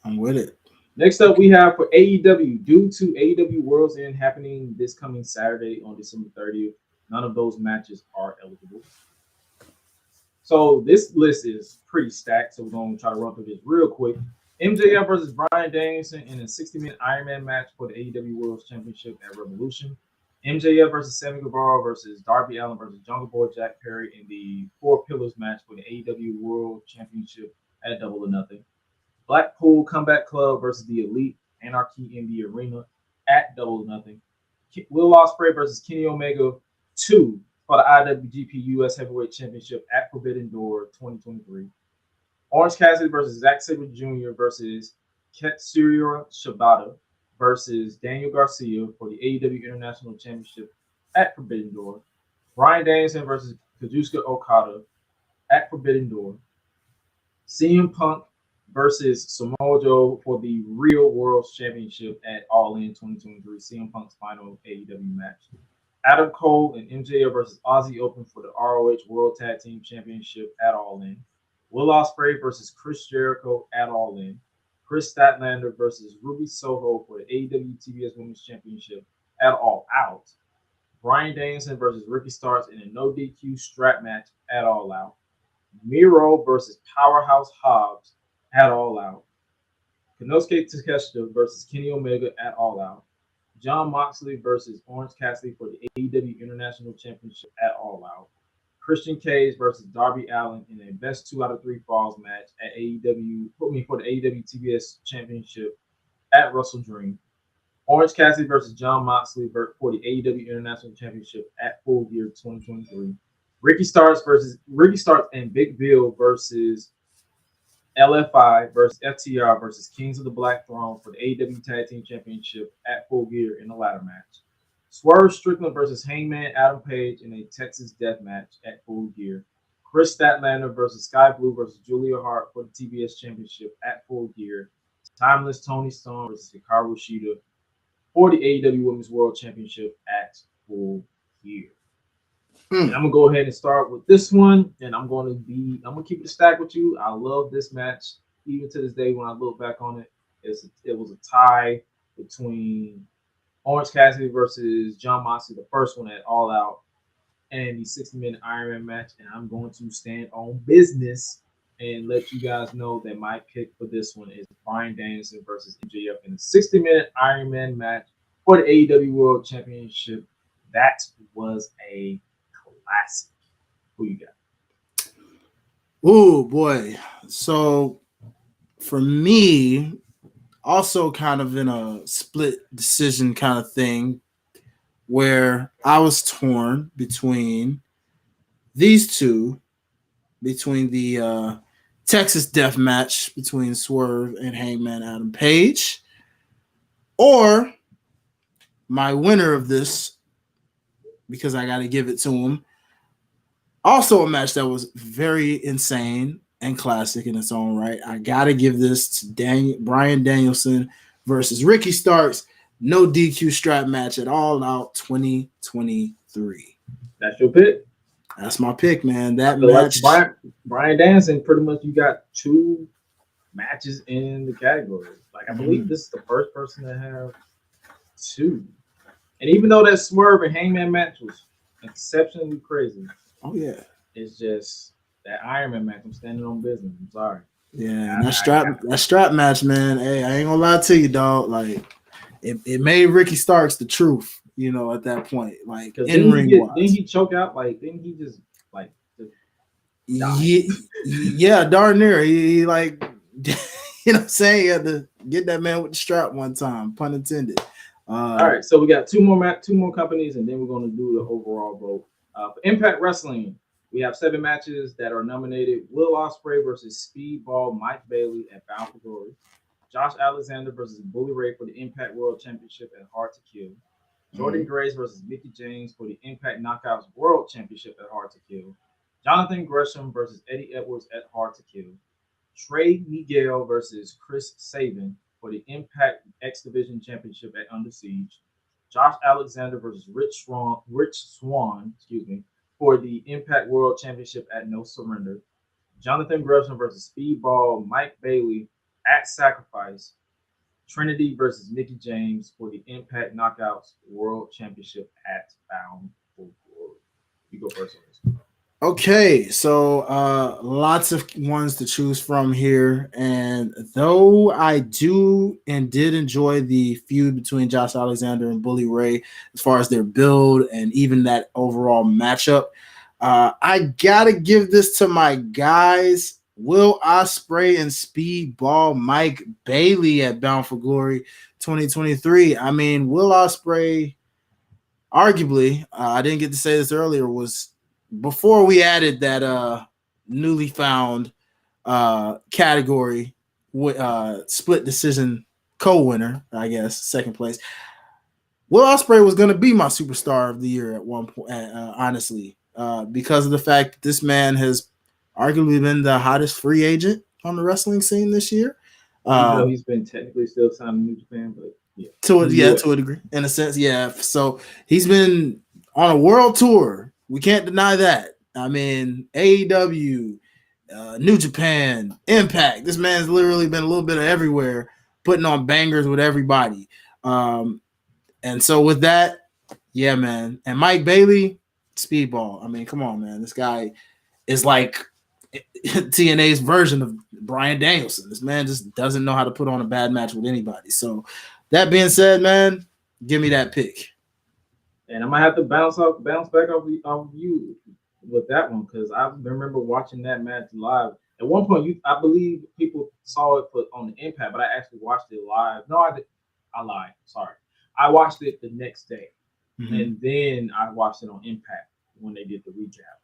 I'm with it. Next up, we have for AEW. Due to AEW World's End happening this coming Saturday on December 30th, none of those matches are eligible. So this list is pretty stacked. So we're going to try to run through this real quick. MJF versus Bryan Danielson in a 60-minute Iron Man match for the AEW World Championship at Revolution. MJF versus Sammy Guevara versus Darby Allin versus Jungle Boy Jack Perry in the Four Pillars match for the AEW World Championship at Double or Nothing. Blackpool Combat Club versus the Elite Anarchy in the Arena at Double or Nothing. Will Ospreay versus Kenny Omega 2 for the IWGP US Heavyweight Championship at Forbidden Door 2023. Orange Cassidy versus Zack Sabre Jr. versus Katsuyori Shibata versus Daniel Garcia for the AEW International Championship at Forbidden Door. Bryan Danielson versus Kazuchika Okada at Forbidden Door. CM Punk versus Samoa Joe for the Real World Championship at All In 2023. CM Punk's final AEW match. Adam Cole and MJF versus Aussie Open for the ROH World Tag Team Championship at All In. Will Ospreay versus Chris Jericho at All In. Chris Statlander versus Ruby Soho for the AEW TBS Women's Championship at All Out. Bryan Danielson versus Ricky Starks in a no DQ strap match at All Out. Miro versus Powerhouse Hobbs at All Out. Konosuke Takeshita versus Kenny Omega at All Out. Jon Moxley versus Orange Cassidy for the AEW International Championship at All Out. Christian Cage versus Darby Allin in a best 2 out of 3 falls match at for the AEW TBS Championship at Wrestle Dream. Orange Cassidy versus Jon Moxley for the AEW International Championship at Full Gear 2023. Ricky Starks and Big Bill versus LFI versus FTR versus Kings of the Black Throne for the AEW Tag Team Championship at Full Gear in the ladder match. Swerve Strickland versus Hangman Adam Page in a Texas Death Match at Full Gear. Chris Statlander versus Sky Blue versus Julia Hart for the TBS Championship at Full Gear. Timeless Tony Storm versus Hikaru Shida for the AEW Women's World Championship at Full Gear. And I'm gonna go ahead and start with this one, and I'm gonna keep it stacked with you. I love this match, even to this day. When I look back on it, it was a tie between Orange Cassidy versus Jon Moxley, the first one at All Out, and the 60-minute Iron Man match. And I'm going to stand on business and let you guys know that my pick for this one is Bryan Danielson versus MJF in a 60-minute Iron Man match for the AEW World Championship. That was a classic. Who you got? Oh boy. So for me, also kind of in a split decision kind of thing where I was torn between these two, between the Texas Death Match between Swerve and Hangman Adam Page, or my winner of this, because I got to give it to him, also a match that was very insane and classic in its own right. I got to give this to Bryan Danielson versus Ricky Starks, no DQ strap match at All Out 2023. That's your pick? That's my pick, man. That match. Like Bryan Danielson, pretty much you got 2 matches in the category. Like, I believe this is the first person to have 2. And even though that Swerve and Hangman match was exceptionally crazy. Oh, yeah. It's just that Iron Man match. I'm standing on business. I'm sorry. Yeah, that strap match, man. Hey, I ain't gonna lie to you, dog. Like, it made Ricky Starks the truth, at that point. Like, in ring wise. Didn't he choke out? Like, didn't he just like? Yeah, darn near. He like, you know what I'm saying? He had to get that man with the strap one time, pun intended. All right, so we got two more companies, and then we're going to do the overall vote. For Impact Wrestling, we have 7 matches that are nominated. Will Ospreay versus Speedball Mike Bailey at Bound for Glory. Josh Alexander versus Bully Ray for the Impact World Championship at Hard to Kill. Jordan Grace versus Mickey James for the Impact Knockouts World Championship at Hard to Kill. Jonathan Gresham versus Eddie Edwards at Hard to Kill. Trey Miguel versus Chris Sabin for the Impact X Division Championship at Under Siege. Josh Alexander versus Rich Swan, for the Impact World Championship at No Surrender. Jonathan Gresham versus Speedball Mike Bailey at Sacrifice. Trinity versus Mickey James for the Impact Knockouts World Championship at Bound for Glory. You go first on this. Okay, so lots of ones to choose from here, and though I did enjoy the feud between Josh Alexander and Bully Ray as far as their build and even that overall matchup, I gotta give this to my guys, Will Ospreay and Speedball Mike Bailey at Bound for Glory 2023. I mean, Will Ospreay, arguably, I didn't get to say this earlier, was before we added that newly found category split decision co-winner, I guess, second place. Will Ospreay was going to be my superstar of the year at one point, honestly, because of the fact that this man has arguably been the hottest free agent on the wrestling scene this year. Even though he's been technically still signed to New Japan, but to a degree, in a sense, yeah. So he's been on a world tour. We can't deny that. I mean, AEW, New Japan, Impact. This man's literally been a little bit of everywhere, putting on bangers with everybody. And so with that, yeah, man. And Mike Bailey, Speedball. I mean, come on, man. This guy is like TNA's version of Bryan Danielson. This man just doesn't know how to put on a bad match with anybody. So that being said, man, give me that pick. And I might have to bounce back off you with that one, because I remember watching that match live. At one point, I believe people saw it on the Impact, but I actually watched it live. No, I lied. Sorry. I watched it the next day, and then I watched it on Impact when they did the recap,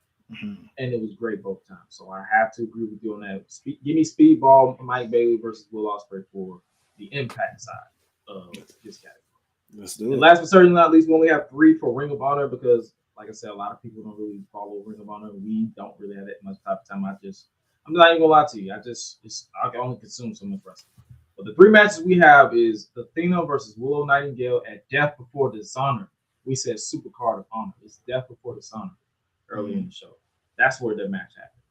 and it was great both times. So I have to agree with you on that. Give me Speedball Mike Bailey versus Will Ospreay for the Impact side of this category. Let's do it. And last but certainly not least, we only have 3 for Ring of Honor because, like I said, a lot of people don't really follow Ring of Honor. We don't really have that much type of time. I'm not even gonna lie to you. I can only consume so much wrestling. But the 3 matches we have is Athena versus Willow Nightingale at Death Before Dishonor. We said Super Card of Honor. It's Death Before Dishonor early in the show. That's where the match happened.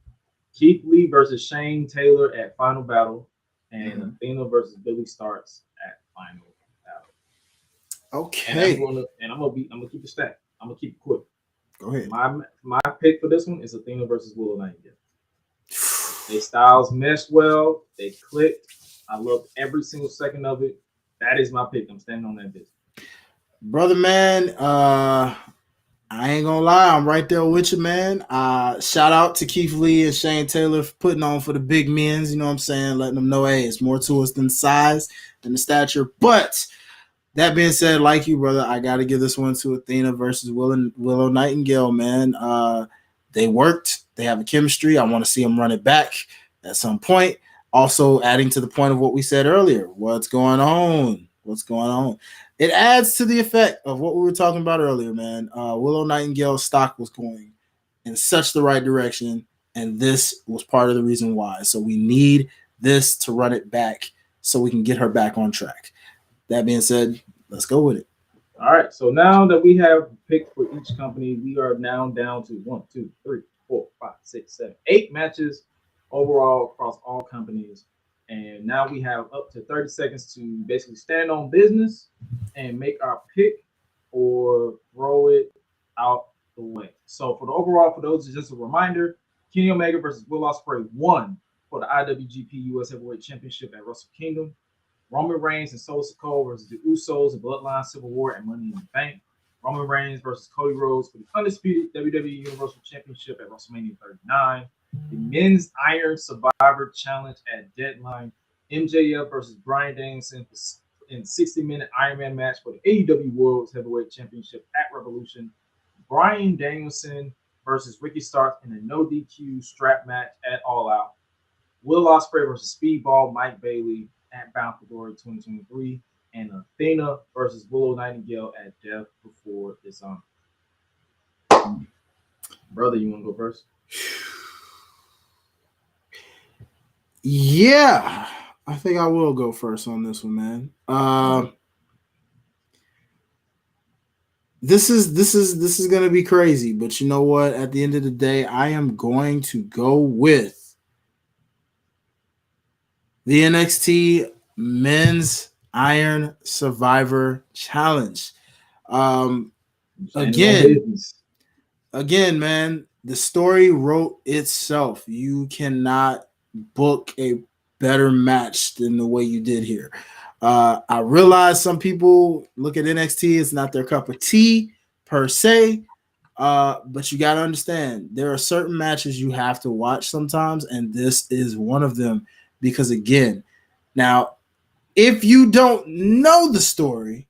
Keith Lee versus Shane Taylor at Final Battle, and Athena versus Billy Starks at Final. Okay. And I'm gonna keep it stacked. I'm gonna keep it quick. Go ahead. My pick for this one is Athena versus Willow Nightingale. Their styles meshed well. They clicked. I loved every single second of it. That is my pick. I'm standing on that bitch. Brother, man, I ain't gonna lie. I'm right there with you, man. Shout out to Keith Lee and Shane Taylor for putting on for the big men's. You know what I'm saying? Letting them know, hey, it's more to us than size, than the stature. But that being said, like you, brother, I got to give this one to Athena versus Willow Nightingale, man. They worked. They have a chemistry. I want to see them run it back at some point. Also, adding to the point of what we said earlier, what's going on? It adds to the effect of what we were talking about earlier, man. Willow Nightingale's stock was going in such the right direction, and this was part of the reason why. So we need this to run it back so we can get her back on track. That being said, let's go with it. All right. So now that we have picked for each company, we are now down to 1, 2, 3, 4, 5, 6, 7, 8 matches overall across all companies. And now we have up to 30 seconds to basically stand on business and make our pick or throw it out the way. So for the overall, for those, just a reminder, Kenny Omega versus Will Ospreay won for the IWGP US Heavyweight Championship at Wrestle Kingdom. Roman Reigns and Solo Sikoa versus the Usos, the Bloodline Civil War, and Money in the Bank. Roman Reigns versus Cody Rhodes for the undisputed WWE Universal Championship at WrestleMania 39. The Men's Iron Survivor Challenge at Deadline. MJF versus Bryan Danielson in 60-minute Iron Man match for the AEW World Heavyweight Championship at Revolution. Bryan Danielson versus Ricky Starks in a no DQ strap match at All Out. Will Ospreay versus Speedball Mike Bailey at Bound for Glory 2023, and Athena versus Willow Nightingale at Death Before Dishonor. Brother, you want to go first? Yeah, I think I will go first on this one, man. This is gonna be crazy, but you know what? At the end of the day, I am going to go with the NXT Men's Iron Survivor Challenge. Again, man, the story wrote itself. You cannot book a better match than the way you did here. I realize some people look at NXT, it's not their cup of tea per se, but you got to understand there are certain matches you have to watch sometimes, and this is one of them because, again, now, if you don't know the story,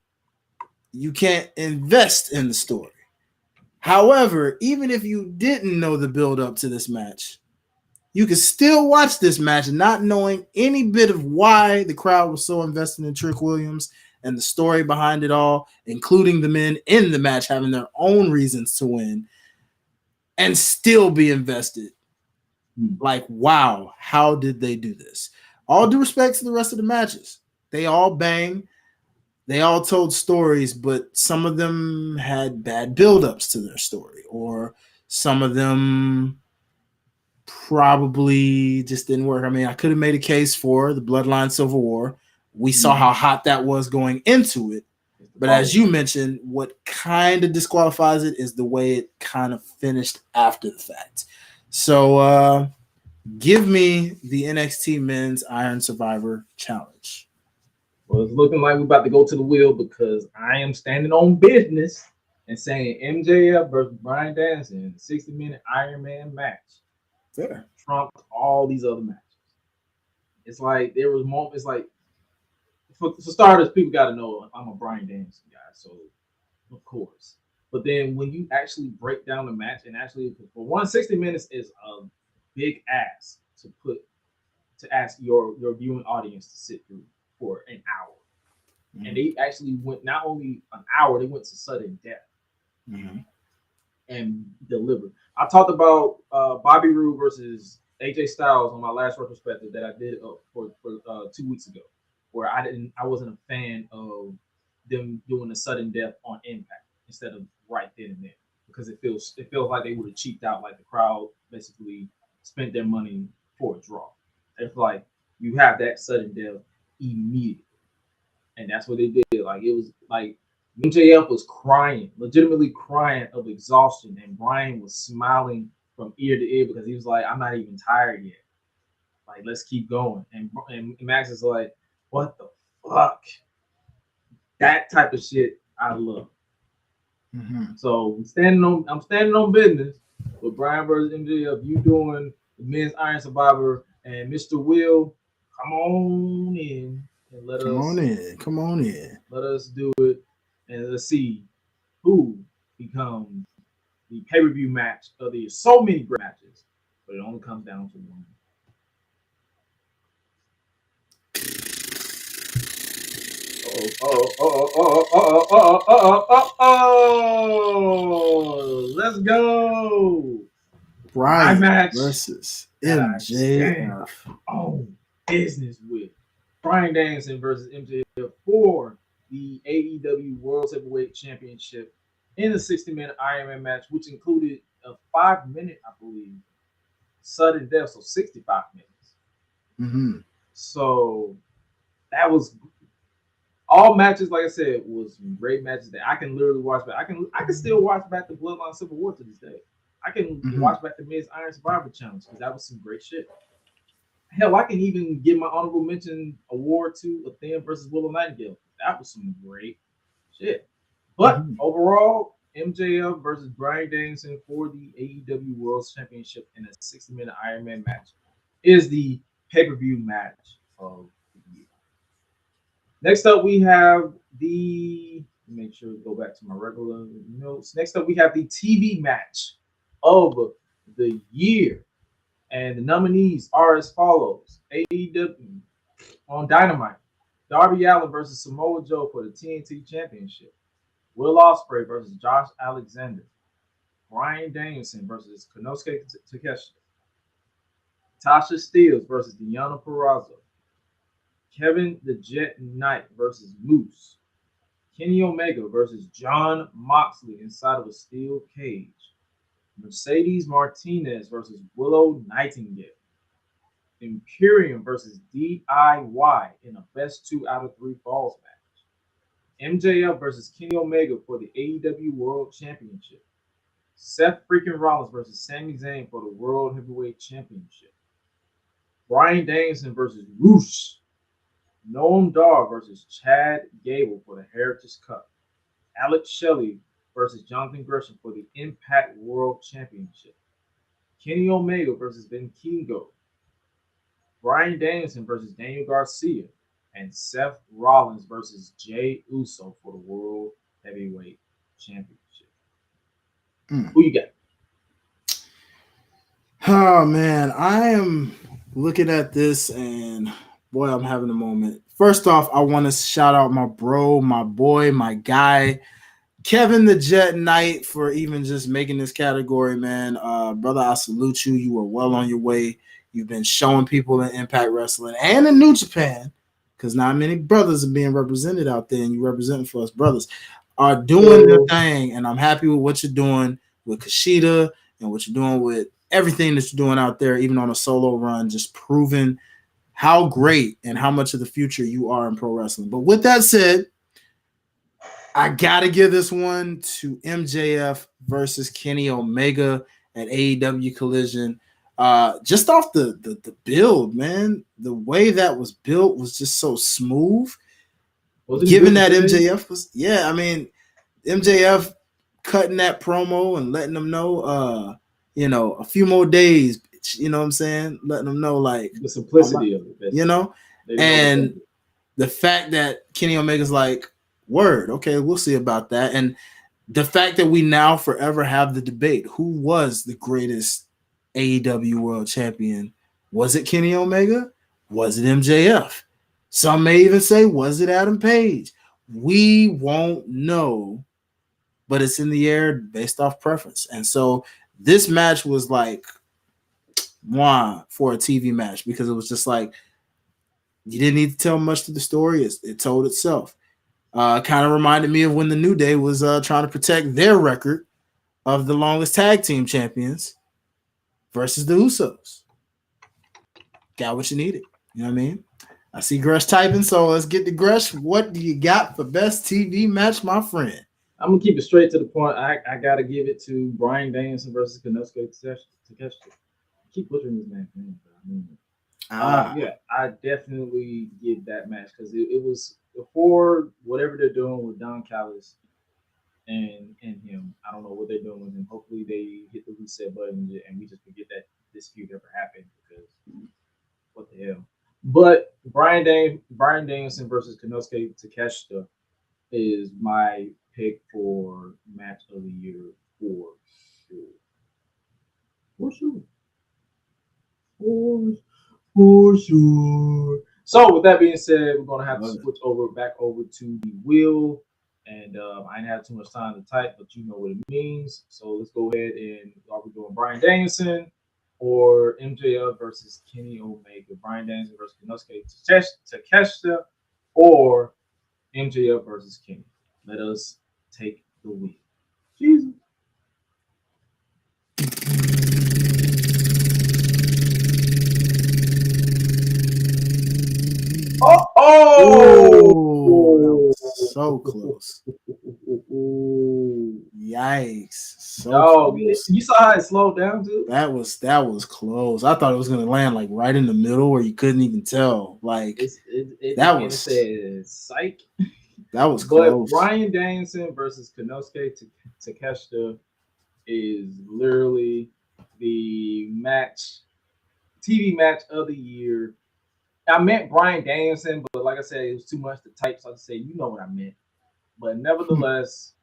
you can't invest in the story. However, even if you didn't know the build up to this match, you can still watch this match not knowing any bit of why the crowd was so invested in Trick Williams and the story behind it all, including the men in the match having their own reasons to win, and still be invested. Like, wow, how did they do this? All due respect to the rest of the matches. They all bang. They all told stories, but some of them had bad buildups to their story, or some of them probably just didn't work. I mean, I could have made a case for the Bloodline Civil War. We saw how hot that was going into it. But as you mentioned, what kind of disqualifies it is the way it kind of finished after the fact. So give me the NXT Men's Iron Survivor Challenge. Well, it's looking like we're about to go to the wheel because I am standing on business and saying MJF versus Bryan Danielson in a 60-minute Iron Man match. Fair. Trumped all these other matches. It's like there was moments like for starters, people got to know I'm a Bryan Danielson guy, so of course. But then when you actually break down the match and actually for 160 minutes is a big ask to ask your viewing audience to sit through for an hour. And they actually went not only an hour, they went to sudden death and delivered. I talked about Bobby Roode versus AJ Styles on my last retrospective that I did for 2 weeks ago, where I wasn't a fan of them doing a sudden death on Impact instead of right then and there because it feels like they would have cheaped out, like the crowd basically spent their money for a draw. It's like you have that sudden death immediately. And that's what they did. Like it was like MJF was crying, legitimately crying of exhaustion, and Bryan was smiling from ear to ear because he was like, "I'm not even tired yet. Like, let's keep going." And Max is like, "What the fuck?" That type of shit I love. So I'm standing on business with Bryan versus MJF. You doing the Men's Iron Survivor, and Mr. Will, come on in. And Come on in. Let us do it, and let's see who becomes the pay-per-view match of the so many great matches, but it only comes down to one. Let's go. Bryan match versus MJF. Oh, business with Bryan Danielson versus MJF for the AEW World Heavyweight Championship in a 60-minute Iron Man match, which included a 5-minute, I believe, sudden death, so 65 minutes. So that was all matches, like I said, was great matches that I can literally watch back. I can still watch back the Bloodline Civil War to this day. I can watch back the Men's Iron Survivor Challenge because that was some great shit. Hell, I can even give my honorable mention award to Athena versus Willow Nightingale. That was some great shit. But overall, MJF versus Bryan Danielson for the AEW World Championship in a 60-minute Iron Man match is the pay-per-view match of the year. Next up, we have make sure to go back to my regular notes. Next up, we have the TV match of the year. And the nominees are as follows. AEW On Dynamite, Darby Allin versus Samoa Joe for the TNT Championship. Will Ospreay versus Josh Alexander. Bryan Danielson versus Konosuke Takeshita. Tasha Steelz versus Deonna Purrazzo. Kevin the Jet Knight versus Moose. Kenny Omega versus John Moxley inside of a steel cage. Mercedes Martinez versus Willow Nightingale. Imperium versus DIY in a best 2 out of 3 falls match. MJF versus Kenny Omega for the AEW World Championship. Seth freaking Rollins versus Sami Zayn for the World Heavyweight Championship. Bryan Danielson versus Roosh. Noam Dar versus Chad Gable for the Heritage Cup. Alex Shelley versus Jonathan Gresham for the Impact World Championship. Kenny Omega versus Ben Kingo. Bryan Danielson versus Daniel Garcia. And Seth Rollins versus Jay Uso for the World Heavyweight Championship. Who you got? Oh man, I am looking at this and boy, I'm having a moment. First off, I want to shout out my bro, my boy, my guy, Kevin the Jet Knight, for even just making this category, man. Brother, I salute you. You are well on your way. You've been showing people in Impact Wrestling and in New Japan, because not many brothers are being represented out there, and you representing for us brothers are doing their thing, and I'm happy with what you're doing with Kushida and what you're doing with everything that you're doing out there, even on a solo run, just proving how great and how much of the future you are in pro wrestling. But with that said, I gotta give this one to MJF versus Kenny Omega at AEW Collision. Just off the build, man, the way that was built was just so smooth. Given that MJF was, I mean, MJF cutting that promo and letting them know, a few more days, you know what I'm saying? Letting them know, like, the simplicity of it, and the fact that Kenny Omega's like, word, okay, we'll see about that. And the fact that we now forever have the debate, who was the greatest AEW World Champion? Was it Kenny Omega? Was it MJF? Some may even say, was it Adam Page? We won't know, but it's in the air based off preference. And so this match was like, for a TV match, because it was just like, you didn't need to tell much to the story. It told itself. Kind of reminded me of when the New Day was trying to protect their record of the longest tag team champions versus the Usos. Got what you needed. You know what I mean? I see Gresh typing, so let's get to Gresh. What do you got for best TV match, my friend? I'm gonna keep it straight to the point. I gotta give it to Bryan Danielson versus Konosuke Takeshita. Keep butchering this man's name, but I mean, I definitely give that match because it was before whatever they're doing with Don Callis and him. I don't know what they're doing with him. Hopefully they hit the reset button and we just forget that this feud ever happened, because what the hell. But Bryan Danielson versus Konosuke Takeshita is my pick for match of the year for sure. For sure. For sure. So with that being said, we're gonna have to switch back over to the wheel. And I didn't have too much time to type, but you know what it means. So let's go ahead and are we doing Bryan Danielson or MJF versus Kenny Omega? Bryan Danielson versus Konosuke Takeshita or MJF versus Kenny? Let us take the wheel. Jesus. Oh, so close. Yikes. So close. You saw how it slowed down too? That was close. I thought it was gonna land like right in the middle where you couldn't even tell. Like that was psych. That was close. But Bryan Danielson versus Konosuke Takeshita is literally the TV match of the year. I meant Bryan Danielson, but like I said, it was too much to type, so I just say, you know what I meant. But nevertheless,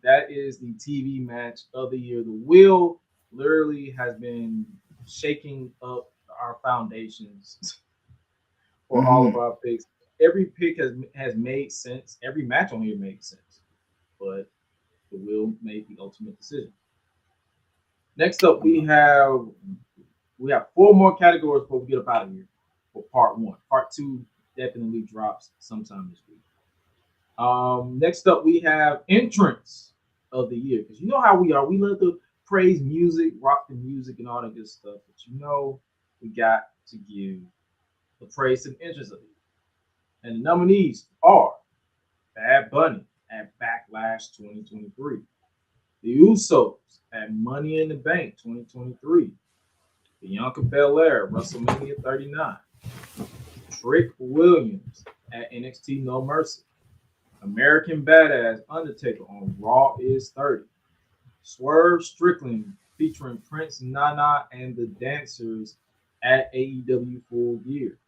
that is the TV match of the year. The wheel literally has been shaking up our foundations for all of our picks. Every pick has made sense. Every match on here made sense, but the will made the ultimate decision. Next up, we have 4 more categories before we get up out of here for part 1. Part 2 definitely drops sometime this week. Next up, we have entrance of the year, because you know how we are. We love to praise music, rock the music, and all that good stuff. But you know, we got to give the praise to the entrance of the year. And the nominees are Bad Bunny at Backlash 2023, The Usos at Money in the Bank 2023, Bianca Belair at WrestleMania 39, Trick Williams at NXT No Mercy, American Badass Undertaker on Raw is 30, Swerve Strickland featuring Prince Nana and the Dancers at AEW Full Gear,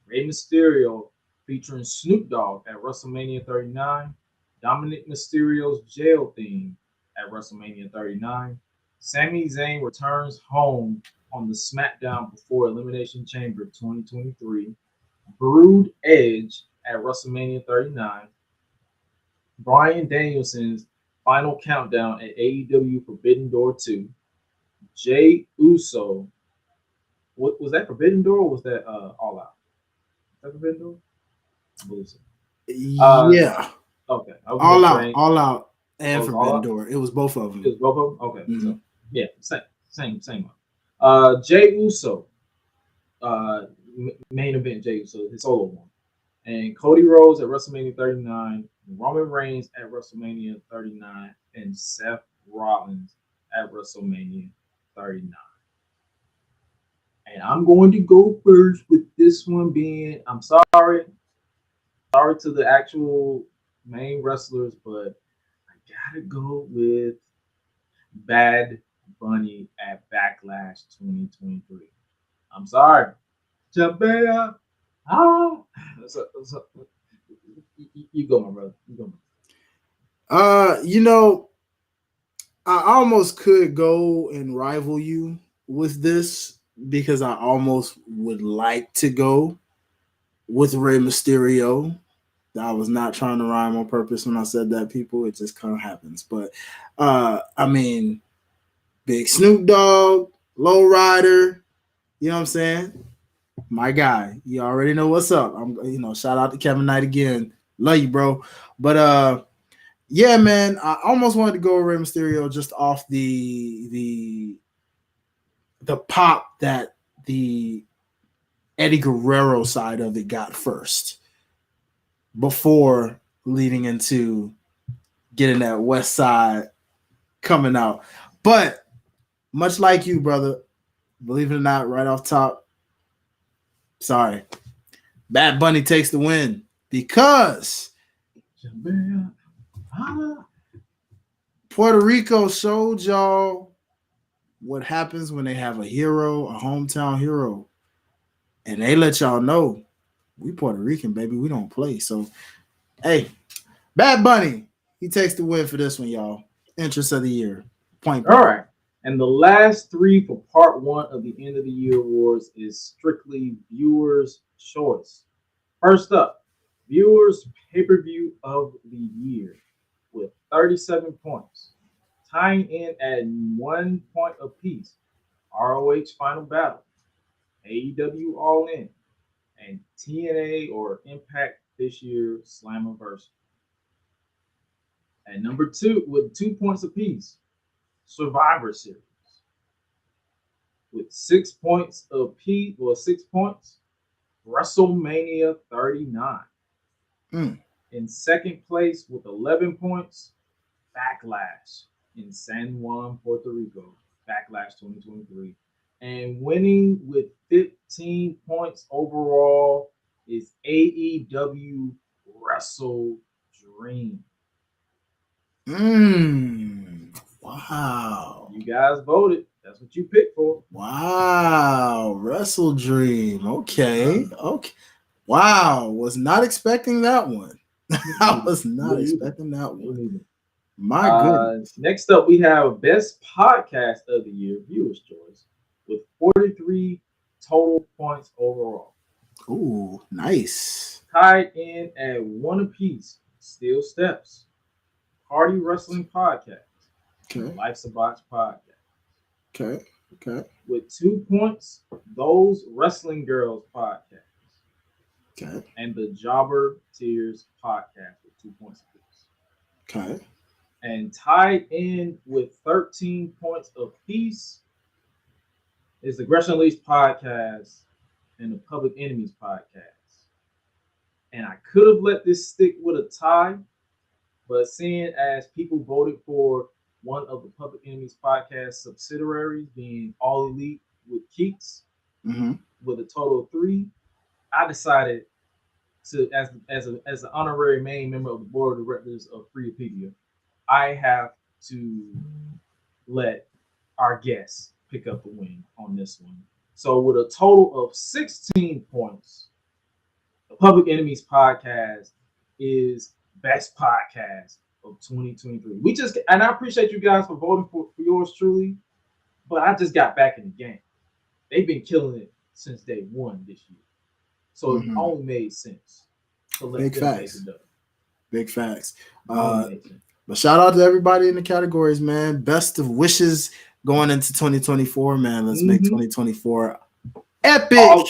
Rey Mysterio featuring Snoop Dogg at WrestleMania 39, Dominic Mysterio's jail theme at WrestleMania 39, Sami Zayn returns home on the SmackDown Before Elimination Chamber 2023, Brood Edge at WrestleMania 39, Bryan Danielson's final countdown at AEW Forbidden Door 2, Jay Uso. What was that, Forbidden Door, or was that All Out? Was that Forbidden Door? I believe so. Yeah. Okay. All out, and Oh, Forbidden Door. It was both of them. It was both of them. Okay. So, yeah, same one. Jay Uso, main event Jay Uso, his solo one, and Cody Rhodes at WrestleMania 39, Roman Reigns at WrestleMania 39, and Seth Rollins at WrestleMania 39. And I'm going to go first with this one being, I'm sorry to the actual main wrestlers, but I gotta go with Bad Bunny at Backlash 2023. I'm sorry. Jabea. You go, my brother. You go. You know, I almost could go and rival you with this because I almost would like to go with Rey Mysterio. I was not trying to rhyme on purpose when I said that, people. It just kind of happens. But I mean, Big Snoop Dogg, Low Rider, you know what I'm saying? My guy. You already know what's up. Shout out to Kevin Knight again. Love you, bro. But yeah, man, I almost wanted to go with Rey Mysterio just off the pop that the Eddie Guerrero side of it got first, before leading into getting that West Side coming out. But much like you, brother, believe it or not, right off top, sorry, Bad Bunny takes the win because Puerto Rico showed y'all what happens when they have a hero, a hometown hero, and they let y'all know we Puerto Rican, baby. We don't play. So, hey, Bad Bunny, he takes the win for this one, y'all. Interest of the year. Point. All right. And the last 3 for part 1 of the end of the year awards is strictly viewers' choice. First up, viewers' pay-per-view of the year with 37 points. Tying in at 1 point apiece, ROH Final Battle, AEW All In, and TNA or Impact this year Slammiversary. At number 2 with 2 points apiece, Survivor Series. With 6 points apiece, 6 points, WrestleMania 39. In second place with 11 points, Backlash in San Juan, Puerto Rico, Backlash 2023. And winning with 15 points overall is AEW Wrestle Dream. Wow. You guys voted. That's what you picked for. Wow. Wrestle Dream. Okay. Wow. Was not expecting that one. I was not expecting that one. My goodness. Next up, we have Best Podcast of the Year, Viewers' Choice, with 43 total points overall. Ooh, nice. Tied in at 1 apiece, Steel Steps, Party Wrestling Podcast, and Okay, Life's a Box Podcast. okay, okay, With 2 points, Those Wrestling Girls Podcast, okay, and the Jobber Tears Podcast with 2 points apiece. okay. And tied in with 13 points apiece is the GRESH Unleashed Podcast and the Public Enemies Podcast. And I could have let this stick with a tie, but seeing as people voted for one of the Public Enemies Podcast subsidiaries being All Elite with Keats Mm-hmm. with a total of 3, I decided to, as an honorary main member of the board of directors of Freepedia, I have to let our guests pick up the win on this one. So with a total of 16 points, the Public Enemies Podcast is best podcast of 2023. And I appreciate you guys for voting for yours truly, but I just got back in the game. They've been killing it since day one this year. So it only made sense to let Big them facts. take the dub. Big facts. Only made sense. But shout out to everybody in the categories, man. Best of wishes going into 2024, man. Let's make 2024 epic.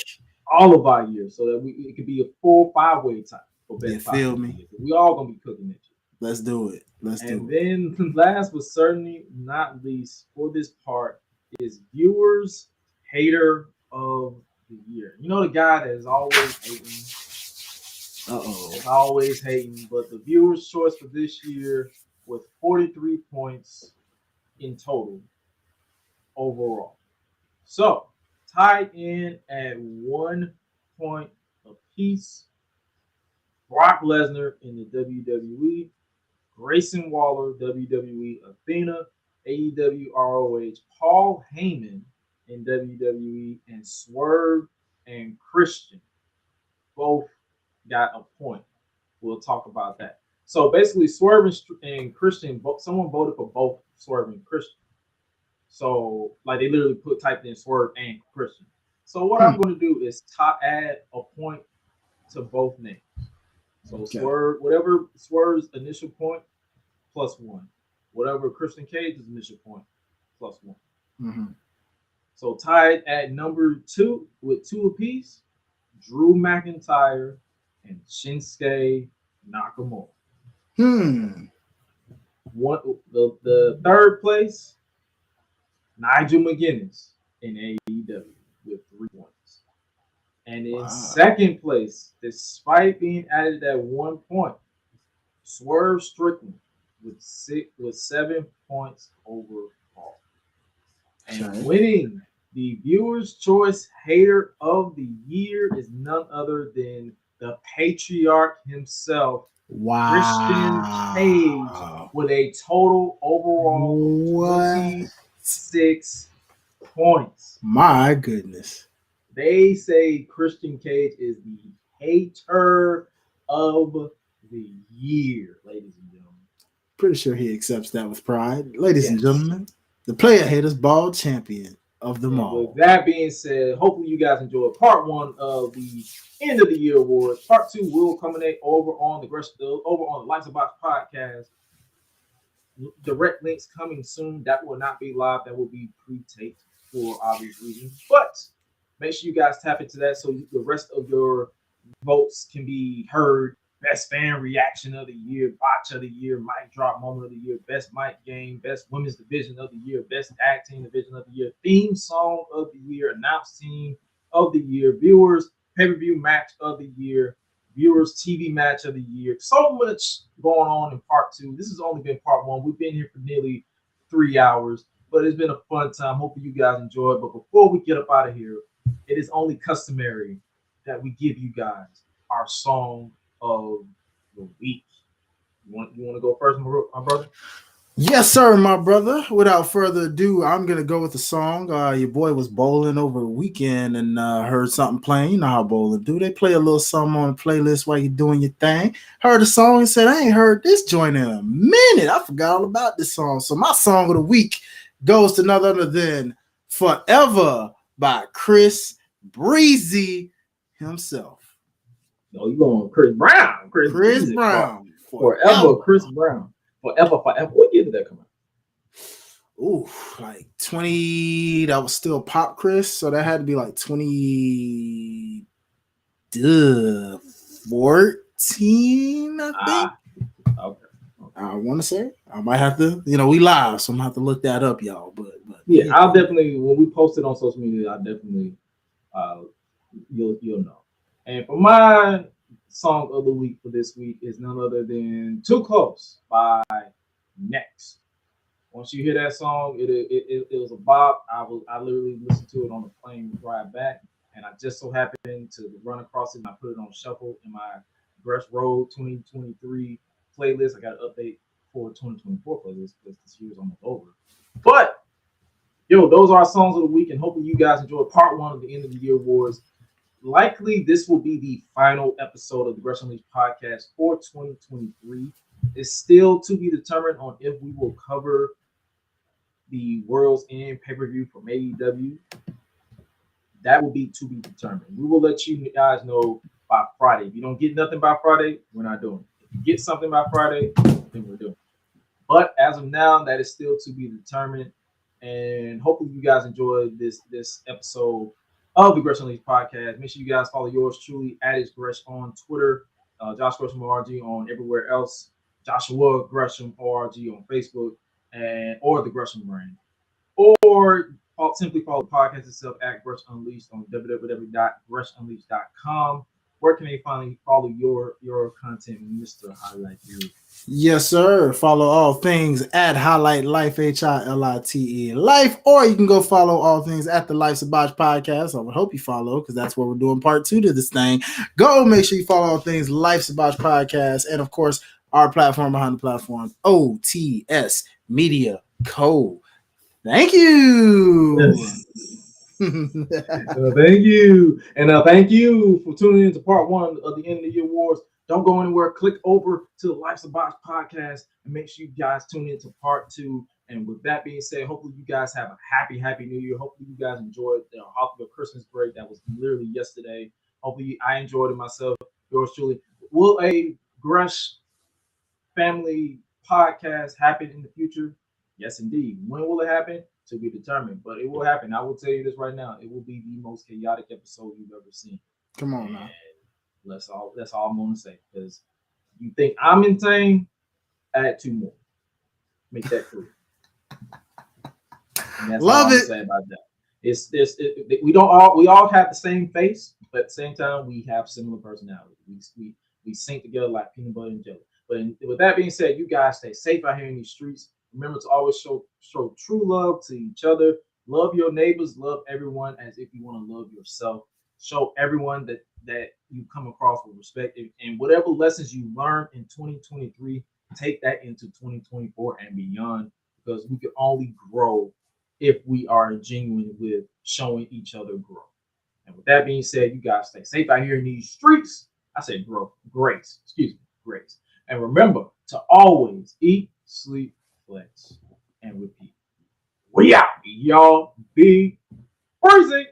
All of our years, so that it could be a full 5-way tie for best. You feel me? We all gonna be cooking it. Let's do it. And then last but certainly not least for this part is viewers hater of the year. You know, the guy that is always hating. Always hating, but the viewers' choice for this year with 43 points in total overall. So tied in at 1 point apiece, Brock Lesnar in the WWE, Grayson Waller, WWE Athena, AEW ROH, Paul Heyman in WWE, and Swerve and Christian both got a point. We'll talk about that. So basically, Swerve and Christian, someone voted for both Swerve and Christian. So like they literally typed in Swerve and Christian. So what I'm going to do is add a point to both names. So Swerve, whatever Swerve's initial point, +1. Whatever Christian Cage's initial point, +1. So tied at number 2 with 2 apiece, Drew McIntyre and Shinsuke Nakamura. The third place, Nigel McGuinness in AEW with 3 points. And in second place, despite being added at 1 point, Swerve Strickland with 7 points overall. And winning the Viewers' Choice Hater of the Year is none other than the patriarch himself, Christian Cage, with a total overall of 26 points. My goodness. They say Christian Cage is the hater of the year, ladies and gentlemen. Pretty sure he accepts that with pride. Ladies and gentlemen, the Player Haters Ball Champion of them all. With that being said, hopefully you guys enjoyed part 1 of the end of the year awards. Part 2 will culminate over on the Lights of Box podcast. Direct links coming soon. That will not be live. That will be pre-taped for obvious reasons. But make sure you guys tap into that so the rest of your votes can be heard. Best fan reaction of the year, botch of the year, mic drop moment of the year, best mic game, best women's division of the year, best tag team division of the year, theme song of the year, announced team of the year, viewers pay-per-view match of the year, viewers TV match of the year. So much going on in part 2. This has only been part 1. We've been here for nearly 3 hours, but it's been a fun time. Hopefully you guys enjoy it. But before we get up out of here, it is only customary that we give you guys our song of the week. You want to go first, my brother? Yes, sir, my brother. Without further ado, I'm gonna go with the song. Your boy was bowling over the weekend and heard something playing. You know how bowling do. They play a little something on the playlist while you're doing your thing. Heard a song and said, I ain't heard this joint in a minute. I forgot all about this song. So my song of the week goes to none other than Forever by Chris Breezy himself. No, you going Chris Brown. Chris music, Brown. Forever. Chris Brown. Forever. What year did that come out? Ooh, like 20. That was still Pop Chris. So that had to be like 2014, I think. Okay. I want to say. I might have to, we live, so I'm gonna have to look that up, y'all. But yeah, I'll definitely, when we post it on social media, I'll definitely you'll know. And for my song of the week for this week is none other than Too Close by Next. Once you hear that song, it was a bop. I literally listened to it on the plane ride back, and I just so happened to run across it and I put it on shuffle in my GRESH Road 2023 playlist. I got an update for 2024 playlist because this year's almost over. But those are our songs of the week, and hopefully you guys enjoyed part one of the end of the year awards. Likely this will be the final episode of the GRESH Unleashed podcast for 2023. It's still to be determined on if we will cover the World's End pay-per-view from AEW. That will be to be determined. We will let you guys know by Friday. If you don't get nothing by Friday, we're not doing it. If you get something by Friday, then we're doing it. But as of now, that is still to be determined. And hopefully you guys enjoyed this episode of the GRESH Unleashed podcast. Make sure you guys follow yours truly at @GRESH on Twitter, Josh Gresham ORG on everywhere else, Joshua Gresham ORG on Facebook, or the Gresham brand, or simply follow the podcast itself at GRESH Unleashed on www.gressunleashed.com. Where can they finally follow your content, Mr. Highlight You? Yes, sir. Follow all things at Highlight Life, HILITE Life, or you can go follow all things at the Life Sabaj podcast. I would hope you follow because that's where we're doing part 2 to this thing. Go make sure you follow all things Life Sabaj podcast, and of course, our platform behind the platform, OTS Media Co. Thank you. Yes. Thank you. And thank you for tuning in to part 1 of the End of the Year Awards. Don't go anywhere. Click over to the Life's a Box podcast and make sure you guys tune in to part 2. And with that being said, hopefully you guys have a happy New Year. Hopefully you guys enjoyed the Christmas break that was literally yesterday. Hopefully I enjoyed it myself. Yours truly. Will a GRESH family podcast happen in the future? Yes, indeed. When will it happen? To be determined, but it will happen. I will tell you this right now. It will be the most chaotic episode you've ever seen. Come on now. That's all I'm going to say. Because you think I'm insane, add 2 more. Make that clear. Love it. Say about that. We all have the same face, but at the same time we have similar personalities. We sync together like peanut butter and jelly. But with that being said, you guys stay safe out here in these streets. Remember to always show true love to each other. Love your neighbors. Love everyone as if you want to love yourself. Show everyone that you come across with respect. And whatever lessons you learned in 2023, take that into 2024 and beyond, because we can only grow if we are genuine with showing each other growth. And with that being said, you guys stay safe out here in these streets. I said grace. And remember to always eat, sleep, flex, and repeat. We out. Y'all be crazy.